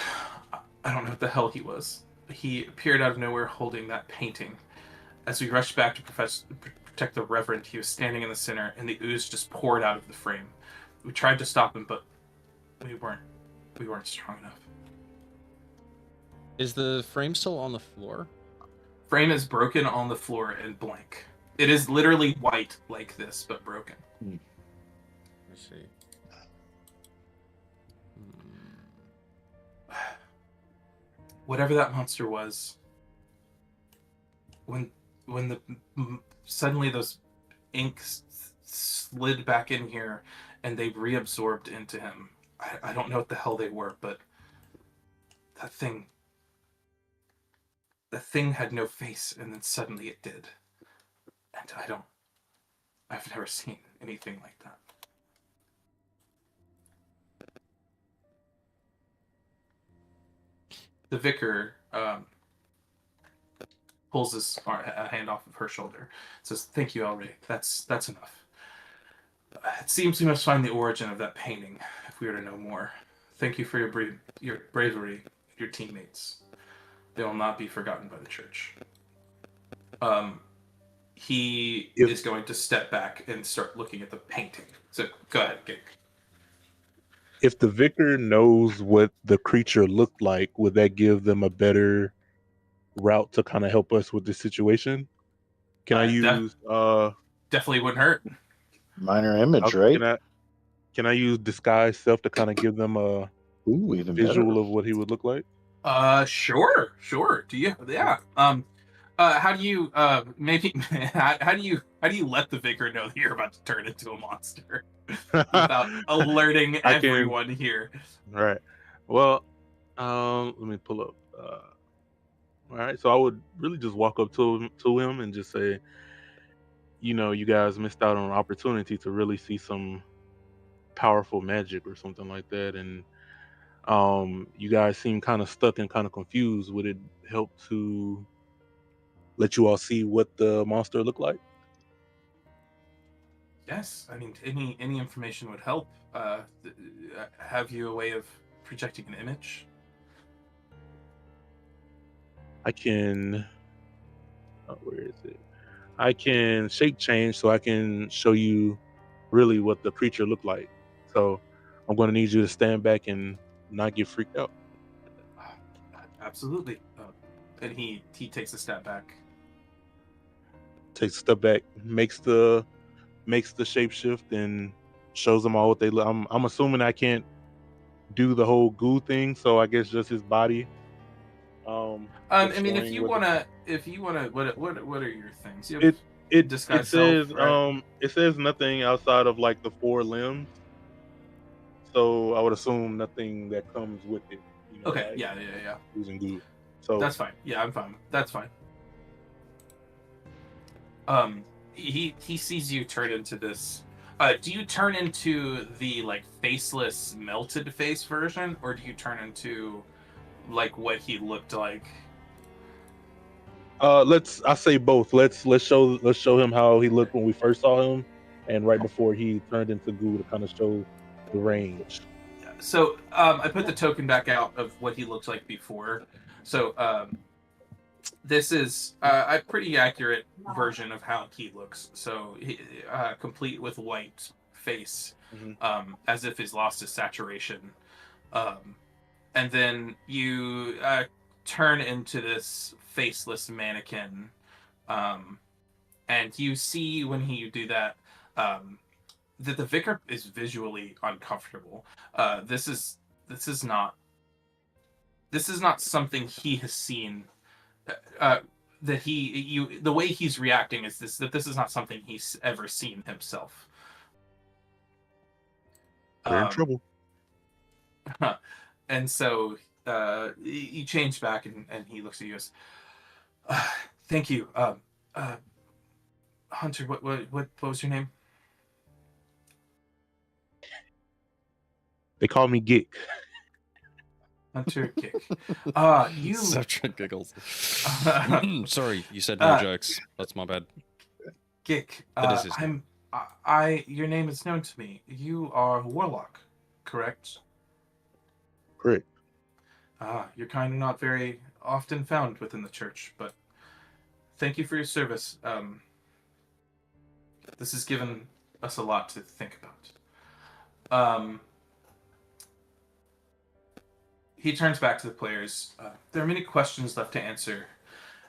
"I don't know what the hell he was. He appeared out of nowhere holding that painting. As we rushed back to protect the Reverend, he was standing in the center, and the ooze just poured out of the frame. We tried to stop him, but we weren't strong enough." Is the frame still on the floor? Frame is broken on the floor and blank. It is literally white like this, but broken. Let's see. Whatever that monster was, when suddenly those inks slid back in here and they reabsorbed into him. I don't know what the hell they were, but that thing had no face, and then suddenly it did. And I've never seen anything like that. The vicar pulls a hand off of her shoulder. Says, "Thank you, El Rey. That's enough. It seems we must find the origin of that painting if we are to know more. Thank you for your bravery, your teammates. They will not be forgotten by the church." He is going to step back and start looking at the painting. So go ahead, Gig. If the vicar knows what the creature looked like, would that give them a better route to kind of help us with this situation? Can I use definitely wouldn't hurt. Minor image, right? Can I use disguise self to kind of give them a even visual better of what he would look like? Sure. Do you? Yeah. How do you maybe how do you let the vicar know that you're about to turn into a monster without alerting everyone here? Right. Well, let me pull up. All right. So I would really just walk up to him and just say, you guys missed out on an opportunity to really see some powerful magic or something like that, and you guys seem kind of stuck and kind of confused. Would it help to let you all see what the monster looked like? Yes, I mean any information would help. Have you a way of projecting an image? I can. Where is it? I can shape change, so I can show you really what the creature looked like. So I'm going to need you to stand back and not get freaked out. Absolutely. And he takes a step back. Takes a step back, makes the shapeshift, and shows them all what they look. I'm assuming I can't do the whole goo thing, so I guess just his body. I mean, if you wanna, what are your things? You have it disguise says self, right? it says nothing outside of like the 4 limbs, so I would assume nothing that comes with it. Okay, like yeah. Using goo, so that's fine. Yeah, I'm fine. That's fine. He sees you turn into this. Do you turn into the like faceless melted face version, or do you turn into like what he looked like? I say both. Let's show him how he looked when we first saw him, and right before he turned into goo, to kind of show the range. So I put the token back out of what he looked like before. So this is a pretty accurate version of how he looks. So complete with white face, as if he's lost his saturation. And then you turn into this faceless mannequin. And you see when you do that, that the vicar is visually uncomfortable. This is not something he has seen. The way he's reacting is that this is not something he's ever seen himself. We're in trouble. And so you change back, and he looks at you as, "Thank you. Hunter, what was your name? They call me Gick. Hunter Kick. You. Septra giggles. Sorry, you said no jokes. That's my bad. Gick. That is his name. Your name is known to me. You are a warlock, correct? Correct. You're kind of not very often found within the church, but thank you for your service. This has given us a lot to think about. He turns back to the players. There are many questions left to answer,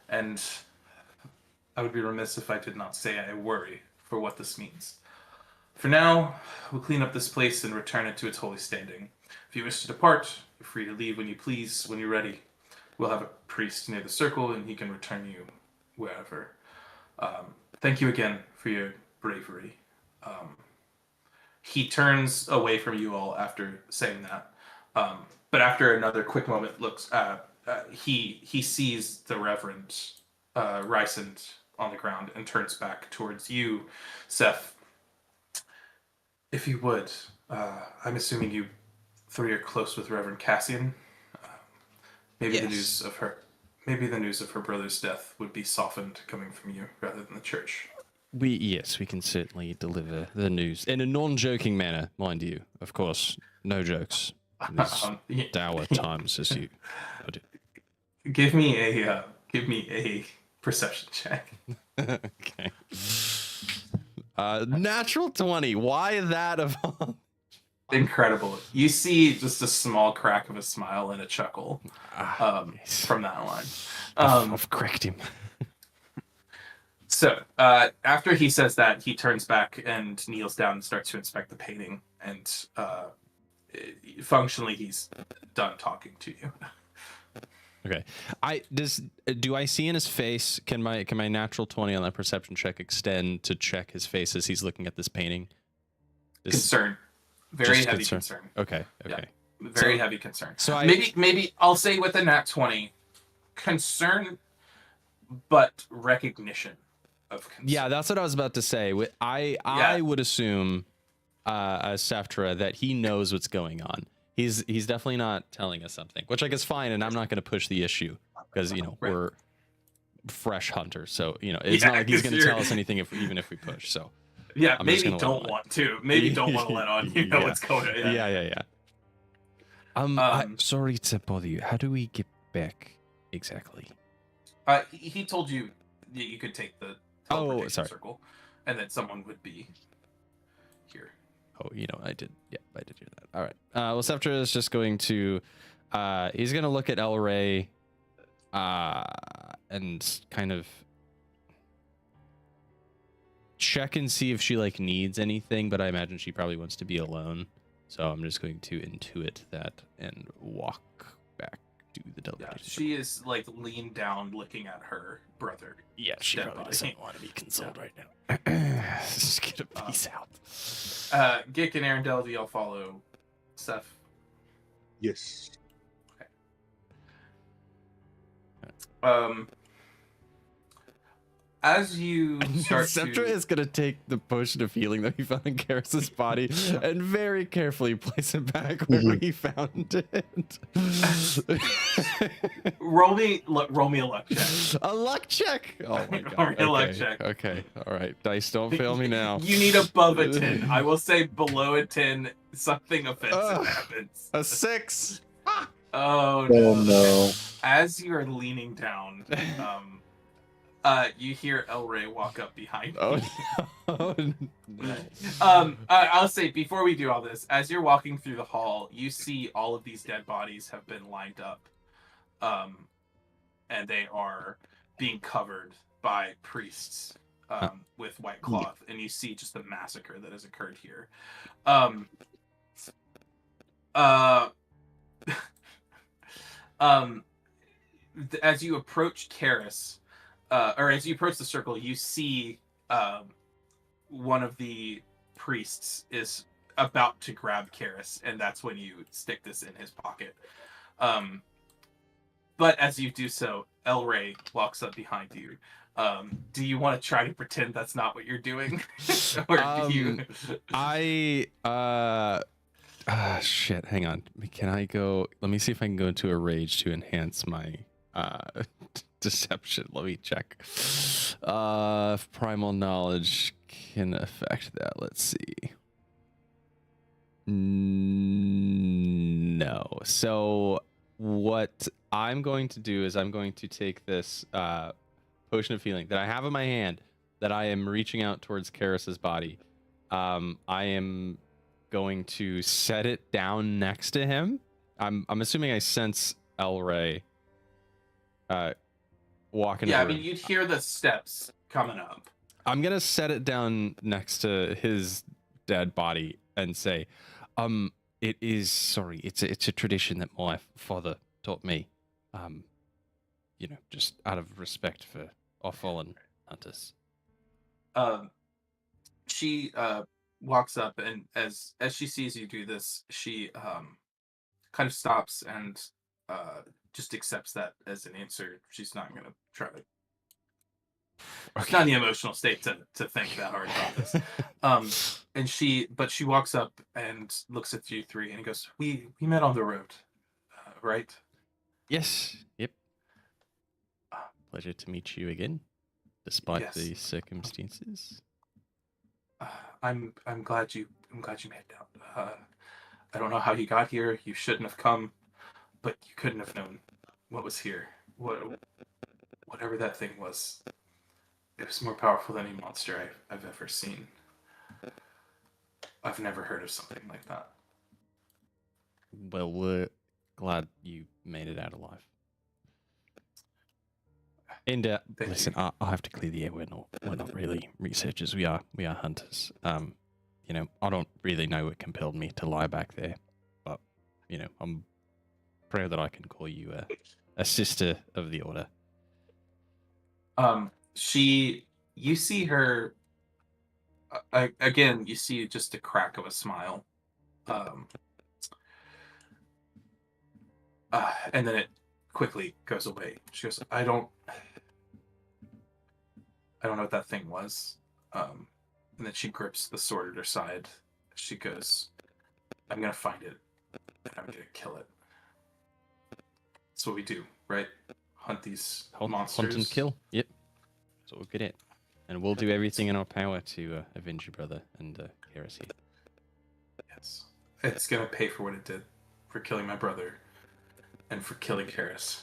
and I would be remiss if I did not say I worry for what this means. For now, we'll clean up this place and return it to its holy standing. If you wish to depart, you're free to leave when you please, when you're ready. We'll have a priest near the circle, and he can return you wherever. Thank you again for your bravery. He turns away from you all after saying that. But after another quick moment, he sees the Reverend Rysand on the ground and turns back towards you, Seth. If you would, I'm assuming you three are close with Reverend Cassian. Maybe Yes. Maybe the news of her brother's death would be softened coming from you rather than the church. Yes, we can certainly deliver the news in a non-joking manner, mind you. Of course, no jokes. In these dour times, as you put it. Give me a perception check. Okay. Natural 20. Why that of all? Incredible. You see just a small crack of a smile and a chuckle Yes. from that line. I've cracked him. So after he says that, he turns back and kneels down and starts to inspect the painting. And functionally, he's done talking to you. Okay. Do I see in his face? Can my natural 20 on that perception check extend to check his face as he's looking at this painting? Concern. Very just heavy concern. Okay. Yeah. Very heavy concern. So maybe I'll say with a nat 20, concern, but recognition of concern. Yeah, that's what I was about to say. I would assume, as Seftra, that he knows what's going on. He's definitely not telling us something, which I guess fine, and I'm not going to push the issue because we're fresh hunters, so it's not like he's going to tell us anything even if we push. So yeah, I'm maybe don't want to. Maybe don't want to let on. You know Yeah. what's going on. Yeah. I'm sorry to bother you. How do we get back exactly? He told you that you could take the Oh, teleportation sorry. circle, and that someone would be here. Oh, I did. Yeah, I did hear that. All right. Well, Seftra is just going to, he's going to look at El Rey, and kind of check and see if she needs anything, but I imagine she probably wants to be alone. So I'm just going to intuit that and walk back to the Yeah, teleportation. she is leaned down, looking at her brother. Yeah, she dead probably body. doesn't want to be consoled right now. Just get a piece out. Gick and Arendelle, do y'all follow Seth? Yes. As you start Sceptra to... is gonna take the potion of healing that he found in Karis's body and very carefully place it back where he found it. roll me a luck check. A luck check. Oh my god. Roll me a luck Okay, check. okay. All right. Dice, don't fail me now. You need above a 10. I will say below a 10, something offensive happens. A 6. Oh no. As you are leaning down, you hear El Rey walk up behind you. Oh no. I'll say before we do all this, as you're walking through the hall, you see all of these dead bodies have been lined up, and they are being covered by priests with white cloth, and you see just the massacre that has occurred here. As you approach Karis, or as you approach the circle, you see one of the priests is about to grab Karis, and that's when you stick this in his pocket. But as you do so, El Rey walks up behind you. Do you want to try to pretend that's not what you're doing, or do you? Shit. Hang on. Can I go? Let me see if I can go into a rage to enhance my deception. Let me check. If primal knowledge can affect that. Let's see. No. So what I'm going to do is I'm going to take this potion of healing that I have in my hand that I am reaching out towards Karis's body. I am going to set it down next to him. I'm assuming I sense Elray walking. Yeah, I mean, you'd hear the steps coming up. I'm gonna set it down next to his dead body and say, it's a tradition that my father taught me. Just out of respect for our fallen hunters. She walks up, and as she sees you do this, she kind of stops and just accepts that as an answer. She's not going to try to. It's not in the emotional state to think that hard about this. And she walks up and looks at you three and goes, "We met on the road, right?" Yes. Yep. Pleasure to meet you again, despite the circumstances. I'm glad you made it out. I don't know how you got here. You shouldn't have come, but you couldn't have known what was here. Whatever that thing was, it was more powerful than any monster I've ever seen. I've never heard of something like that. Well, we're glad you made it out alive. And listen, I have to clear the air. We're not really researchers. We are hunters. I don't really know what compelled me to lie back there, but I'm proud that I can call you a sister of the order. You see her again. You see just a crack of a smile, and then it quickly goes away. She goes, I don't know what that thing was. And then she grips the sword at her side. She goes, I'm going to find it, and I'm going to kill it. That's what we do, right? Hunt these monsters. Hunt and kill. Yep. That's what we're good at. And we'll do everything in our power to avenge your brother and Karis here. Yes. It's going to pay for what it did, for killing my brother and for killing Karis.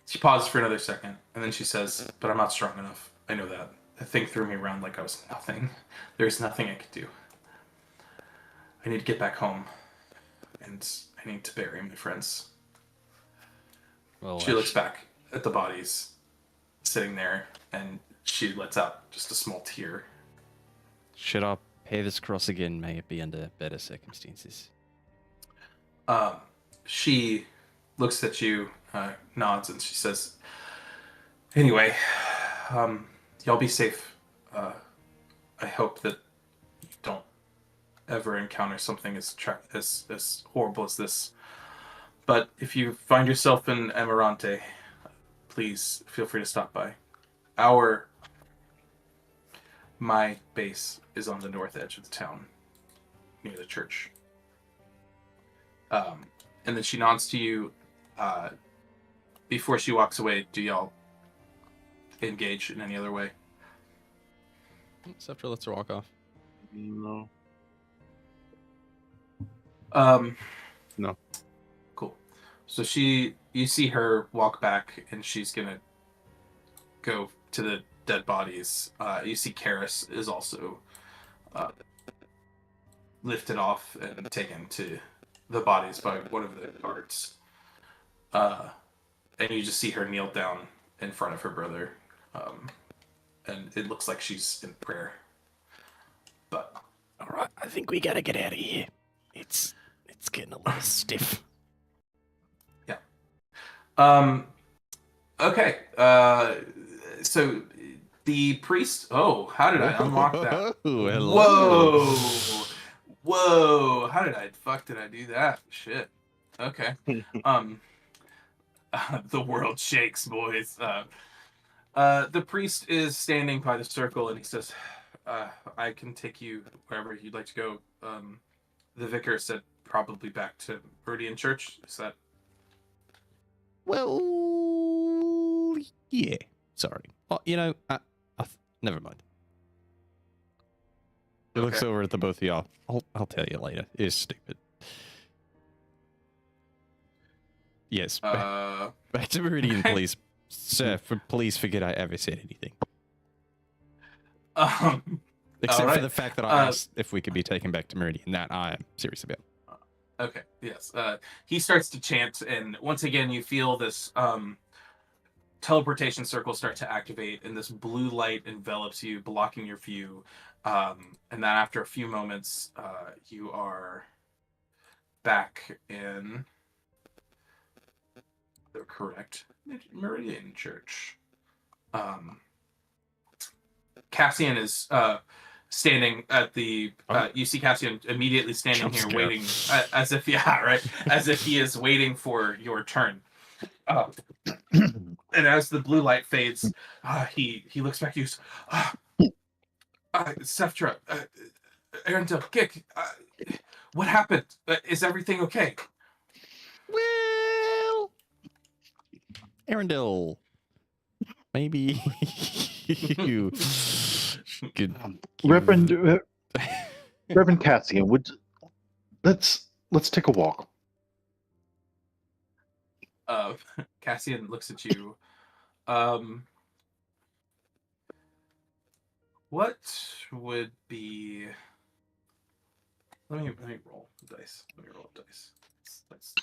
She pauses for another second, and then she says, but I'm not strong enough. I know that. The thing threw me around like I was nothing. There's nothing I could do. I need to get back home, and I need to bury my friends. Well, she looks back at the bodies sitting there, and she lets out just a small tear. Should I pay this cross again? May it be under better circumstances. She looks at you, nods, and she says, anyway, y'all be safe. I hope that you don't ever encounter something as horrible as this. But if you find yourself in Emerante, please feel free to stop by. My base is on the north edge of the town, near the church. And then she nods to you. Before she walks away, do y'all engage in any other way? Scepter lets her walk off. No. No. Cool. So you see her walk back, and she's gonna go to the dead bodies. You see Karis is also lifted off and taken to the bodies by one of the guards. And you just see her kneel down in front of her brother. And it looks like she's in prayer. But all right, I think we gotta get out of here. It's getting a little stiff. Yeah. Okay. So the priest. Oh, how did I unlock that? Whoa! How did I do that? Shit. Okay. The world shakes, boys. The priest is standing by the circle, and he says, I can take you wherever you'd like to go. The vicar said probably back to Meridian Church. Is that... Well, yeah. Sorry. Oh, never mind. He looks over at the both of y'all. I'll tell you later. It's stupid. Yes. Back to Meridian, please. Sir, please forget I ever said anything. Except for the fact that I asked if we could be taken back to Meridian. That I am serious about. Okay, yes. He starts to chant, and once again, you feel this teleportation circle start to activate, and this blue light envelops you, blocking your view. And then after a few moments, you are back in the correct Meridian Church. Cassian is standing at the you see Cassian immediately standing here waiting as if as if he is waiting for your turn. And as the blue light fades, he looks back to you. Seftra, Arendelle, Gik, what happened? Is everything okay? Well, Arendelle, maybe you could Reverend Cassian, let's take a walk. Cassian looks at you. What would be? Let me roll the dice. Let me roll the dice. That's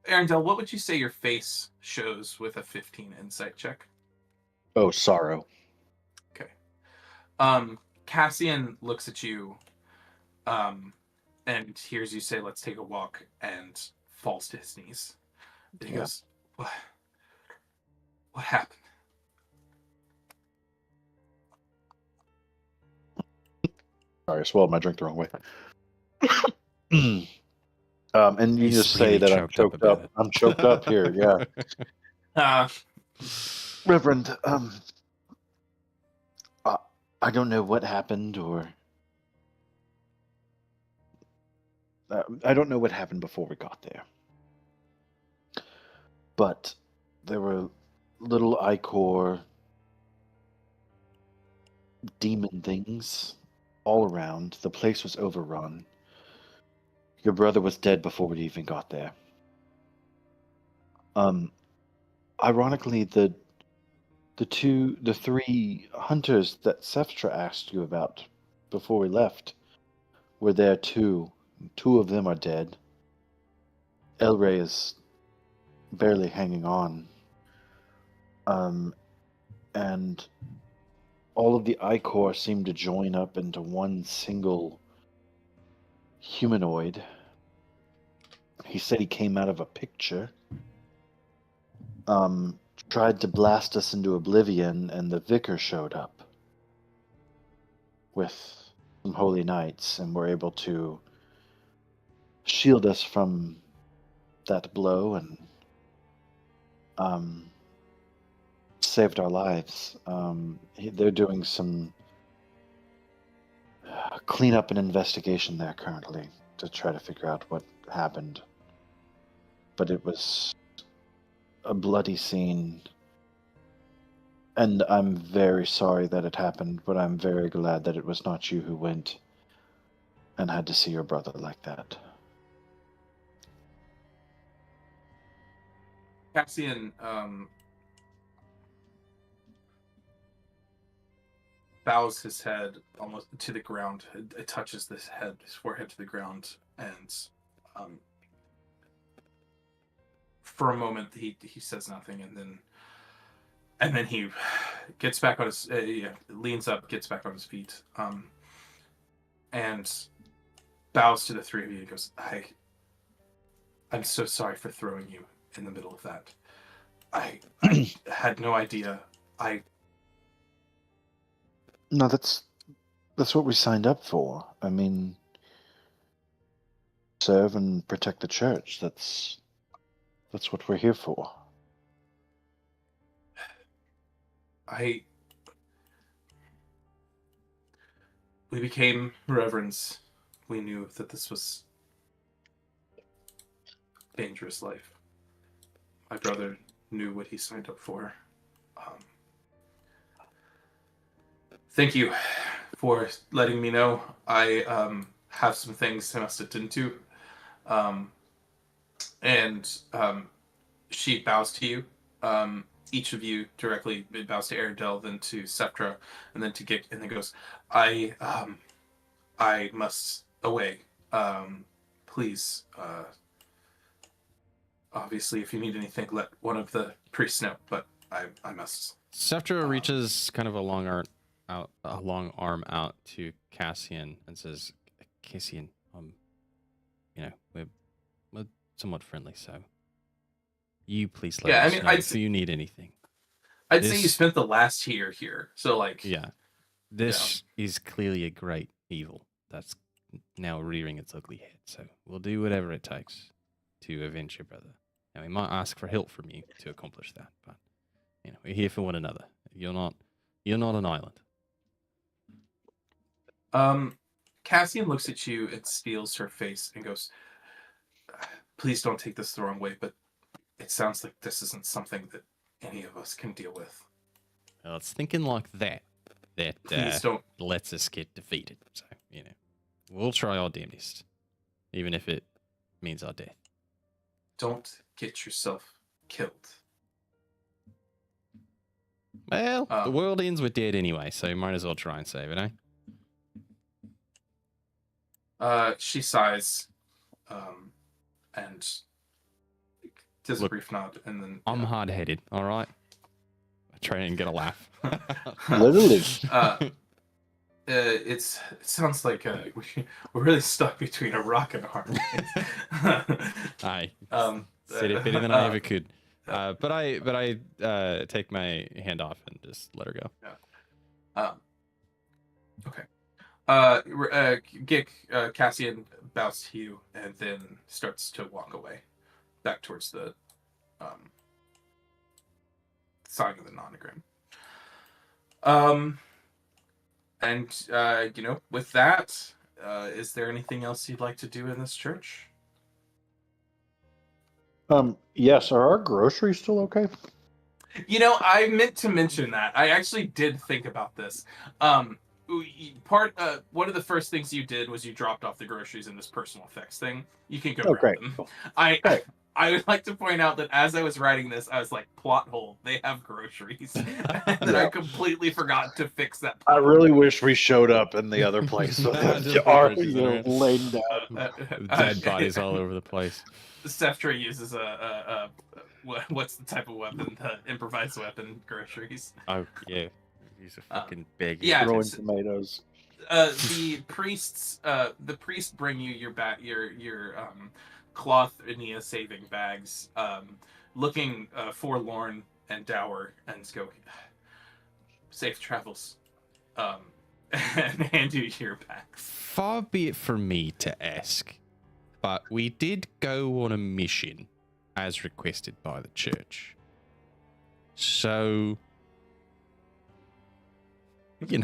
Arendelle, what would you say your face shows with a 15 insight check? Oh, sorrow. Okay. Cassian looks at you, and hears you say, "Let's take a walk," and falls to his knees. He goes, "What happened?" Sorry, I swallowed my drink the wrong way. And you just say that I'm choked up. I'm choked up here, yeah. Reverend, I don't know what happened, or I don't know what happened before we got there. But there were little ichor demon things all around. The place was overrun. Your brother was dead before we even got there. Ironically, the three hunters that Seftra asked you about before we left were there too. Two of them are dead. Elray is barely hanging on. And all of the ichor seem to join up into one single humanoid. He said he came out of a picture. Tried to blast us into oblivion, and the vicar showed up with some holy knights and were able to shield us from that blow and saved our lives. They're doing some cleanup and investigation there currently to try to figure out what happened. But it was a bloody scene, and I'm very sorry that it happened, but I'm very glad that it was not you who went and had to see your brother like that. Cassian bows his head almost to the ground. It touches his forehead to the ground, and for a moment he says nothing, and then he gets back on his leans up, gets back on his feet, and bows to the three of you and goes, I'm so sorry for throwing you in the middle of that. I had no idea. No, that's what we signed up for. I mean, serve and protect the church. That's what we're here for. We became reverends. We knew that this was dangerous life. My brother knew what he signed up for. Thank you for letting me know. I have some things I must attend to. And she bows to you. Each of you directly bows to Arendelle, then to Septra, and then to Gik, and then goes, I must away. Please, obviously, if you need anything, let one of the priests know, but I must. Septra reaches kind of a long arm out to Cassian and says, Cassian, we're somewhat friendly, so you please let us know if you need anything. I'd say you spent the last year here, so like... Yeah. This is clearly a great evil that's now rearing its ugly head, so we'll do whatever it takes to avenge your brother. And we might ask for help from you to accomplish that, but we're here for one another. You're not an island. Cassian looks at you and steals her face and goes, please don't take this the wrong way, but it sounds like this isn't something that any of us can deal with. Well, it's thinking like that Please don't. lets us get defeated. So, we'll try our damnedest, even if it means our death. Don't get yourself killed. Well, the world ends with dead anyway, so you might as well try and save it, eh? She sighs, and does a brief nod, and then... I'm hard-headed, all right? I try and get a laugh. Literally. It sounds like we're really stuck between a rock and a hard place. I said it better than I ever could. But I take my hand off and just let her go. Okay. Gik, Cassian bows to you and then starts to walk away back towards the sign of the nonogram. And with that, is there anything else you'd like to do in this church? Yes, are our groceries still okay? I meant to mention that. I actually did think about this. One of the first things you did was you dropped off the groceries in this personal effects thing. You can go grab them. I would like to point out that as I was writing this, I was like, plot hole, they have groceries. And then I completely forgot to fix that. I really wish we showed up in the other place. Already laid down. Dead bodies all over the place. Septra uses what's the type of weapon? The improvised weapon, groceries. Oh, yeah. He's a fucking big. Yeah, throwing tomatoes. The priests bring you your cloth Ennea saving bags, looking forlorn and dour, and go, safe travels, and hand you your bags. Far be it from me to ask, but we did go on a mission as requested by the church. So, they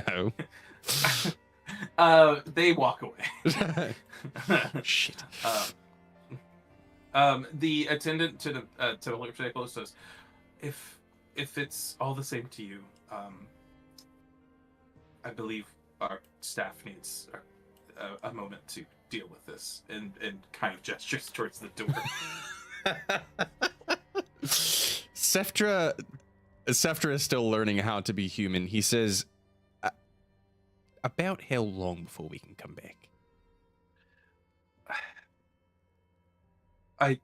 walk away. Shit. The attendant to the table says, if it's all the same to you, I believe our staff needs a moment to deal with this, and kind of gestures towards the door. Septra is still learning how to be human. He says, about how long before we can come back? I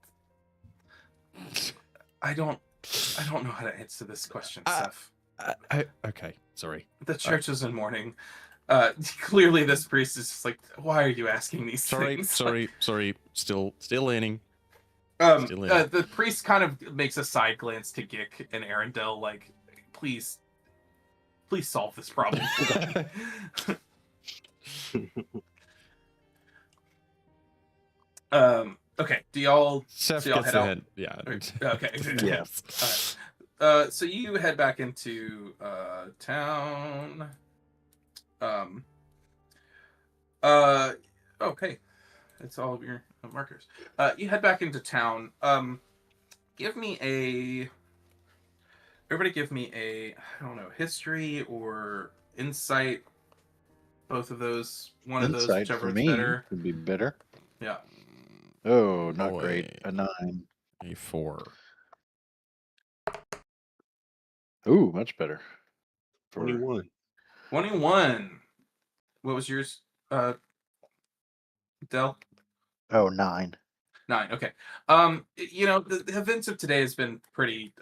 don't know how to answer this question, Seth. Okay, sorry. The church is in mourning. Clearly this priest is just like, why are you asking these things? Sorry. Still learning. The priest kind of makes a side glance to Gik and Arendelle, like, please solve this problem. Okay. Do y'all Seth y'all gets head out? ahead. Yeah. Okay. Yeah. All right. So you head back into town. Um. Okay. That's all of your markers. You head back into town. Give me a. Everybody, give me a. I don't know, history or insight. Both of those. One of those, Insight whichever for is me better. would be better. Yeah. Oh, not Boy. great. A 9. A 4. Ooh, much better. 21. 21. What was yours, Del? Oh, 9. 9. Okay. The events of today has been pretty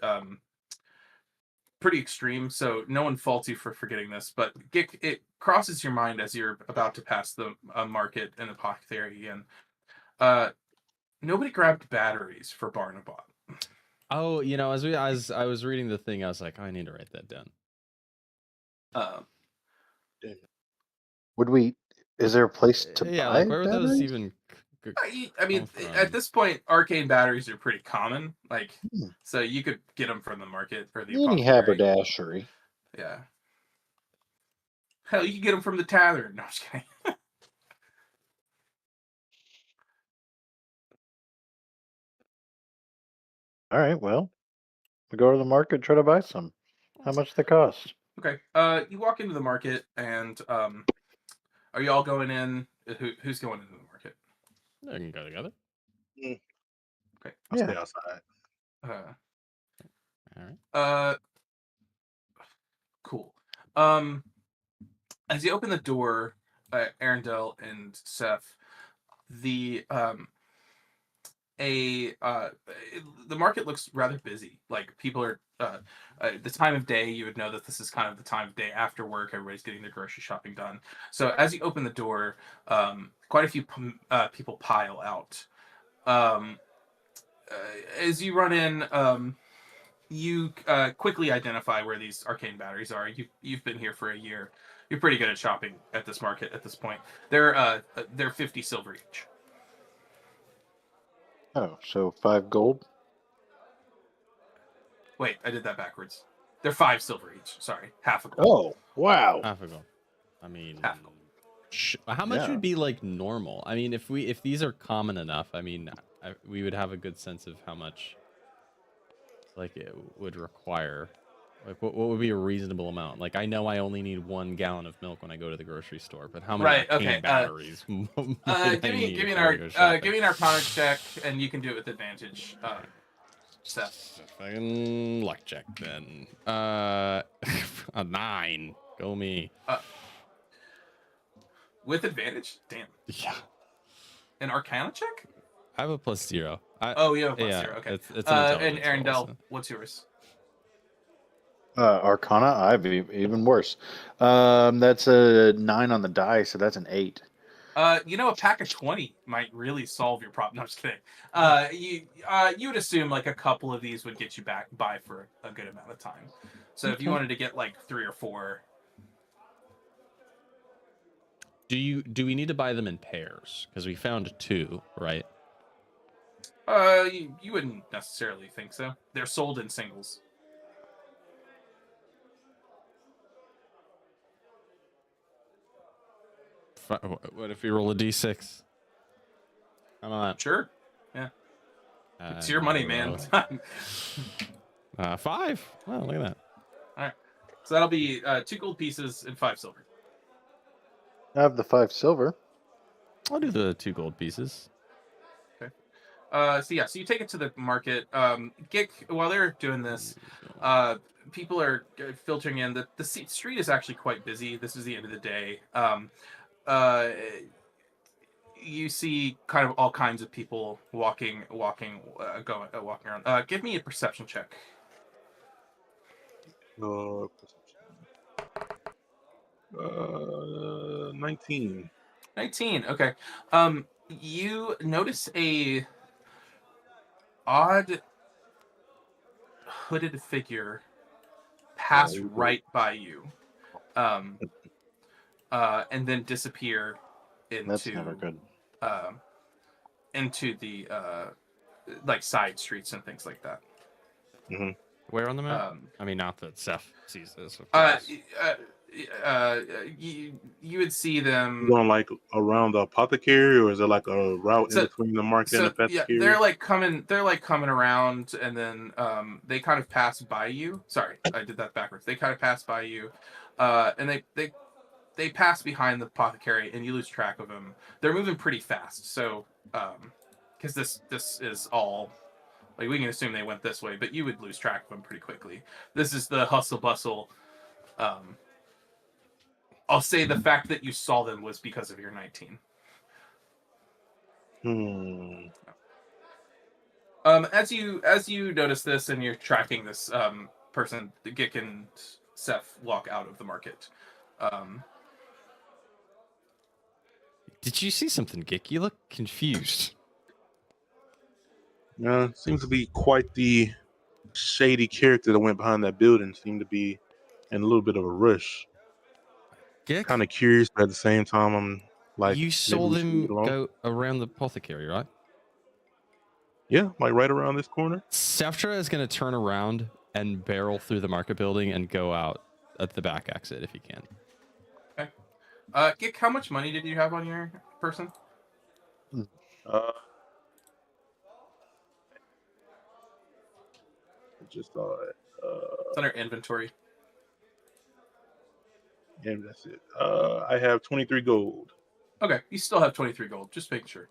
extreme, so no one faults you for forgetting this. But it crosses your mind as you're about to pass the market and apothecary again. Nobody grabbed batteries for Barnabot. Oh, as I was reading the thing, I was like, oh, I need to write that down. Would we? Is there a place to Yeah, buy like where would those batteries? even? I mean, come at from? this point, arcane batteries are pretty common. Like, Hmm. so you could get them from the market or the Any apothecary. haberdashery. Yeah. Hell, you can get them from the tavern. No, I'm just kidding. All right, well, we go to the market, try to buy some. How much they cost? Okay. You walk into the market, and are you all going in? Who's going into the market? They can go together. Okay. I'll Yeah. stay outside. Uh, All right. cool. As you open the door, Arendelle and Seth, the the market looks rather busy. Like people are the time of day. You would know that this is kind of the time of day after work. Everybody's getting their grocery shopping done. So as you open the door, quite a few people pile out. Um, as you run in, you quickly identify where these arcane batteries are. You've been here for a year. You're pretty good at shopping at this market at this point. They're 50 silver each. Oh, so 5 gold? Wait, I did that backwards. They're 5 silver each. Sorry, half a gold. Oh, wow. Half a gold. I mean, Half gold. how much Yeah. would be like normal? I mean, if these are common enough, I mean, we would have a good sense of how much like it would require. Like what would be a reasonable amount? Like I know I only need 1 gallon of milk when I go to the grocery store, but how many Right, arcane okay, batteries? Give me an Arcana check, and you can do it with advantage. Seth. Fucking luck check then. A 9. Go me. With advantage? Damn. Yeah. An Arcana check? I have a +0. Oh, you have a +0. Okay. It's an And intelligence roll, Arendelle, so. what's yours? Arcana, I've even worse. That's a 9 on the die, so that's an 8. A pack of 20 might really solve your problem. No, I'm just kidding. You would assume like a couple of these would get you by for a good amount of time. So if you wanted to get like 3 or 4. Do we need to buy them in pairs? Because we found 2, right? You wouldn't necessarily think so. They're sold in singles. What if we roll a d6? Come on. Sure. Yeah. It's your money, man. 5. Wow, look at that. All right. So that'll be 2 gold pieces and 5 silver. I have the 5 silver. I'll do the 2 gold pieces. Okay. So you take it to the market. Gick, while they're doing this, people are filtering in. The street is actually quite busy. This is the end of the day. You see kind of all kinds of people walking around. Give me a perception check. Perception. 19. 19. Okay. You notice a odd hooded figure pass right by you, and then disappear into That's never good. into the like side streets and things like that. Where on the map? I mean, not that Seth sees this. Of course. You would see them going like around the apothecary, or is it like a route in between the market and the yeah, apothecary? they're like coming around, and then they kind of pass by you. Sorry, I did that backwards. They kind of pass by you, and they pass behind the apothecary, and you lose track of them. They're moving pretty fast, so because this is all like we can assume they went this way, but you would lose track of them pretty quickly. This is the hustle bustle. I'll say the fact that you saw them was because of your 19. As you notice this and you're tracking this person, Gick and Seth walk out of the market. Did you see something, Gick? You look confused. Seems to be quite the shady character that went behind that building. Seemed to be in a little bit of a rush. Gick? Kind of curious, but at the same time, I'm like, you saw maybe we should leave them it alone. go around the apothecary, right? Yeah, like right around this corner. Seftra is going to turn around and barrel through the market building and go out at the back exit if he can. Okay. Gick, how much money did you have on your person? I just saw it. It's under inventory. And that's it. I have 23 gold. Okay, you still have 23 gold. Just making sure.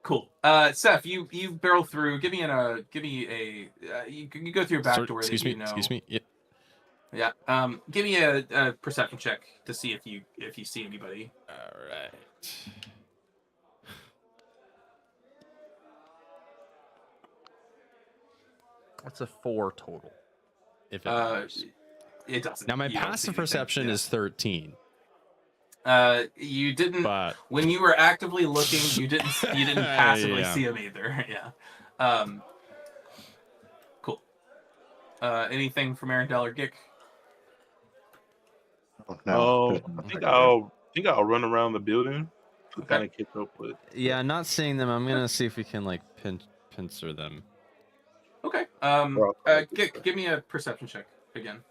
Cool. Seth, you barrel through. Give me a. You go through your back door. Excuse me. Excuse me. Yeah. Yeah. Give me a perception check to see if you see anybody. All right. That's a 4 total. If it matters. It doesn't. Now my passive perception is 13. You didn't. But when you were actively looking, you didn't passively Yeah. see him either. Yeah. Cool. Anything from Arendelle or Gick? Oh, no. I think I'll run around the building to kind of keep up with. yeah, not seeing them. I'm gonna see if we can like pincer them. Okay. Gick, give me a perception check again.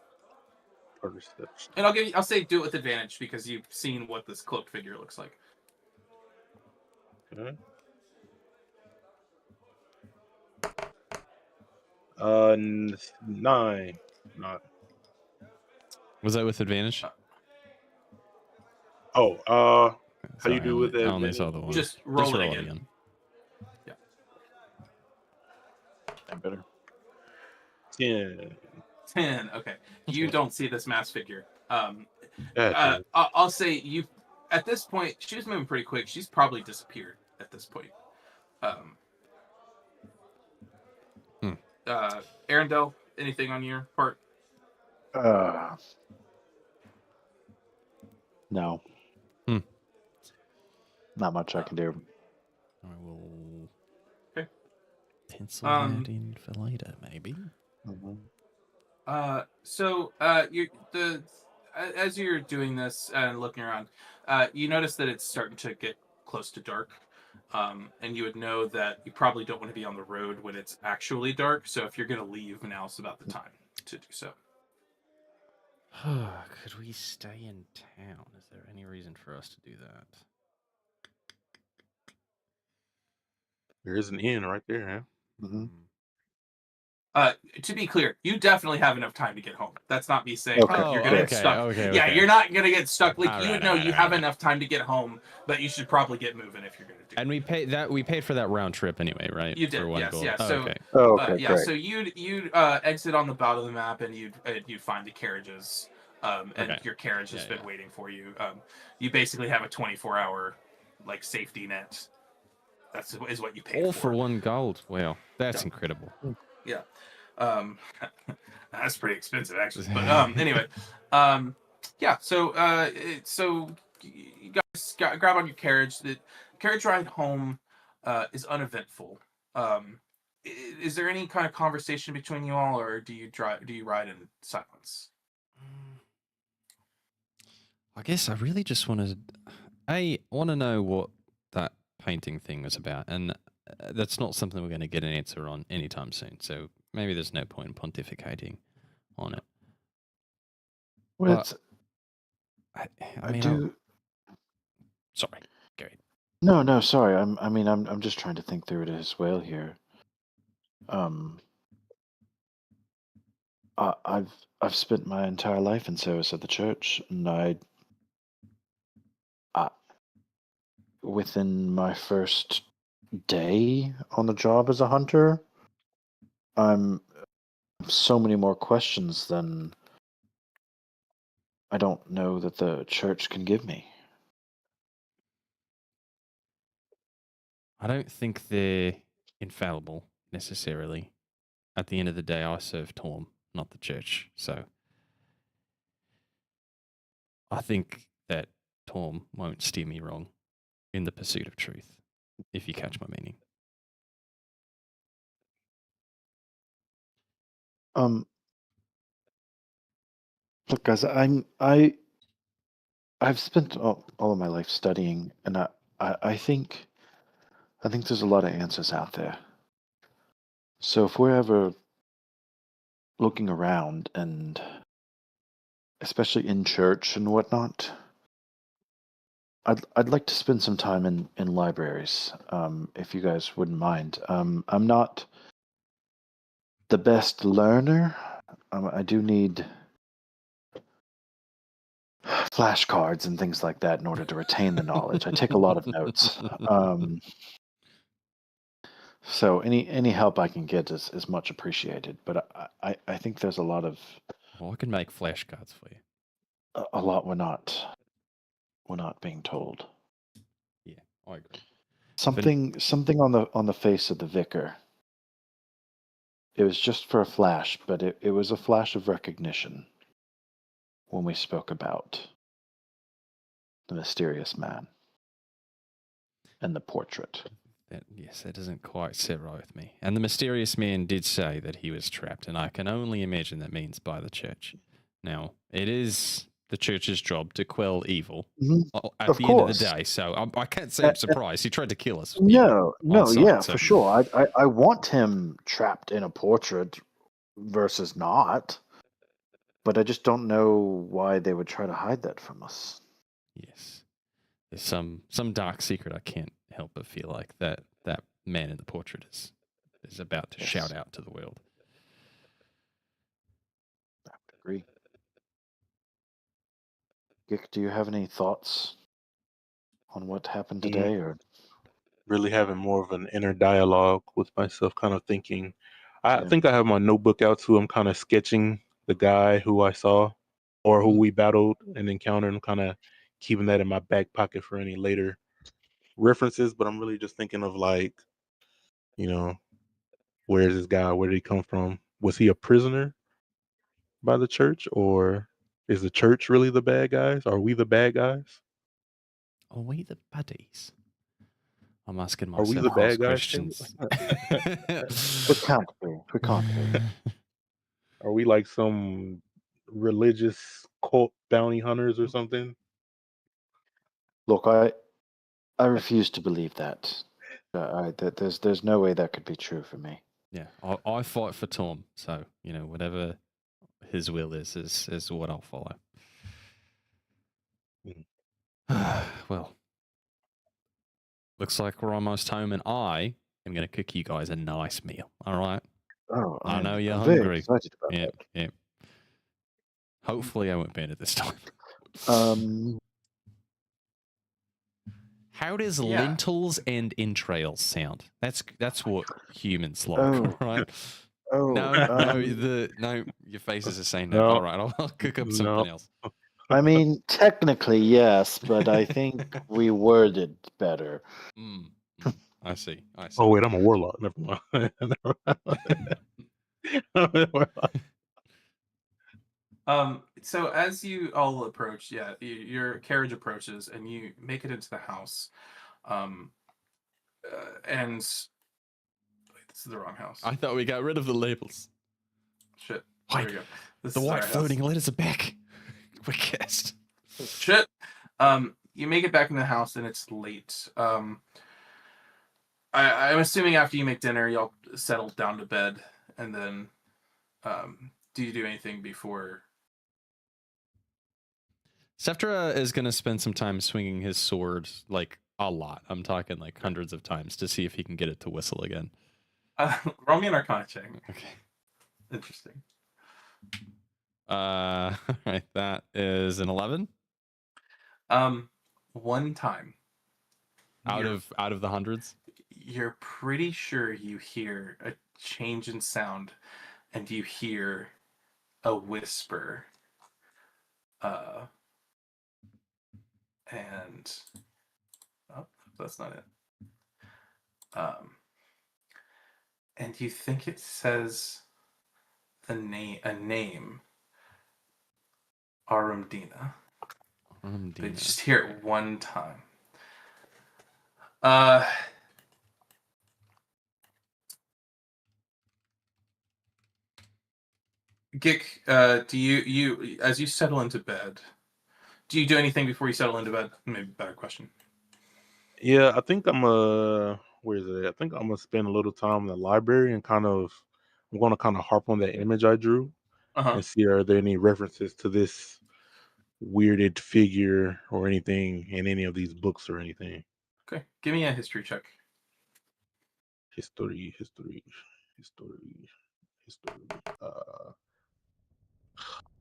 Perception. And I'll say do it with advantage because you've seen what this cloaked figure looks like. Okay. 9. Not. Was that with advantage? How Sorry, you do with that? I only saw the one. Just roll it again. Yeah. That better. 10. 10. Okay. You don't see this mass figure. Gotcha. I'll say you. At this point, she was moving pretty quick. She's probably disappeared at this point. Arendelle, anything on your part? No. Not much I can do. I will Okay. pencil that in for later, maybe. So as you're doing this and looking around, you notice that it's starting to get close to dark. And you would know that you probably don't want to be on the road when it's actually dark. So if you're going to leave, now's about the time to do so. Could we stay in town? Is there any reason for us to do that? There is an inn right there, huh? Mm-hmm. To be clear, you definitely have enough time to get home. That's not me saying Okay. you're gonna get stuck. Okay. You're not gonna get stuck. Like you know, you have right. enough time to get home, but you should probably get moving if you're gonna do. And we paid for that round trip anyway, right? You did, For one yes, gold. yeah. Oh, So, okay. yeah. Great. So you'd exit on the bottom of the map, and you'd find the carriages, and your carriage has been waiting for you. You basically have a 24-hour like safety net. Is what you pay All for. for 1 gold. Wow, that's incredible. Yeah. That's pretty expensive actually. But anyway, yeah. So you guys grab on your carriage. The carriage ride home is uneventful. Is there any kind of conversation between you all, or do you ride in silence? I guess I really just want to know what that painting thing was about, and that's not something we're going to get an answer on anytime soon. So maybe there's no point in pontificating on it. Well, But I I mean, do. sorry, Gary. No, sorry. I'm just trying to think through it as well here. I've spent my entire life in service of the church, and I within my first day on the job as a hunter, I'm so many more questions than I don't know that the church can give me. I don't think they're infallible necessarily. At the end of the day, I serve Torm, not the church. So I think that Torm won't steer me wrong in the pursuit of truth, if you catch my meaning. Um, Look, guys, I've spent all of my life studying, and I think there's a lot of answers out there. So if we're ever looking around, and especially in church and whatnot, I'd like to spend some time in libraries, if you guys wouldn't mind. I'm not the best learner. I do need flashcards and things like that in order to retain the knowledge. I take a lot of notes. So any help I can get is much appreciated. But I think there's a lot of Well, I can make flashcards for you. a lot we're not being told. Yeah, I agree. Something on the face of the vicar. It was just for a flash, but it was a flash of recognition when we spoke about the mysterious man and the portrait. Yes, that doesn't quite sit right with me. And the mysterious man did say that he was trapped, and I can only imagine that means by the church. Now, it is the church's job to quell evil at Of the end of the course. day, so I can't say I'm surprised. He tried to kill us. No, site, yeah, so- for sure. I want him trapped in a portrait versus not, but I just don't know why they would try to hide that from us. Yes. There's some dark secret I can't help but feel like that man in the portrait is about to Yes. shout out to the world. I would agree. Gick, do you have any thoughts on what happened today, or Really having more of an inner dialogue with myself, kind of thinking. I Yeah. think I have my notebook out too. I'm kind of sketching the guy who I saw or who we battled and encountered. I'm kind of keeping that in my back pocket for any later references. But I'm really just thinking of like, where is this guy? Where did he come from? Was he a prisoner by the church, or is the church really the bad guys? Are we the bad guys? Are we the baddies? I'm asking Are we myself the those bad guys, questions. We can't be. We can't be. Are we like some religious cult bounty hunters or something? Look, I refuse to believe that. There's no way that could be true for me. Yeah, I fight for Tom, so whatever his will is what I'll follow. Well, looks like we're almost home, and I am going to cook you guys a nice meal. All right. Oh, I know you're I'm very hungry. excited about Yeah, yeah. Hopefully, I won't burn it this time. that. How does Yeah. lentils and entrails sound? That's what humans like, Oh. right? Oh, No, your faces are saying no. No. All right, I'll cook up something else. I mean, technically yes, but I think we worded better. I see. Oh wait, I'm a warlock. Never mind. So as you all approach, your carriage approaches and you make it into the house. And wait, this is the wrong house. I thought we got rid of the labels. Shit. Wait, There we go. This The is white our house. floating letters are back. We're guessed. Shit. You make it back in the house and it's late. I'm assuming after you make dinner, y'all settle down to bed, and then do you do anything before? Seftra is going to spend some time swinging his sword, like a lot. I'm talking like hundreds of times to see if he can get it to whistle again. Roll me an Arcana check. Okay. Interesting. All right, that is an 11. One time. Out of the hundreds. You're pretty sure you hear a change in sound, and you hear a whisper. And oh, that's not it. And you think it says a name, Arumdina. But you just hear it one time. Gick, do you as you settle into bed, do you do anything before you settle into bed? Maybe better question. Yeah, I think where is it? I think I'm gonna spend a little time in the library and I'm gonna kind of harp on that image I drew and see are there any references to this weirded figure or anything in any of these books or anything. Okay, give me a history check. History.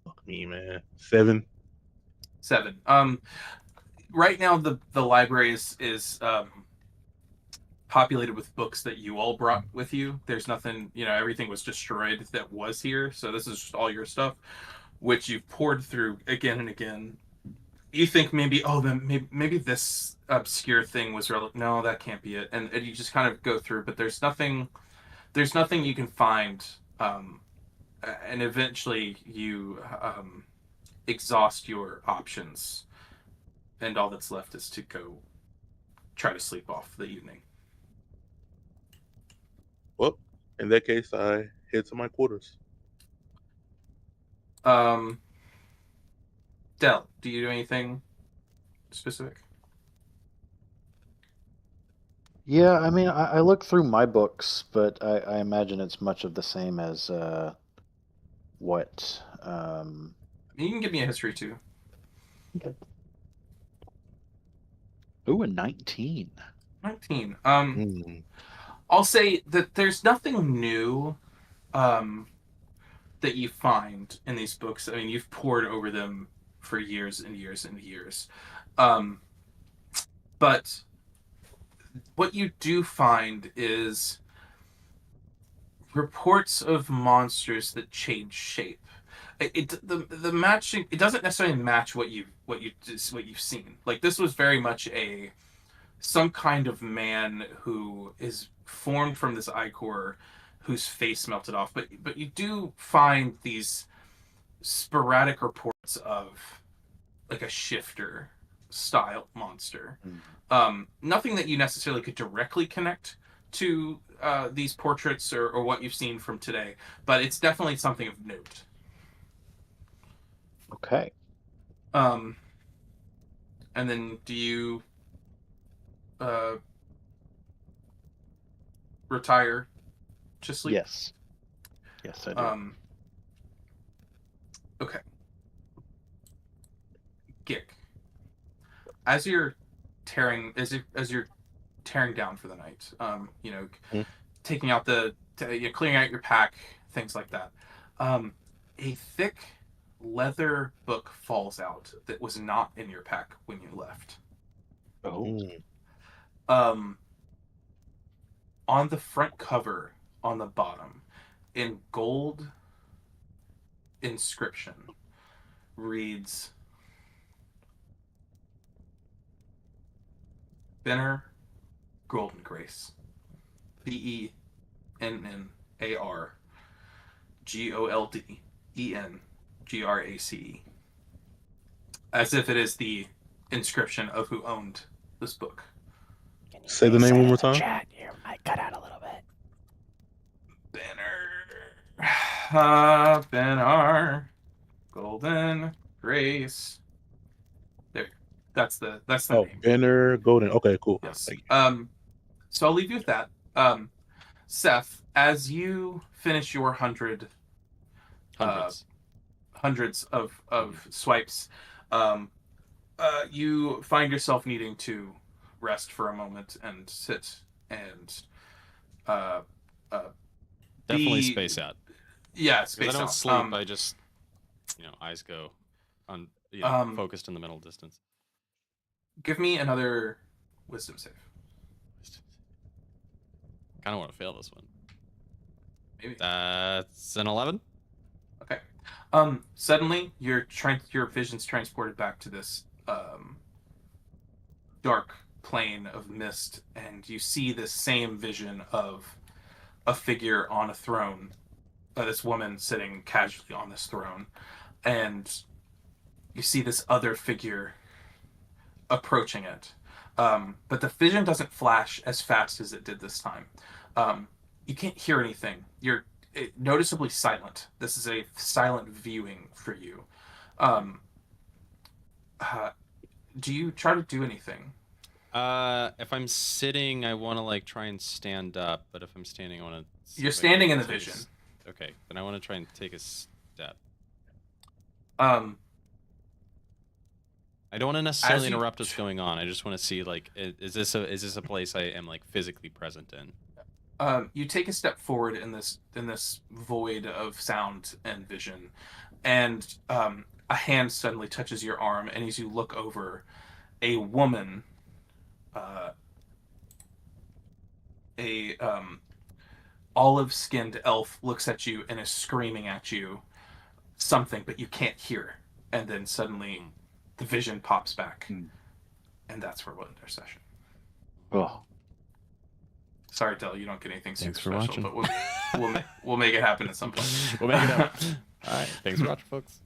Fuck me, man. 7. Right now the library is populated with books that you all brought with you. There's nothing, everything was destroyed that was here. So this is just all your stuff, which you've poured through again and again. You think maybe, then maybe this obscure thing was relevant. No, that can't be it. And you just kind of go through, but there's nothing you can find. And eventually you exhaust your options, and all that's left is to go try to sleep off the evening. Well, in that case, I head to my quarters. Del, do you do anything specific? Yeah, I mean, I look through my books, but I imagine it's much of the same as what. You can give me a history too. Okay. Ooh, a 19. 19. I'll say that there's nothing new that you find in these books. I mean, you've poured over them for years and years and years. But what you do find is reports of monsters that change shape. The matching, it doesn't necessarily match what you've seen. Like, this was very much some kind of man who is formed from this ichor whose face melted off. But you do find these sporadic reports of like a shifter style monster. Nothing that you necessarily could directly connect to these portraits or what you've seen from today, but it's definitely something of note. Okay. And then do you retire to sleep? Yes. Yes, I do. Okay. Gick, as you're tearing down for the night, taking out clearing out your pack, things like that. A thick leather book falls out that was not in your pack when you left. Oh. On the front cover, on the bottom, in gold inscription, reads Benner Golden Grace. BENNAR GOLDENGRACE. As if it is the inscription of who owned this book. Say the name one more time. Chat, you might cut out a little bit. Benner Golden Grace. There. That's the name. Benner Golden. Okay, cool. Yes. So I'll leave you with that. Seth, as you finish your hundreds of swipes, you find yourself needing to rest for a moment and sit and Definitely space out. Yeah, space out. I don't sleep. I just, eyes go on, focused in the middle distance. Give me another wisdom save. Kind of want to fail this one. Maybe. That's an 11. Okay. Suddenly, your vision's transported back to this dark plane of mist, and you see this same vision of a figure on a throne, this woman sitting casually on this throne, and you see this other figure approaching it. But the vision doesn't flash as fast as it did this time. You can't hear anything. You're noticeably silent. This is a silent viewing for you. Do you try to do anything? If I'm sitting, I want to try and stand up, but if I'm standing, I want to. You're standing in the vision. Okay, then I want to try and take a step. I don't want to necessarily interrupt what's going on. I just want to see is this a place I am physically present in? You take a step forward in this void of sound and vision, and a hand suddenly touches your arm, and as you look over, a woman, olive-skinned elf looks at you and is screaming at you something, but you can't hear. And then suddenly the vision pops back, and that's where we'll end our session. Oh. Sorry, Del, you don't get anything super Thanks for special, watching. but we'll make it happen at some point. We'll make it happen. All right, thanks for watching, folks.